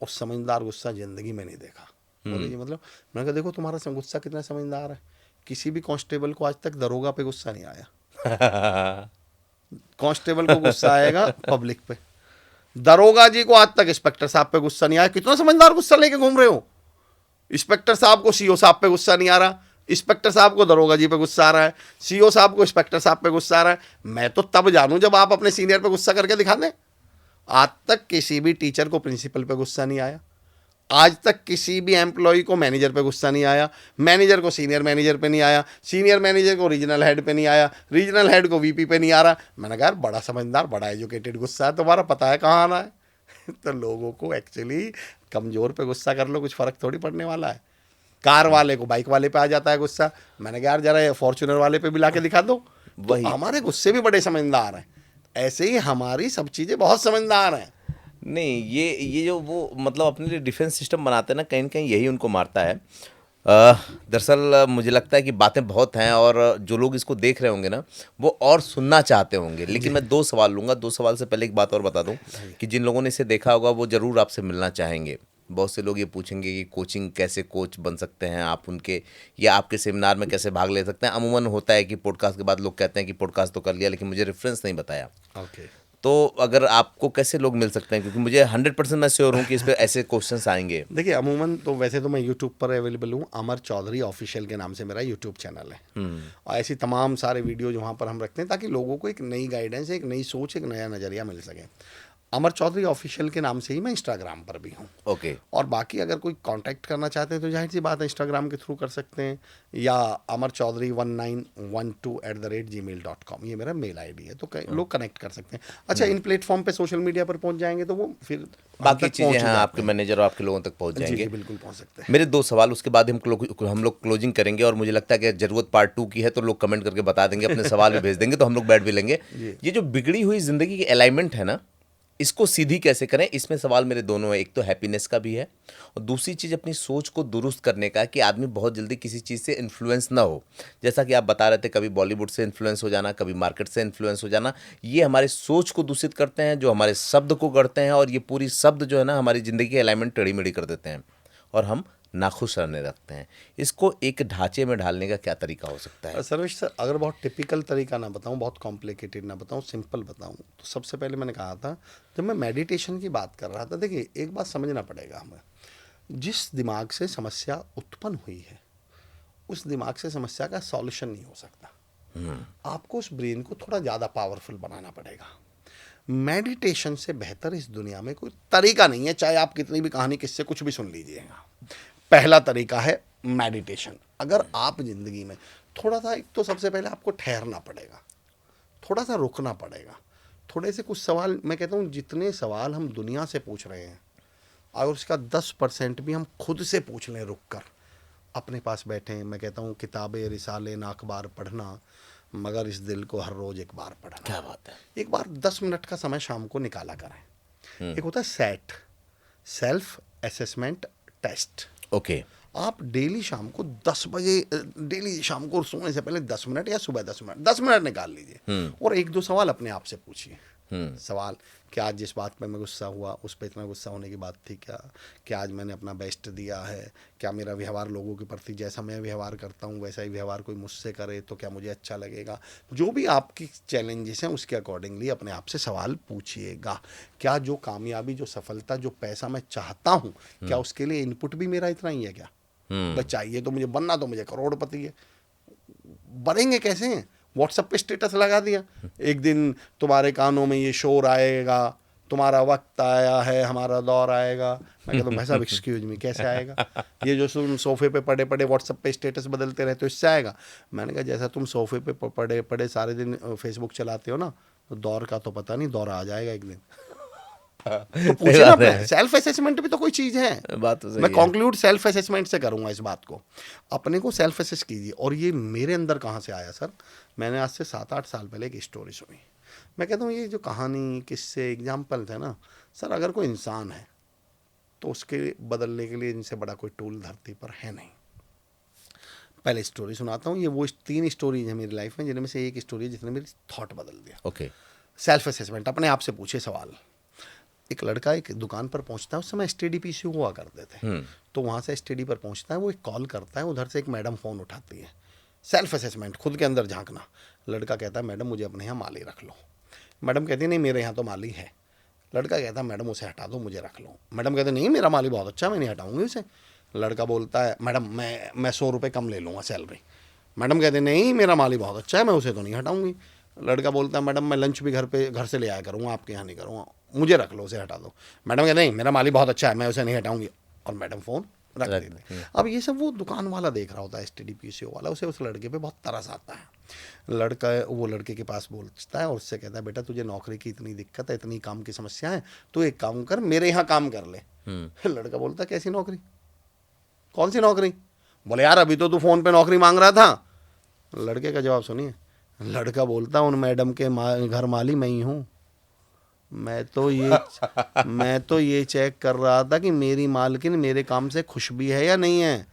और समझदार गुस्सा ज़िंदगी में नहीं देखा। बोले जी मतलब? मैंने कहा देखो तुम्हारा गुस्सा कितना समझदार है, किसी भी कांस्टेबल को आज तक दरोगा पे गुस्सा नहीं आया। कांस्टेबल को गुस्सा आएगा पब्लिक पे, दरोगा जी को आज तक इंस्पेक्टर साहब पे गुस्सा नहीं आया। कितना समझदार गुस्सा लेके घूम रहे हो? इंस्पेक्टर साहब को सीओ साहब पे गुस्सा नहीं आ रहा, इंस्पेक्टर साहब को दरोगा जी पे गुस्सा आ रहा है, सीओ साहब को इंस्पेक्टर साहब पे गुस्सा आ रहा है। मैं तो तब जानूं जब आप अपने सीनियर पे गुस्सा करके दिखा दें। आज तक किसी भी टीचर को प्रिंसिपल पे गुस्सा नहीं आया, आज तक किसी भी एम्प्लॉय को मैनेजर पे गुस्सा नहीं आया, मैनेजर को सीनियर मैनेजर पे नहीं आया, सीनियर मैनेजर को रीजनल हेड पे नहीं आया, रीजनल हेड को वीपी पे नहीं आ रहा। मैंने कहा यार बड़ा समझदार, बड़ा एजुकेटेड गुस्सा है तुम्हारा, पता है कहाँ आना है। तो लोगों को एक्चुअली कमज़ोर पे गुस्सा कर लो, कुछ फ़र्क थोड़ी पड़ने वाला है। कार वाले को बाइक वाले पे आ जाता है गुस्सा, मैंने कहा यार जरा फॉर्च्यूनर वाले पे भी ला के दिखा दो। तो हमारे गुस्से भी बड़े समझदार हैं, ऐसे ही हमारी सब चीज़ें बहुत समझदार हैं। नहीं, ये जो वो मतलब अपने लिए डिफेंस सिस्टम बनाते हैं ना, कहीं न कहीं यही उनको मारता है। दरअसल मुझे लगता है कि बातें बहुत हैं और जो लोग इसको देख रहे होंगे ना वो और सुनना चाहते होंगे, लेकिन मैं 2 सवाल लूँगा। 2 सवाल से पहले एक बात और बता दूँ कि जिन लोगों ने इसे देखा होगा वो ज़रूर आपसे मिलना चाहेंगे। बहुत से लोग ये पूछेंगे कि कोचिंग कैसे कोच बन सकते हैं आप उनके, या आपके सेमिनार में कैसे भाग ले सकते हैं। अमूमन होता है कि पॉडकास्ट के बाद लोग कहते हैं कि पॉडकास्ट तो कर लिया लेकिन मुझे रेफरेंस नहीं बताया। तो अगर आपको कैसे लोग मिल सकते हैं, क्योंकि मुझे 100% मैं श्योर हूँ कि इस पर ऐसे क्वेश्चंस आएंगे। देखिए अमूमन तो वैसे तो मैं यूट्यूब पर अवेलेबल हूँ, अमर चौधरी ऑफिशियल के नाम से मेरा यूट्यूब चैनल है। और ऐसी तमाम सारे वीडियो वहाँ पर हम रखते हैं ताकि लोगों को एक नई गाइडेंस, एक नई सोच, एक नया नज़रिया मिल सके। अमर चौधरी ऑफिशियल के नाम से ही मैं इंस्टाग्राम पर भी हूँ। ओके। और बाकी अगर कोई कांटेक्ट करना चाहते हैं तो जाहिर सी बात है इंस्टाग्राम के थ्रू कर सकते हैं, या amarchaudhary1912@gmail.com ये मेरा मेल आईडी है, तो लोग कनेक्ट कर सकते हैं। अच्छा, इन प्लेटफॉर्म पे सोशल मीडिया पर पहुंच जाएंगे तो वो फिर बाकी चीज़ें हैं आपके मैनेजर और आपके लोगों तक पहुंच जाएंगे। जी, बिल्कुल पहुंच सकते हैं। मेरे 2 सवाल, उसके बाद हम लोग क्लोजिंग करेंगे और मुझे लगता है कि ज़रूरत पार्ट 2 की है तो लोग कमेंट करके बता देंगे, अपने सवाल भी भेज देंगे तो हम लोग बैठ भी लेंगे। ये जो बिगड़ी हुई ज़िंदगी की अलाइनमेंट है ना, इसको सीधी कैसे करें, इसमें सवाल मेरे दोनों है। एक तो हैप्पीनेस का भी है और दूसरी चीज़ अपनी सोच को दुरुस्त करने का, कि आदमी बहुत जल्दी किसी चीज़ से इन्फ्लुएंस ना हो। जैसा कि आप बता रहे थे, कभी बॉलीवुड से इन्फ्लुएंस हो जाना, कभी मार्केट से इन्फ्लुएंस हो जाना, ये हमारे सोच को दूषित करते हैं, जो हमारे शब्द को गढ़ते हैं, और ये पूरी शब्द जो है ना हमारी ज़िंदगी की अलाइनमेंट टेढ़ी मेढ़ी कर देते हैं और हम नाखुश रहने लगते हैं। इसको एक ढांचे में ढालने का क्या तरीका हो सकता है? सर्वेश सर, अगर बहुत टिपिकल तरीका ना बताऊं, बहुत कॉम्प्लिकेटेड ना बताऊं, सिंपल बताऊं, तो सबसे पहले मैंने कहा था, जब मैं मेडिटेशन की बात कर रहा था, देखिए एक बात समझना पड़ेगा हमें, जिस दिमाग से समस्या उत्पन्न हुई है उस दिमाग से समस्या का सॉल्यूशन नहीं हो सकता। आपको उस ब्रेन को थोड़ा ज़्यादा पावरफुल बनाना पड़ेगा। मेडिटेशन से बेहतर इस दुनिया में कोई तरीका नहीं है, चाहे आप कितनी भी कहानी किससे कुछ भी सुन लीजिएगा। पहला तरीका है मेडिटेशन। अगर आप जिंदगी में थोड़ा सा, एक तो सबसे पहले आपको ठहरना पड़ेगा, थोड़ा सा रुकना पड़ेगा, थोड़े से कुछ सवाल, मैं कहता हूँ जितने सवाल हम दुनिया से पूछ रहे हैं और उसका 10% भी हम खुद से पूछ लें रुक कर, अपने पास बैठे। मैं कहता हूँ किताबें रिसाले ना अखबार पढ़ना, मगर इस दिल को हर रोज एक बार पढ़ना। क्या बात है। एक बार 10 मिनट का समय शाम को निकाला करें। एक होता है set, self assessment test. Okay. आप डेली शाम को 10 बजे, डेली शाम को सोने से पहले 10 मिनट या सुबह 10 मिनट निकाल लीजिए और एक दो सवाल अपने आप से पूछिए। सवाल, क्या आज जिस बात पे मैं गुस्सा हुआ उस पर इतना गुस्सा होने की बात थी क्या आज मैंने अपना बेस्ट दिया है, क्या मेरा व्यवहार लोगों के प्रति जैसा मैं व्यवहार करता हूँ वैसा ही व्यवहार कोई मुझसे करे तो क्या मुझे अच्छा लगेगा। जो भी आपकी चैलेंजेस हैं उसके अकॉर्डिंगली अपने आप से सवाल पूछिएगा। क्या जो कामयाबी, जो सफलता, जो पैसा मैं चाहता हूँ, क्या उसके लिए इनपुट भी मेरा इतना ही है? क्या बस चाहिए तो मुझे बनना, तो मुझे करोड़पति है, बनेंगे कैसे हैं? व्हाट्सएप पे स्टेटस लगा दिया, एक दिन तुम्हारे कानों में ये शोर आएगा, तुम्हारा वक्त आया है, हमारा दौर आएगा। मैं कहता हूँ भाई साहब एक्सक्यूज मी, कैसे आएगा? ये जो तुम सोफे पे पड़े पड़े व्हाट्सएप पे स्टेटस बदलते रहते हो, इससे आएगा? मैंने कहा जैसा तुम सोफे पे पड़े पड़े सारे दिन फेसबुक चलाते हो ना, तो दौर का तो पता नहीं, दौर आ जाएगा एक दिन। तो पूछे ना, अपने सेल्फ असेसमेंट भी तो कोई चीज है। बात तो सही मैं कंक्लूड सेल्फ असेसमेंट से करूंगा इस बात को। अपने को सेल्फ असेस कीजिए। और ये मेरे अंदर कहाँ से आया सर? मैंने आज से 7-8 साल पहले एक स्टोरी सुनी। मैं कहता हूँ ये जो कहानी, किससे, एग्जाम्पल थे ना सर, अगर कोई इंसान है तो उसके बदलने के लिए इनसे बड़ा कोई टूल धरती पर है नहीं। पहले स्टोरी सुनाता हूँ। ये वो 3 स्टोरीज है मेरी लाइफ में जिनमें से एक स्टोरी है जिसने मेरी थॉट बदल दिया। ओके। सेल्फ असेसमेंट, अपने आप से पूछे सवाल। एक लड़का एक दुकान पर पहुंचता है, उस समय STD PC हुआ करते थे, तो वहाँ से STD पर पहुंचता है, वो एक कॉल करता है, उधर से एक मैडम फ़ोन उठाती है। सेल्फ असेसमेंट, खुद के अंदर झांकना। लड़का कहता है मैडम मुझे अपने यहाँ माली रख लो। मैडम कहती है नहीं मेरे यहाँ तो माली है। लड़का कहता है मैडम उसे हटा दो, मुझे रख लो। मैडम कहते नहीं मेरा माली बहुत अच्छा, मैं नहीं हटाऊंगी उसे। लड़का बोलता है मैडम मैं 100 रुपये कम ले लूँगा सैलरी। मैडम कहते नहीं मेरा माली बहुत अच्छा है, मैं उसे तो नहीं हटाऊंगी। लड़का बोलता है मैडम मैं लंच भी घर से ले आया करूँगा, आपके यहाँ नहीं करूँगा, मुझे रख लो, उसे हटा दो। मैडम कहते नहीं मेरा माली बहुत अच्छा है, मैं उसे नहीं हटाऊंगी, और मैडम फ़ोन रख देते। अब ये सब वो दुकान वाला देख रहा होता है, STD PC वाला, उसे उस लड़के पे बहुत तरस आता है। लड़का वो लड़के के पास बोलता है और उससे कहता है बेटा तुझे नौकरी की इतनी दिक्कत है, इतनी काम की समस्या है, तो एक काम कर मेरे यहाँ काम कर ले। लड़का बोलता है कैसी नौकरी, कौन सी नौकरी? बोले यार अभी तो तू फ़ोन पे नौकरी मांग रहा था। लड़के का जवाब सुनिए। लड़का बोलता उन मैडम के घर माली मैं ही हूँ। मैं तो ये चेक कर रहा था कि मेरी मालकिन मेरे काम से खुश भी है या नहीं है।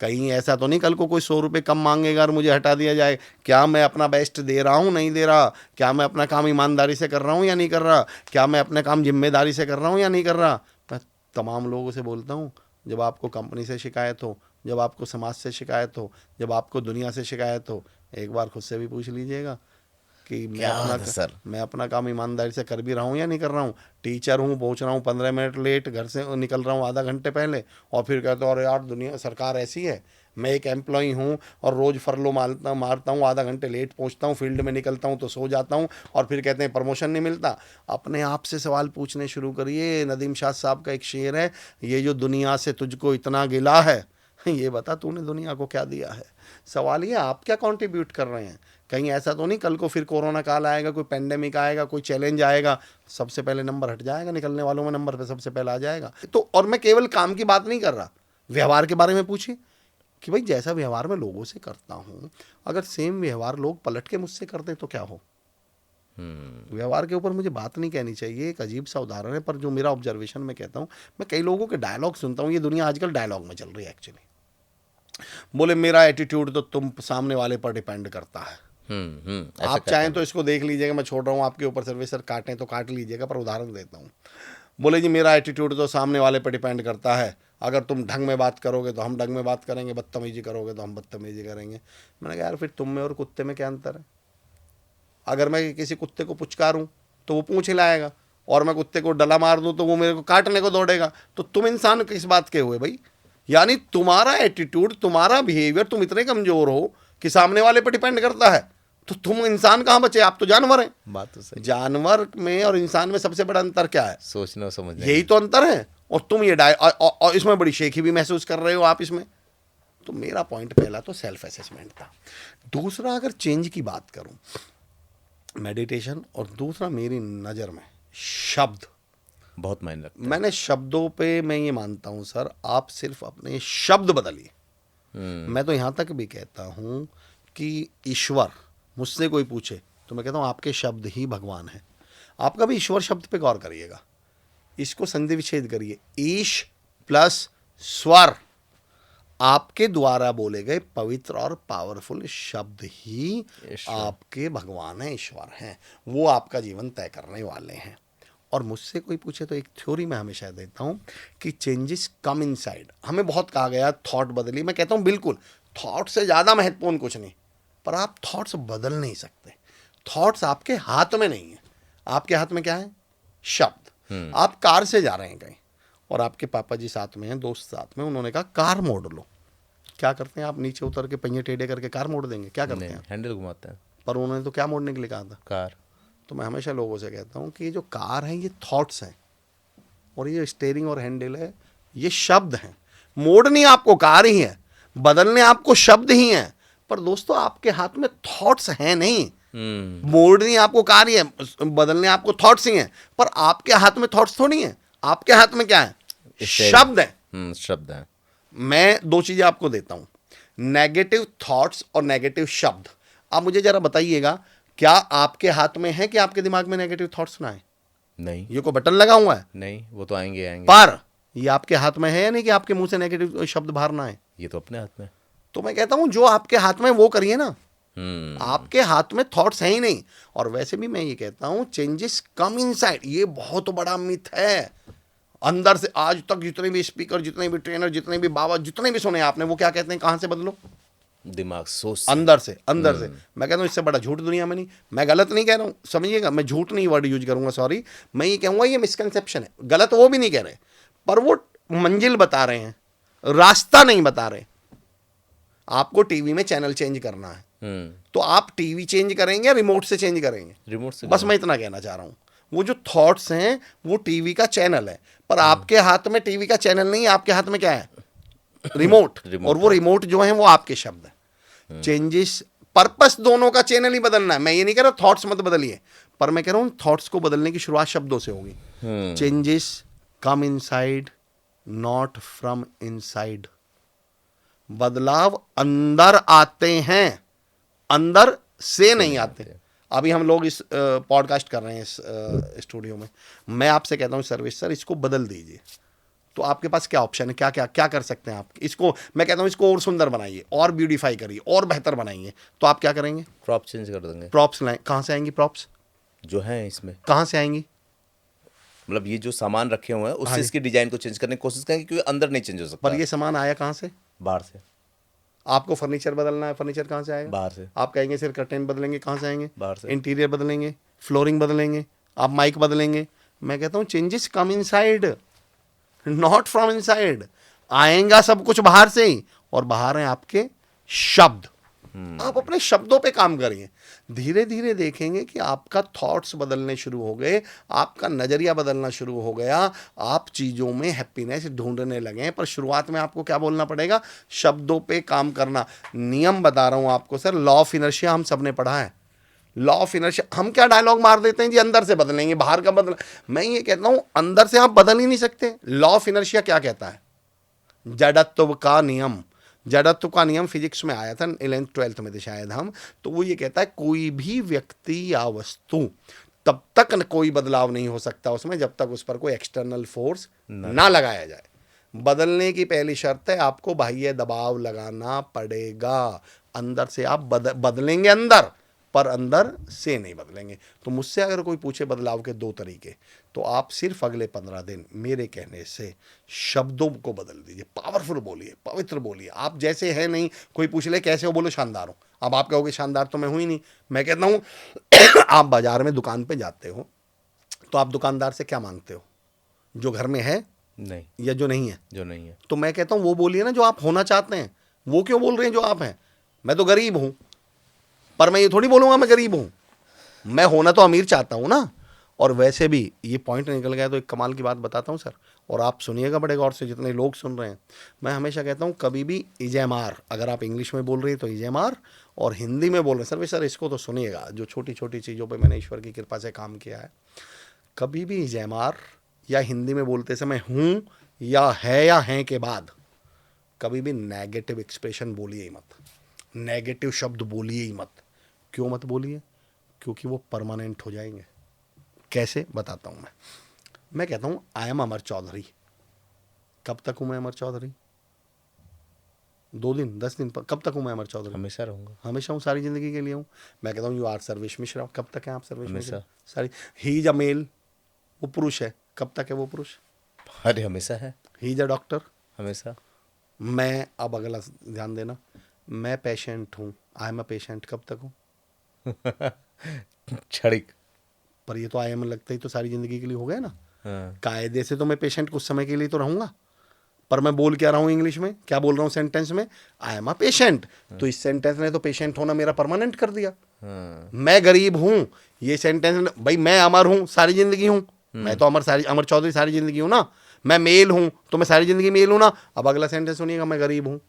कहीं ऐसा तो नहीं कल को कोई 100 रुपये कम मांगेगा और मुझे हटा दिया जाए। क्या मैं अपना बेस्ट दे रहा हूँ, नहीं दे रहा? क्या मैं अपना काम ईमानदारी से कर रहा हूँ या नहीं कर रहा? क्या मैं अपना काम जिम्मेदारी से कर रहा हूँ या नहीं कर रहा? मैं तमाम लोगों से बोलता हूँ, जब आपको कंपनी से शिकायत हो, जब आपको समाज से शिकायत हो, जब आपको दुनिया से शिकायत हो, एक बार खुद से भी पूछ लीजिएगा कि मैं अपना काम ईमानदारी से कर भी रहा हूँ या नहीं कर रहा हूँ। टीचर हूँ, पहुँच रहा हूँ 15 मिनट लेट, घर से निकल रहा हूँ आधा घंटे पहले, और फिर कहते हो अरे यार दुनिया सरकार ऐसी है। मैं एक एम्प्लॉई हूँ और रोज़ फरलो मारता हूँ, आधा घंटे लेट पहुँचता हूँ, फील्ड में निकलता हूँ तो सो जाता हूँ, और फिर कहते हैं प्रमोशन नहीं मिलता। अपने आप से सवाल पूछने शुरू करिए। नदीम शाह साहब का एक शेर है, ये जो दुनिया से तुझको इतना गिला है, ये बता तूने दुनिया को क्या दिया है। सवाल ये आप क्या कंट्रीब्यूट कर रहे हैं। कहीं ऐसा तो नहीं कल को फिर कोरोना काल आएगा, कोई पेंडेमिक आएगा, कोई चैलेंज आएगा, सबसे पहले नंबर हट जाएगा, निकलने वालों में नंबर पे सबसे पहले आ जाएगा। तो और मैं केवल काम की बात नहीं कर रहा, व्यवहार के बारे में पूछिए कि भाई जैसा व्यवहार मैं लोगों से करता हूँ, अगर सेम व्यवहार लोग पलट के मुझसे करते तो क्या हो। व्यवहार के ऊपर मुझे बात नहीं कहनी चाहिए। एक अजीब सा उदाहरण है, पर जो मेरा ऑब्जर्वेशन मैं कहता हूँ, मैं कई लोगों के डायलॉग सुनता हूँ। ये दुनिया आजकल डायलॉग में चल रही है एक्चुअली। बोले मेरा एटीट्यूड तो तुम सामने वाले पर डिपेंड करता है। आप चाहें तो इसको देख लीजिएगा, मैं छोड़ रहा हूँ आपके ऊपर, सर्वे सर काटें तो काट लीजिएगा, पर उदाहरण देता हूँ। बोले जी मेरा एटीट्यूड तो सामने वाले पर डिपेंड करता है, अगर तुम ढंग में बात करोगे तो हम ढंग में बात करेंगे, बदतमीजी करोगे तो हम बदतमीजी करेंगे। मैंने कहा यार फिर तुम में और कुत्ते में क्या अंतर है? अगर मैं किसी कुत्ते को पुचकारूं तो वो पूंछ हिलाएगा, और मैं कुत्ते को डला मार दूं तो वो मेरे को काटने को दौड़ेगा। तो तुम इंसान किस बात के हुए भाई? यानी तुम्हारा एटीट्यूड, तुम्हारा बिहेवियर, तुम इतने कमजोर हो कि सामने वाले पर डिपेंड करता है, तो तुम इंसान कहाँ बचे? आप तो जानवर हैं। बात तो सही। जानवर में और इंसान में सबसे बड़ा अंतर क्या है? सोचने और समझने। यही तो अंतर है। और तुम ये और इसमें बड़ी शेखी भी महसूस कर रहे हो आप इसमें। तो मेरा पॉइंट पहला तो सेल्फ असेसमेंट था। दूसरा, अगर चेंज की बात करूं, मेडिटेशन, और दूसरा मेरी नज़र में शब्द बहुत मायने रखता है। मैंने शब्दों पे मैं ये मानता हूं सर, आप सिर्फ अपने शब्द बदलिए। मैं तो यहां तक भी कहता हूं कि ईश्वर, मुझसे कोई पूछे तो मैं कहता हूं आपके शब्द ही भगवान है। आप कभी ईश्वर शब्द पे गौर करिएगा, इसको संधि विच्छेद करिए। ईश प्लस स्वर, आपके द्वारा बोले गए पवित्र और पावरफुल शब्द ही आपके भगवान है, ईश्वर हैं। वो आपका जीवन तय करने वाले हैं। और मुझसे कोई पूछे तो एक थ्योरी मैं हमेशा देता हूं कि चेंजेस कम इनसाइड। हमें बहुत कहा गया थॉट बदली, मैं कहता हूं बिल्कुल, थॉट से ज़्यादा महत्वपूर्ण कुछ नहीं, पर आप थॉट्स बदल नहीं सकते। थॉट्स आपके हाथ में नहीं है। आपके हाथ में क्या है? शब्द। आप कार से जा रहे हैं कहीं, और आपके पापा जी साथ में हैं, दोस्त साथ में, उन्होंने कहा कार मोड़ लो। क्या करते हैं आप? नीचे उतर के पहिए टेढ़े करके कार मोड़ देंगे? क्या करते हैं? हैंडल घुमाते हैं। पर उन्होंने तो क्या मोड़ने के लिए कहा था? कार। तो मैं हमेशा लोगों से कहता हूँ कि ये जो कार है ये थॉट्स हैं, और ये स्टेयरिंग और हैंडल है ये शब्द हैं। मोड़नी आपको कार ही है, बदलने आपको शब्द ही हैं। पर दोस्तों आपके हाथ में थॉट्स हैं नहीं। मोड़नी आपको कार ही है, बदलने आपको थॉट्स ही हैं, पर आपके हाथ में थॉट्स थोड़ी हैं। आपके हाथ में क्या है? शब्द है। शब्द है। मैं दो चीजें आपको देता हूं, नेगेटिव थॉट्स और नेगेटिव शब्द। आप मुझे जरा बताइएगा, क्या आपके हाथ में है कि आपके दिमाग में नेगेटिव थॉट्स ना आए? नहीं। ये कोई बटन लगा हुआ है? नहीं, वो तो आएंगे आएंगे। पर ये आपके हाथ में है या नहीं कि आपके मुंह से नेगेटिव शब्द बाहर ना आए? ये तो अपने हाथ में। तो मैं कहता हूं जो आपके हाथ में वो करिए ना। आपके हाथ में थॉट्स हैं ही नहीं। और वैसे भी मैं ये कहता हूं चेंजेस कम इनसाइड, ये बहुत बड़ा मिथ है। अंदर से आज तक जितने भी स्पीकर, जितने भी ट्रेनर, जितने भी बाबा, जितने भी सुने आपने, वो क्या कहते हैं? कहां से बदलो? दिमाग, सोच, अंदर से। अंदर से। मैं कहता हूं इससे बड़ा झूठ दुनिया में नहीं। मैं गलत नहीं कह रहा हूं, समझिएगा, मैं झूठ नहीं वर्ड यूज करूंगा, सॉरी। मैं ये कहूंगा ये मिसकंसेप्शन है, गलत वो भी नहीं कह रहे, पर वो मंजिल बता रहे हैं, रास्ता नहीं बता रहे। आपको टीवी में चैनल चेंज करना है, तो आप टीवी चेंज करेंगे या रिमोट से चेंज करेंगे? रिमोट से। बस मैं इतना कहना चाह रहा हूं। वो जो थॉट्स हैं वो टीवी का चैनल है, पर आपके हाथ में टीवी का चैनल नहीं है। आपके हाथ में क्या है? रिमोट। और वो रिमोट जो है वो आपके शब्द है। चेंजेस, पर्पस दोनों का चैनल ही बदलना है। मैं ये नहीं कह रहा थॉट्स मत बदलिए, पर मैं कह रहा हूं थॉट्स को बदलने की शुरुआत शब्दों से होगी। Changes come inside, not from inside. बदलाव अंदर आते हैं, अंदर से नहीं आते। अभी हम लोग इस पॉडकास्ट कर रहे हैं इस स्टूडियो में। मैं आपसे कहता हूँ सर्विस सर इसको बदल दीजिए, तो आपके पास क्या ऑप्शन है? क्या क्या क्या कर सकते हैं आप? इसको मैं कहता हूँ इसको और सुंदर बनाइए, और ब्यूटीफाई करिए, और बेहतर बनाइए। तो आप क्या करेंगे? प्रॉप चेंज कर देंगे। प्रॉप्स लाएं। कहाँ से आएंगी प्रॉप्स? जो है इसमें कहाँ से आएंगी? मतलब ये जो सामान रखे हुए हैं उससे इसकी डिजाइन को चेंज करने की कोशिश करेंगे, क्योंकि अंदर नहीं चेंज हो सकता। पर ये सामान आया कहाँ से? बाहर से। आपको फर्नीचर बदलना है, फर्नीचर कहाँ से आएगा? बाहर से। आप कहेंगे सिर्फ कर्टेन बदलेंगे, कहाँ से आएंगे? बाहर से। इंटीरियर बदलेंगे, फ्लोरिंग बदलेंगे, आप माइक बदलेंगे। मैं कहता हूँ changes come inside, not from inside. आएगा सब कुछ बाहर से ही, और बाहर हैं आपके शब्द। आप अपने शब्दों पे काम करिए, धीरे धीरे देखेंगे कि आपका थॉट्स बदलने शुरू हो गए, आपका नज़रिया बदलना शुरू हो गया, आप चीज़ों में हैप्पीनेस ढूंढने लगे। पर शुरुआत में आपको क्या बोलना पड़ेगा? शब्दों पे काम करना। नियम बता रहा हूँ आपको सर, लॉ ऑफ इनर्शिया हम सब ने पढ़ा है। लॉ ऑफ इनर्शिया, हम क्या डायलॉग मार देते हैं जी, अंदर से बदलेंगे, बाहर का बदल। मैं ये कहता हूँ अंदर से आप बदल ही नहीं सकते। लॉ ऑफ इनर्शिया क्या कहता है? जड़त्व का नियम। जड़त्व का नियम फिजिक्स में आया था 11th 12th में थे शायद हम। तो वो ये कहता है कोई भी व्यक्ति या वस्तु तब तक कोई बदलाव नहीं हो सकता उसमें जब तक उस पर कोई एक्सटर्नल फोर्स ना लगाया जाए। बदलने की पहली शर्त है आपको बाह्य दबाव लगाना पड़ेगा। अंदर से आप बदलेंगे अंदर, पर अंदर से नहीं बदलेंगे। तो मुझसे अगर कोई पूछे बदलाव के 2 तरीके, तो आप सिर्फ अगले 15 दिन मेरे कहने से शब्दों को बदल दीजिए, पावरफुल बोलिए, पवित्र बोलिए। आप जैसे हैं नहीं, कोई पूछ ले कैसे हो, बोलो शानदार हो। अब आप कहोगे शानदार तो मैं हूं ही नहीं। मैं कहता हूं आप बाजार में दुकान पे जाते हो तो आप दुकानदार से क्या मांगते हो? जो घर में है नहीं, या जो नहीं है? जो नहीं है। तो मैं कहता हूं वो बोलिए ना जो आप होना चाहते हैं। वो क्यों बोल रहे हैं जो आप हैं? मैं तो गरीब हूं, पर मैं ये थोड़ी बोलूंगा मैं गरीब हूं, मैं होना तो अमीर चाहता हूं ना। और वैसे भी ये पॉइंट निकल गया तो एक कमाल की बात बताता हूं सर, और आप सुनिएगा बड़े गौर से, जितने लोग सुन रहे हैं। मैं हमेशा कहता हूं कभी भी इजेमार, अगर आप इंग्लिश में बोल रहे हैं तो इजेमार, और हिंदी में बोल रहे हैं सर इसको तो सुनिएगा, जो छोटी छोटी चीज़ों पर मैंने ईश्वर की कृपा से काम किया है। कभी भी इजेमार या हिंदी में बोलते समय हूँ या हैं के बाद कभी भी नेगेटिव एक्सप्रेशन बोलिए ही मत, नेगेटिव शब्द बोलिए ही मत। क्यों मत बोलिए? क्योंकि वो परमानेंट हो जाएंगे। कैसे बताता हूँ मैं कहता हूँ आई एम अमर चौधरी। कब तक हूँ मैं अमर चौधरी? 2 दिन, 10 दिन, कब तक हूँ मैं अमर चौधरी? हमेशा रहूंगा। हमेशा हूँ, सारी जिंदगी के लिए हूँ। मैं कहता हूँ यू आर सर्वेश मिश्रा। कब तक है आप सर्वेश मिश्रा? हमेशा। सारी। ही इज अ मेल, वो पुरुष है। कब तक है वो पुरुष? अरे हमेशा है। He is a doctor. हमेशा। मैं, अब अगला ध्यान देना, मैं पेशेंट हूँ। I am a patient. कब तक हूँ? क्षणिक। पर ये तो आई एम लगता ही तो सारी जिंदगी के लिए हो गया ना। हाँ। कायदे से तो मैं पेशेंट कुछ समय के लिए तो रहूंगा, पर मैं बोल क्या रहा हूँ इंग्लिश में, क्या बोल रहा हूँ सेंटेंस में? I am a patient. तो इस सेंटेंस ने तो पेशेंट होना मेरा परमानेंट कर दिया। हाँ। मैं गरीब हूँ, ये सेंटेंस, भाई मैं अमर हूँ सारी जिंदगी हूँ, मैं तो अमर चौधरी सारी जिंदगी हूँ ना। मैं मेल हूँ तो मैं सारी जिंदगी मेल हूँ ना। अब अगला सेंटेंस सुनिएगा, मैं गरीब हूँ,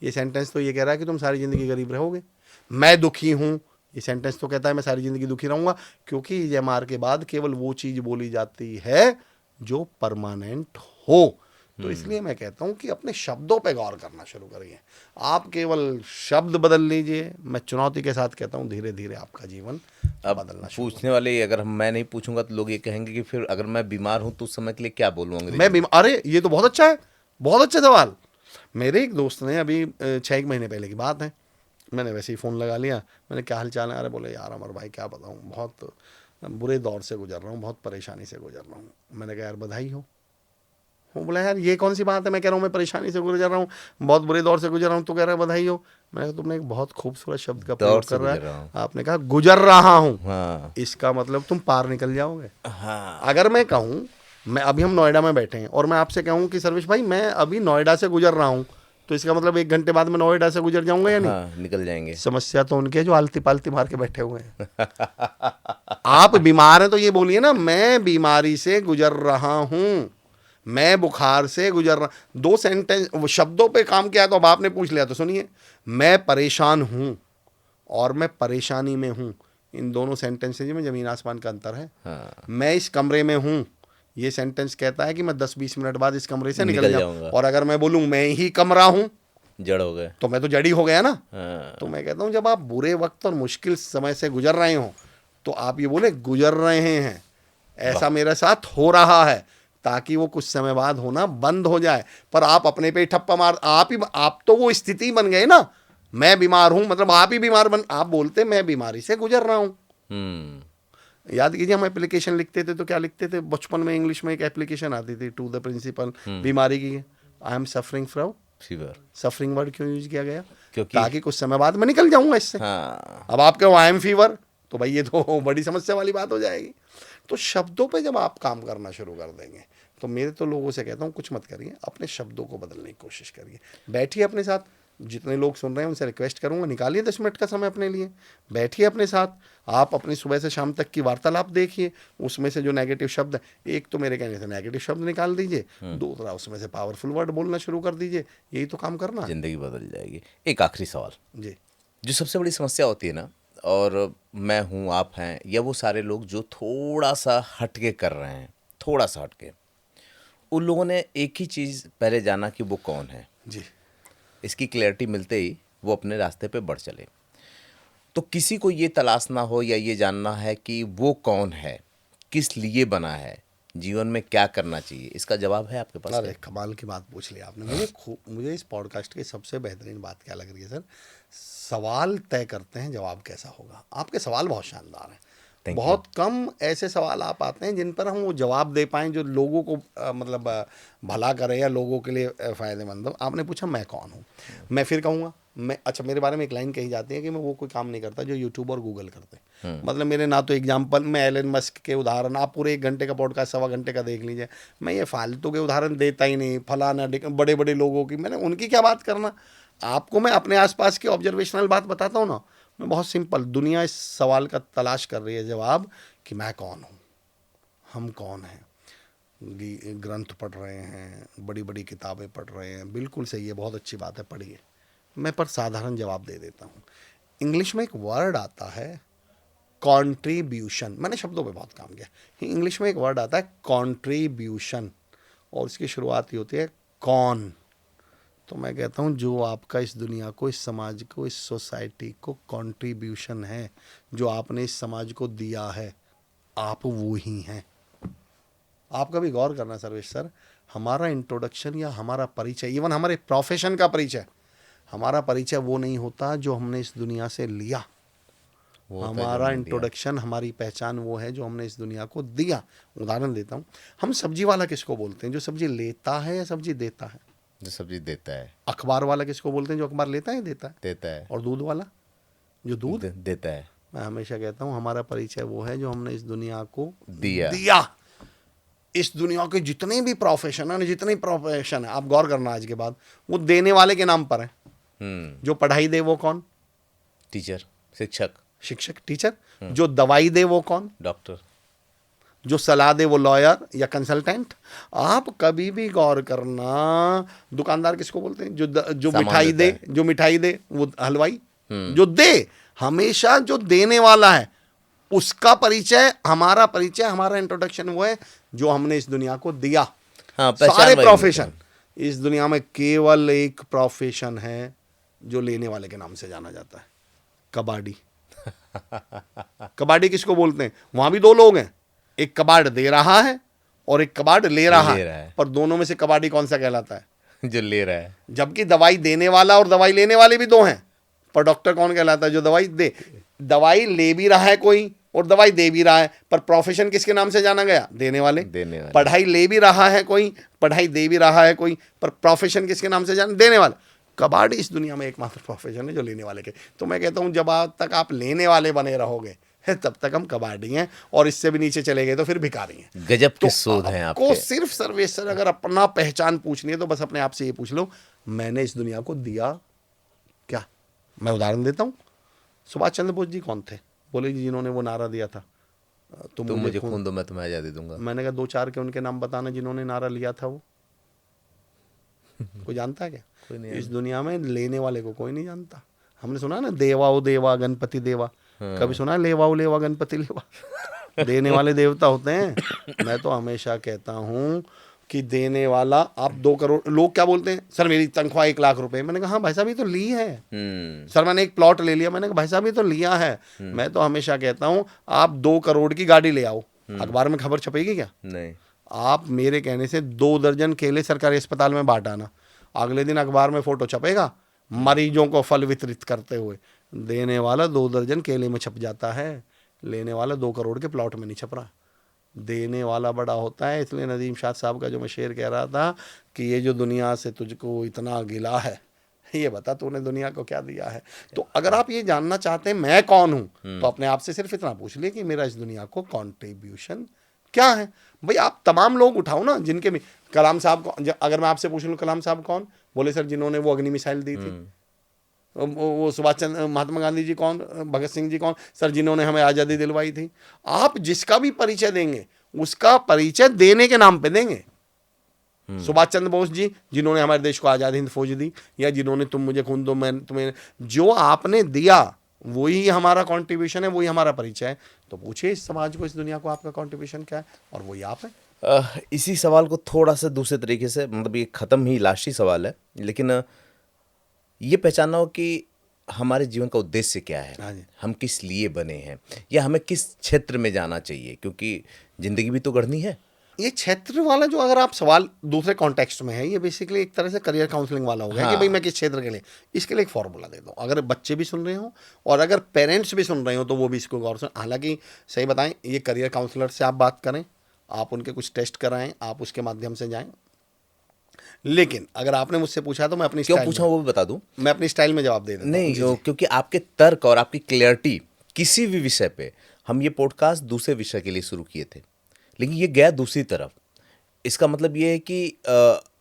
ये सेंटेंस तो ये कह रहा है कि तुम सारी जिंदगी गरीब रहोगे। मैं दुखी हूँ, ये सेंटेंस तो कहता है मैं सारी जिंदगी दुखी रहूंगा। क्योंकि इजेमार के बाद केवल वो चीज बोली जाती है जो परमानेंट हो। तो इसलिए मैं कहता हूं कि अपने शब्दों पे गौर करना शुरू करिए। आप केवल शब्द बदल लीजिए। मैं चुनौती के साथ कहता हूं धीरे धीरे आपका जीवन अब बदलना शुरू। पूछने वाले, अगर मैं नहीं पूछूंगा तो लोग ये कहेंगे कि फिर अगर मैं बीमार हूं तो उस समय के लिए क्या बोलूँ अंग्रेजी मैं बीमार, अरे ये तो बहुत अच्छा है, बहुत अच्छा सवाल। मेरे एक दोस्त ने अभी 6 महीने पहले की बात है, मैंने वैसे ही फ़ोन लगा लिया। मैंने क्या हाल चाल है? अरे बोले यार अमर भाई क्या बताऊँ, बहुत बुरे दौर से गुजर रहा हूँ, बहुत परेशानी से गुजर रहा हूँ। मैंने कहा यार बधाई हो। वो बोला यार ये कौन सी बात है, मैं कह रहा हूँ मैं परेशानी से गुजर रहा हूँ, बहुत बुरे दौर से गुजर रहा हूँ, तो कह रहा है बधाई हो। मैंने कहा तुमने एक बहुत खूबसूरत शब्द का प्रयोग कर रहा है। आपने कहा गुजर रहा हूँ। हाँ। इसका मतलब तुम पार निकल जाओगे। हाँ। अगर मैं कहूँ, मैं अभी हम नोएडा में बैठे हैं और मैं आपसे कहूँ कि सर्वेश भाई मैं अभी नोएडा से गुजर रहा हूँ, तो इसका मतलब 1 घंटे बाद मैं नोएडा से गुजर जाऊंगा या नहीं? हाँ, निकल जाएंगे। समस्या तो उनके जो आलती पालती मार के बैठे हुए हैं। आप बीमार हैं तो ये बोलिए ना मैं बीमारी से गुजर रहा हूँ, मैं बुखार से गुजर रहा। 2 सेंटेंस शब्दों पे काम किया। तो अब आपने पूछ लिया तो सुनिए, मैं परेशान हूँ और मैं परेशानी में हूँ, इन दोनों सेंटेंसेज में ज़मीन आसमान का अंतर है। हाँ। मैं इस कमरे में हूँ, ये सेंटेंस कहता है कि मैं 10-20 मिनट बाद इस कमरे से निकल जाऊंगा। और अगर मैं बोलूँ मैं ही कमरा हूँ, जड़ हो गए, तो मैं तो जड़ी हो गया ना। हाँ। तो मैं कहता हूँ जब आप बुरे वक्त और मुश्किल समय से गुजर रहे हो तो आप ये बोले गुजर रहे हैं, ऐसा मेरे साथ हो रहा है, ताकि वो कुछ समय बाद होना बंद हो जाए। पर आप अपने पे ठप्पा मार, आप तो वो स्थिति बन गए ना। मैं बीमार हूं मतलब आप ही बीमार आप बोलते मैं बीमारी से गुजर रहा हूं। याद कीजिए हम एप्लीकेशन लिखते थे तो क्या लिखते थे बचपन में? इंग्लिश में एक एप्लीकेशन आती थी, टू द प्रिंसिपल, बीमारी की, I am suffering from fever. Suffering word क्यों यूज किया गया? क्योंकि ताकि कुछ समय बाद मैं निकल जाऊंगा इससे। हाँ। अब आप कहो आई एम फीवर, तो भाई ये तो बड़ी समस्या वाली बात हो जाएगी। तो शब्दों पे जब आप काम करना शुरू कर देंगे, तो मेरे तो लोगों से कहता हूँ कुछ मत करिए, अपने शब्दों को बदलने की कोशिश करिए। बैठिए अपने साथ, जितने लोग सुन रहे हैं उनसे रिक्वेस्ट करूंगा निकालिए 10 मिनट का समय अपने लिए, बैठिए अपने साथ। आप अपनी सुबह से शाम तक की वार्तालाप देखिए, उसमें से जो नेगेटिव शब्द, एक तो मेरे कहने से नेगेटिव शब्द निकाल दीजिए, दूसरा उसमें से पावरफुल वर्ड बोलना शुरू कर दीजिए। यही तो काम करना, जिंदगी बदल जाएगी। एक आखिरी सवाल जी, जो सबसे बड़ी समस्या होती है ना, और मैं हूँ आप हैं या वो सारे लोग जो थोड़ा सा हटके कर रहे हैं, थोड़ा सा हटके, उन लोगों ने एक ही चीज़ पहले जाना कि वो कौन है जी। इसकी क्लैरिटी मिलते ही वो अपने रास्ते पे बढ़ चले। तो किसी को ये तलाशना हो या ये जानना है कि वो कौन है, किस लिए बना है, जीवन में क्या करना चाहिए, इसका जवाब है आपके पास? अरे कमाल की बात पूछ ली आपने। मुझे इस पॉडकास्ट की सबसे बेहतरीन बात क्या लग रही है सर, सवाल तय करते हैं जवाब कैसा होगा। आपके सवाल बहुत शानदार हैं। Thank बहुत कम ऐसे सवाल आप आते हैं जिन पर हम वो जवाब दे पाएँ जो लोगों को मतलब भला करे या लोगों के लिए फ़ायदेमंद हो। आपने पूछा मैं कौन हूँ, मैं फिर कहूँगा मैं, अच्छा मेरे बारे में एक लाइन कही जाती है कि मैं वो कोई काम नहीं करता जो यूट्यूब और गूगल करते हैं। मतलब मेरे ना तो एग्जाम्पल, मैं एलन मस्क के उदाहरण, आप पूरे 1 घंटे का पॉडकास्ट 1.25 घंटे का देख लीजिए, मैं ये फालतू के उदाहरण देता ही नहीं। फलाना बड़े बड़े लोगों की, मैंने उनकी क्या बात करना। आपको मैं अपने आसपास की ऑब्जर्वेशनल बात बताता हूँ ना। मैं बहुत सिंपल, दुनिया इस सवाल का तलाश कर रही है जवाब कि मैं कौन हूँ, हम कौन हैं। ग्रंथ पढ़ रहे हैं, बड़ी बड़ी किताबें पढ़ रहे हैं, बिल्कुल सही है, बहुत अच्छी बात है, पढ़िए। मैं पर साधारण जवाब दे देता हूँ। इंग्लिश में एक वर्ड आता है कंट्रीब्यूशन, मैंने शब्दों पे बहुत काम किया। इंग्लिश में एक वर्ड आता है कंट्रीब्यूशन और इसकी शुरुआत ही होती है कौन। तो मैं कहता हूँ जो आपका इस दुनिया को, इस समाज को, इस सोसाइटी को कंट्रीब्यूशन है, जो आपने इस समाज को दिया है, आप वो ही हैं। आप कभी गौर करना सर्वेश सर, हमारा इंट्रोडक्शन या हमारा परिचय, इवन हमारे प्रोफेशन का परिचय, हमारा परिचय वो नहीं होता जो हमने इस दुनिया से लिया। हमारा इंट्रोडक्शन, हमारी पहचान वो है जो हमने इस दुनिया को दिया। उदाहरण देता हूँ, हम सब्जी वाला किसको बोलते हैं, जो सब्जी लेता है या सब्जी देता है? जो सब्जी देता है। अखबार वाला किसको बोलते हैं, जो अखबार लेता है देता है? देता है। और दूध वाला जो दूध देता है। मैं हमेशा कहता हूँ हमारा परिचय वो है जो हमने इस दुनिया को दिया। इस दुनिया के जितने भी प्रोफेशन है, जितने प्रोफेशन है, आप गौर करना आज के बाद, वो देने वाले के नाम पर है। जो पढ़ाई दे वो कौन? टीचर, शिक्षक, टीचर। जो दवाई दे वो कौन? डॉक्टर। जो सलाह दे वो लॉयर या कंसल्टेंट। आप कभी भी गौर करना, दुकानदार किसको बोलते हैं? जो मिठाई दे वो हलवाई। जो दे, हमेशा जो देने वाला है उसका परिचय, हमारा परिचय, हमारा इंट्रोडक्शन वो है जो हमने इस दुनिया को दिया। हाँ, सारे प्रोफेशन, इस दुनिया में केवल एक प्रोफेशन है जो लेने वाले के नाम से जाना जाता है, कबाड़ी। कबाड़ी किसको बोलते हैं? वहां भी 2 लोग हैं, एक कबाड़ दे रहा है और एक कबाड़ ले रहा है। पर दोनों में से कबाड़ी कौन सा कहलाता है? जो ले रहा है। जबकि दवाई देने वाला और दवाई लेने वाले भी 2 हैं, पर डॉक्टर कौन कहलाता है? जो दवाई दे। दवाई ले भी रहा है कोई और दवाई दे भी रहा है, पर प्रोफेशन किसके नाम से जाना गया? देने वाले। पढ़ाई ले भी रहा है कोई, पढ़ाई दे भी रहा है कोई, पर प्रोफेशन किसके नाम से जाना? देने वाला। कबाड़ी इस दुनिया में एकमात्र प्रोफेशन है जो लेने वाले के। तो मैं कहता हूं जब तक आप लेने वाले बने रहोगे तब तक हम कबाड़ी हैं, और इससे भी नीचे चले गए तो फिर भिखारी हैं। गजब की शोध है आपके। को सिर्फ सर्वेश सर अगर अपना पहचान पूछनी है तो बस अपने आप से ये पूछ लो, मैंने इस दुनिया को दिया क्या? मैं उदाहरण देता हूँ, सुभाष चंद्र बोस जी कौन थे? बोले जी जिन्होंने वो नारा दिया था, तुम मुझे खून दो मैं तुम्हें आजादी दूंगा। मैंने कहा 2-4 के उनके नाम बताना जिन्होंने नारा लिया था वो। कोई जानता है क्या? कोई नहीं। इस दुनिया में लेने वाले को कोई नहीं जानता। हमने सुना ना, देवा ओ देवा गणपति देवा। कभी सुना है लेवा ओ लेवा गणपति लेवा? देने वाले देवता होते हैं। मैं तो हमेशा कहता हूँ कि देने वाला, आप 2 करोड़, लोग क्या बोलते हैं, सर मेरी तनख्वाह 1 लाख रुपए। मैंने कहा हाँ भाई साहब ये तो ली है। सर मैंने एक प्लॉट ले लिया। मैंने कहा भाई साहब ये तो लिया है। मैं तो हमेशा कहता हूँ आप 2 करोड़ की गाड़ी ले आओ, अखबार में खबर छपेगी क्या? नहीं। आप मेरे कहने से 2 दर्जन केले सरकारी अस्पताल में बांट आना, अगले दिन अखबार में फोटो छपेगा मरीजों को फल वितरित करते हुए। देने वाला 2 दर्जन केले में छप जाता है, लेने वाला 2 करोड़ के प्लॉट में नहीं छप रहा। देने वाला बड़ा होता है। इसलिए नदीम शाह साहब का जो मैं शेर कह रहा था कि ये जो दुनिया से तुझको इतना गिला है, ये बता तूने दुनिया को क्या दिया है। तो अगर आप ये जानना चाहते हैं मैं कौन हूं, तो अपने आप से सिर्फ इतना पूछ लिए कि मेरा इस दुनिया को कंट्रीब्यूशन क्या है। भाई आप तमाम लोग उठाओ ना, जिनके भी, कलाम साहब को अगर मैं आपसे पूछ लूँ कलाम साहब कौन? बोले सर जिन्होंने वो अग्नि मिसाइल दी थी। वो सुभाष चंद्र, महात्मा गांधी जी कौन? भगत सिंह जी कौन? सर जिन्होंने हमें आज़ादी दिलवाई थी। आप जिसका भी परिचय देंगे उसका परिचय देने के नाम पे देंगे। सुभाष चंद्र बोस जी जिन्होंने हमारे देश को आज़ाद हिंद फौज दी, या जिन्होंने तुम मुझे खून दो मैं तुम्हें, जो आपने दिया वही हमारा कंट्रीब्यूशन है, वही हमारा परिचय है। तो पूछिए इस समाज को, इस दुनिया को आपका कंट्रीब्यूशन क्या है, और वही आप है। इसी सवाल को थोड़ा सा दूसरे तरीके से, मतलब ये ख़त्म ही लास्ट ही सवाल है, लेकिन ये पहचानना हो कि हमारे जीवन का उद्देश्य क्या है, हम किस लिए बने हैं, या हमें किस क्षेत्र में जाना चाहिए, क्योंकि ज़िंदगी भी तो गढ़नी है। ये क्षेत्र वाला जो अगर आप सवाल दूसरे कॉन्टेक्स्ट में है, ये बेसिकली एक तरह से करियर काउंसलिंग वाला हो गया कि भाई मैं किस क्षेत्र के लिए, इसके लिए एक फॉर्मूला दे दो। अगर बच्चे भी सुन रहे हो और अगर पेरेंट्स भी सुन रहे हो तो वो भी इसको गौर से, हालांकि सही बताएं, ये करियर काउंसलर से आप बात करें, आप उनके कुछ टेस्ट कराएं, आप उसके माध्यम से जाएं। लेकिन अगर आपने मुझसे पूछा तो मैं अपनी क्यों स्टाइल पूछा में, वो भी बता दूं। मैं अपनी स्टाइल में जवाब दे देता हूं। नहीं, जी, जी। क्योंकि आपके तर्क और आपकी क्लियरिटी किसी भी विषय पे, हम ये पॉडकास्ट दूसरे विषय के लिए शुरू किए थे, लेकिन ये गया दूसरी तरफ। इसका मतलब ये है कि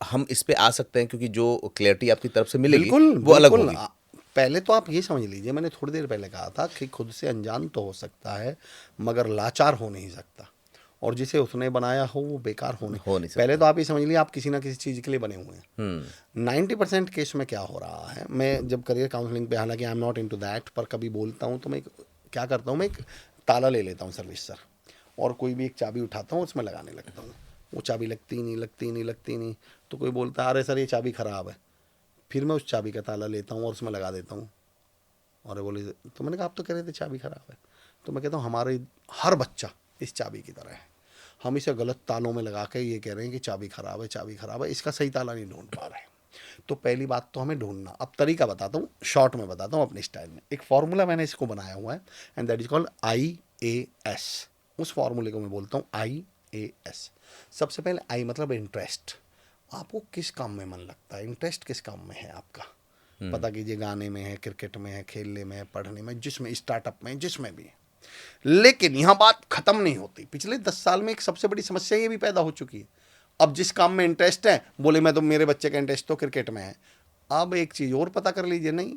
हम इस पे आ सकते हैं क्योंकि जो क्लियरिटी आपकी तरफ से मिलेगी बिल्कुल वो अलग बिल्कुल। होगी। पहले तो आप ये समझ लीजिए, मैंने थोड़ी देर पहले कहा था कि खुद से अनजान तो हो सकता है मगर लाचार हो नहीं सकता, और जिसे उसने बनाया हो वो बेकार हो नहीं सकता। पहले तो आप ये समझ लीजिए आप किसी ना किसी चीज़ के लिए बने हुए हैं। 90% केस में क्या हो रहा है, मैं जब करियर काउंसलिंग पे, हालांकि I am not into that, पर कभी बोलता हूँ तो मैं क्या करता हूँ, मैं एक ताला ले लेता हूँ सर्विस सर, और कोई भी एक चाबी उठाता हूँ, उसमें लगाने लगता हूँ। वो चाबी लगती नहीं, तो कोई बोलता है अरे सर ये चाबी ख़राब है, फिर मैं उस चाबी का ताला लेता हूँ और उसमें लगा देता हूँ। और बोले तो मैंने कहा आप तो कह रहे थे चाबी ख़राब है, तो मैं कहता हूँ हमारे हर बच्चा इस चाबी की तरह है, हम इसे गलत तालों में लगा के ये कह रहे हैं कि चाबी ख़राब है, इसका सही ताला नहीं ढूंढ पा रहे हैं। तो पहली बात तो हमें ढूंढना, अब तरीका बताता हूँ, शॉर्ट में बताता हूँ अपनी स्टाइल में। एक फार्मूला मैंने इसको बनाया हुआ है and that is called IAS। उस फार्मूले को मैं बोलता हूँ IAS। सबसे पहले आई मतलब इंटरेस्ट, आपको किस काम में मन लगता है, इंटरेस्ट किस काम में है आपका, पता कीजिए, गाने में है, क्रिकेट में है, खेलने में है, पढ़ने में, जिसमें स्टार्टअप में, जिसमें भी है। लेकिन यहाँ बात खत्म नहीं होती। पिछले 10 साल में एक सबसे बड़ी समस्या ये भी पैदा हो चुकी है, अब जिस काम में इंटरेस्ट है बोले मैं तो, मेरे बच्चे का इंटरेस्ट तो क्रिकेट में है। अब एक चीज़ और पता कर लीजिए, नहीं,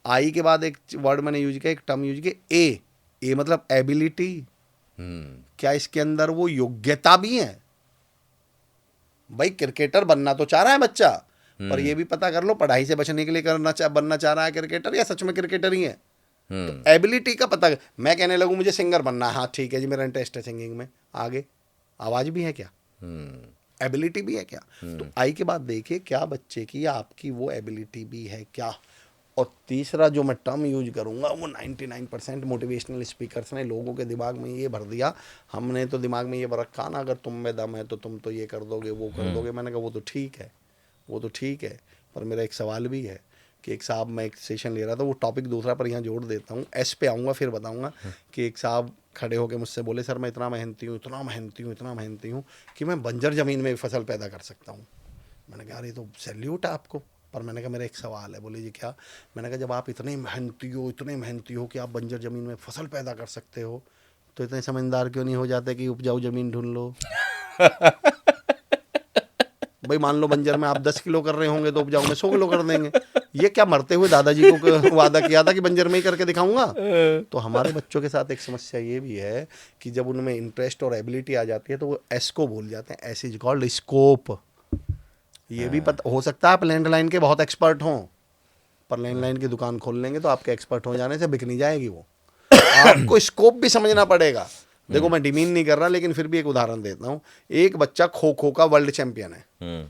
आई के बाद एक वर्ड मैंने यूज किया, एक टर्म यूज किया, ए मतलब एबिलिटी। क्या इसके अंदर वो योग्यता भी है? भाई क्रिकेटर बनना तो चाह रहा है बच्चा, पर ये भी पता कर लो पढ़ाई से बचने के लिए बनना चाह रहा है क्रिकेटर, या सच में क्रिकेटर ही है। तो एबिलिटी का पता, मैं कहने लगूं मुझे सिंगर बनना है, हाँ ठीक है जी मेरा इंटरेस्ट है सिंगिंग में, आगे आवाज भी है क्या, एबिलिटी भी है क्या? तो आई के बाद देखिए क्या बच्चे की या आपकी वो एबिलिटी भी है क्या। और तीसरा जो मैं टर्म यूज करूंगा वो 99% मोटिवेशनल स्पीकर्स ने लोगों के दिमाग में ये भर दिया, हमने तो दिमाग में ये भर रखा ना अगर तुम में दम है तो तुम तो ये कर दोगे वो कर दोगे। मैंने कहा वो तो ठीक है, पर मेरा एक सवाल भी है कि एक साहब, मैं एक सेशन ले रहा था, वो टॉपिक दूसरा पर यहाँ जोड़ देता हूँ, एस पे आऊँगा फिर बताऊँगा, कि एक साहब खड़े होकर मुझसे बोले सर मैं इतना मेहनती हूँ कि मैं बंजर ज़मीन में फसल पैदा कर सकता हूँ। मैंने कहा अरे तो सैल्यूट है आपको, पर मैंने कहा मेरा एक सवाल है। बोले जी क्या? मैंने कहा जब आप इतने मेहनती हो कि आप बंजर ज़मीन में फसल पैदा कर सकते हो, तो इतने समझदार क्यों नहीं हो जाते कि उपजाऊ ज़मीन ढूंढ लो। भाई मान लो बंजर में आप 10 किलो कर रहे होंगे तो उपजाऊ में 100 किलो कर देंगे। ये क्या मरते हुए दादाजी को वादा किया था कि बंजर में ही करके दिखाऊंगा। तो हमारे बच्चों के साथ एक समस्या ये भी है कि जब उनमें इंटरेस्ट और एबिलिटी आ जाती है तो वो एस को भूल जाते हैं। S is called scope. ये भी पता हो सकता है आप लैंडलाइन के बहुत एक्सपर्ट हों, पर लैंडलाइन की दुकान खोल लेंगे तो आपके एक्सपर्ट हो जाने से बिक नहीं जाएगी वो। आपको स्कोप भी समझना पड़ेगा। देखो मैं डिमीन नहीं कर रहा, लेकिन फिर भी एक उदाहरण देता हूँ। एक बच्चा खो खो का वर्ल्ड चैंपियन है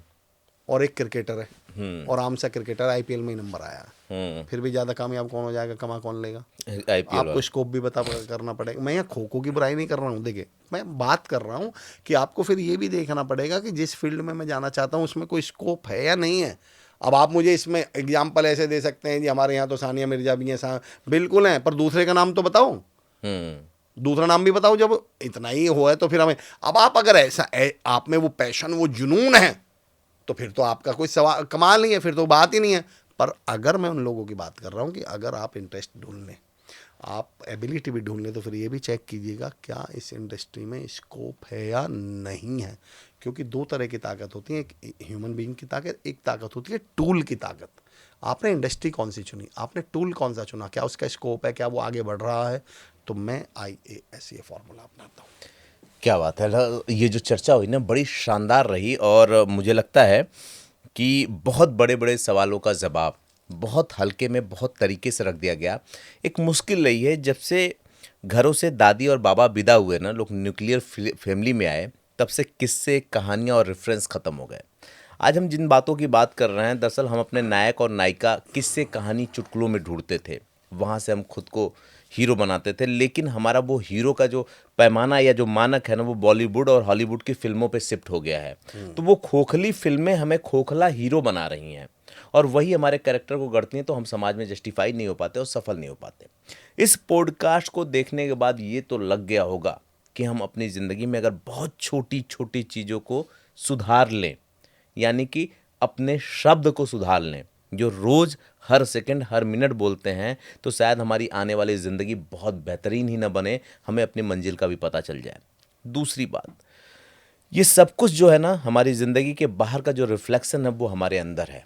और एक क्रिकेटर है, और आम सा क्रिकेटर IPL में ही नंबर आया, फिर भी ज्यादा कामयाब कौन हो जाएगा, कमा कौन लेगा? आपको स्कोप भी पता करना पड़ेगा। मैं यहाँ खो खो की बुराई नहीं कर रहा हूँ, देखिए मैं बात कर रहा हूँ कि आपको फिर ये भी देखना पड़ेगा कि जिस फील्ड में मैं जाना चाहता हूँ उसमें कोई स्कोप है या नहीं है। अब आप मुझे इसमें एग्जाम्पल ऐसे दे सकते हैं जी हमारे यहाँ तो सानिया मिर्जा भी हैं, बिल्कुल हैं, पर दूसरे का नाम तो बताओ, दूसरा नाम भी बताओ। जब इतना ही हो है तो फिर हमें, अब आप अगर ऐसा आप में वो पैशन, वो जुनून है, तो फिर तो आपका कोई सवाल कमाल नहीं है, फिर तो बात ही नहीं है। पर अगर मैं उन लोगों की बात कर रहा हूँ कि अगर आप इंटरेस्ट ढूंढ लें, आप एबिलिटी भी ढूंढ लें, तो फिर ये भी चेक कीजिएगा क्या इस इंडस्ट्री में स्कोप है या नहीं है। क्योंकि दो तरह की ताकत होती है, एक ह्यूमन बीइंग की ताकत, एक ताकत होती है टूल की ताकत। आपने इंडस्ट्री कौन सी चुनी, आपने टूल कौन सा चुना, क्या उसका स्कोप है, क्या वो आगे बढ़ रहा है। तो मैं IAS ये फॉर्मूला अपनाता हूँ। क्या बात है। ये जो चर्चा हुई ना बड़ी शानदार रही, और मुझे लगता है कि बहुत बड़े बड़े सवालों का जवाब बहुत हल्के में, बहुत तरीके से रख दिया गया। एक मुश्किल रही है जब से घरों से दादी और बाबा विदा हुए ना, लोग न्यूक्लियर फैमिली में आए, तब से किस्से, कहानियाँ और रेफरेंस ख़त्म हो गए। आज हम जिन बातों की बात कर रहे हैं, दरअसल हम अपने नायक और नायिका किस्से, कहानी, चुटकुलों में ढूंढते थे। वहाँ से हम खुद को हीरो बनाते थे, लेकिन हमारा वो हीरो का जो पैमाना या जो मानक है ना, वो बॉलीवुड और हॉलीवुड की फिल्मों पे शिफ्ट हो गया है। तो वो खोखली फिल्में हमें खोखला हीरो बना रही हैं और वही हमारे कैरेक्टर को गढ़ती हैं, तो हम समाज में जस्टिफाई नहीं हो पाते और सफल नहीं हो पाते। इस पॉडकास्ट को देखने के बाद ये तो लग गया होगा कि हम अपनी ज़िंदगी में अगर बहुत छोटी छोटी चीज़ों को सुधार लें, यानी कि अपने शब्द को सुधार लें, जो रोज़ हर सेकंड हर मिनट बोलते हैं, तो शायद हमारी आने वाली ज़िंदगी बहुत बेहतरीन ही ना बने, हमें अपनी मंजिल का भी पता चल जाए। दूसरी बात, ये सब कुछ जो है ना, हमारी ज़िंदगी के बाहर का जो रिफ्लेक्शन है वो हमारे अंदर है।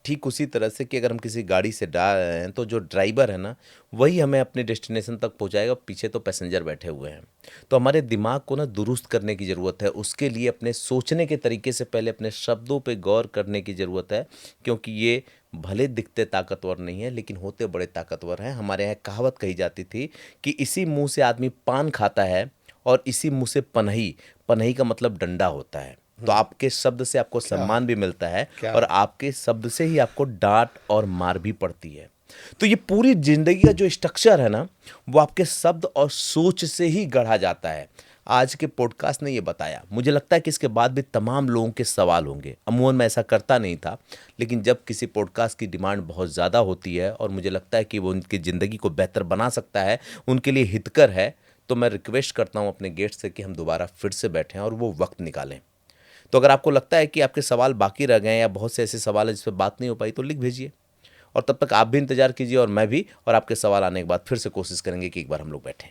ठीक उसी तरह से कि अगर हम किसी गाड़ी से जा रहे हैं तो जो ड्राइवर है ना, वही हमें अपने डेस्टिनेशन तक पहुंचाएगा, पीछे तो पैसेंजर बैठे हुए हैं। तो हमारे दिमाग को ना दुरुस्त करने की ज़रूरत है। उसके लिए अपने सोचने के तरीके से पहले अपने शब्दों पे गौर करने की ज़रूरत है, क्योंकि ये भले दिखते ताकतवर नहीं है लेकिन होते बड़े ताकतवर हैं। हमारे यहाँ कहावत कही जाती थी कि इसी मुंह से आदमी पान खाता है और इसी मुंह से पनही, पनही का मतलब डंडा होता है। तो आपके शब्द से आपको सम्मान भी मिलता है और आपके शब्द से ही आपको डांट और मार भी पड़ती है। तो ये पूरी जिंदगी का जो स्ट्रक्चर है ना, वो आपके शब्द और सोच से ही गढ़ा जाता है। आज के पॉडकास्ट ने ये बताया। मुझे लगता है कि इसके बाद भी तमाम लोगों के सवाल होंगे। अमूमन मैं ऐसा करता नहीं था, लेकिन जब किसी पॉडकास्ट की डिमांड बहुत ज़्यादा होती है और मुझे लगता है कि वो उनकी ज़िंदगी को बेहतर बना सकता है, उनके लिए हितकर है, तो मैं रिक्वेस्ट करता हूँ अपने गेस्ट से कि हम दोबारा फिर से बैठें और वो वक्त निकालें। तो अगर आपको लगता है कि आपके सवाल बाकी रह गए हैं या बहुत से ऐसे सवाल हैं जिस पर बात नहीं हो पाई, तो लिख भेजिए। और तब तक आप भी इंतजार कीजिए और मैं भी, और आपके सवाल आने के बाद फिर से कोशिश करेंगे कि एक बार हम लोग बैठें।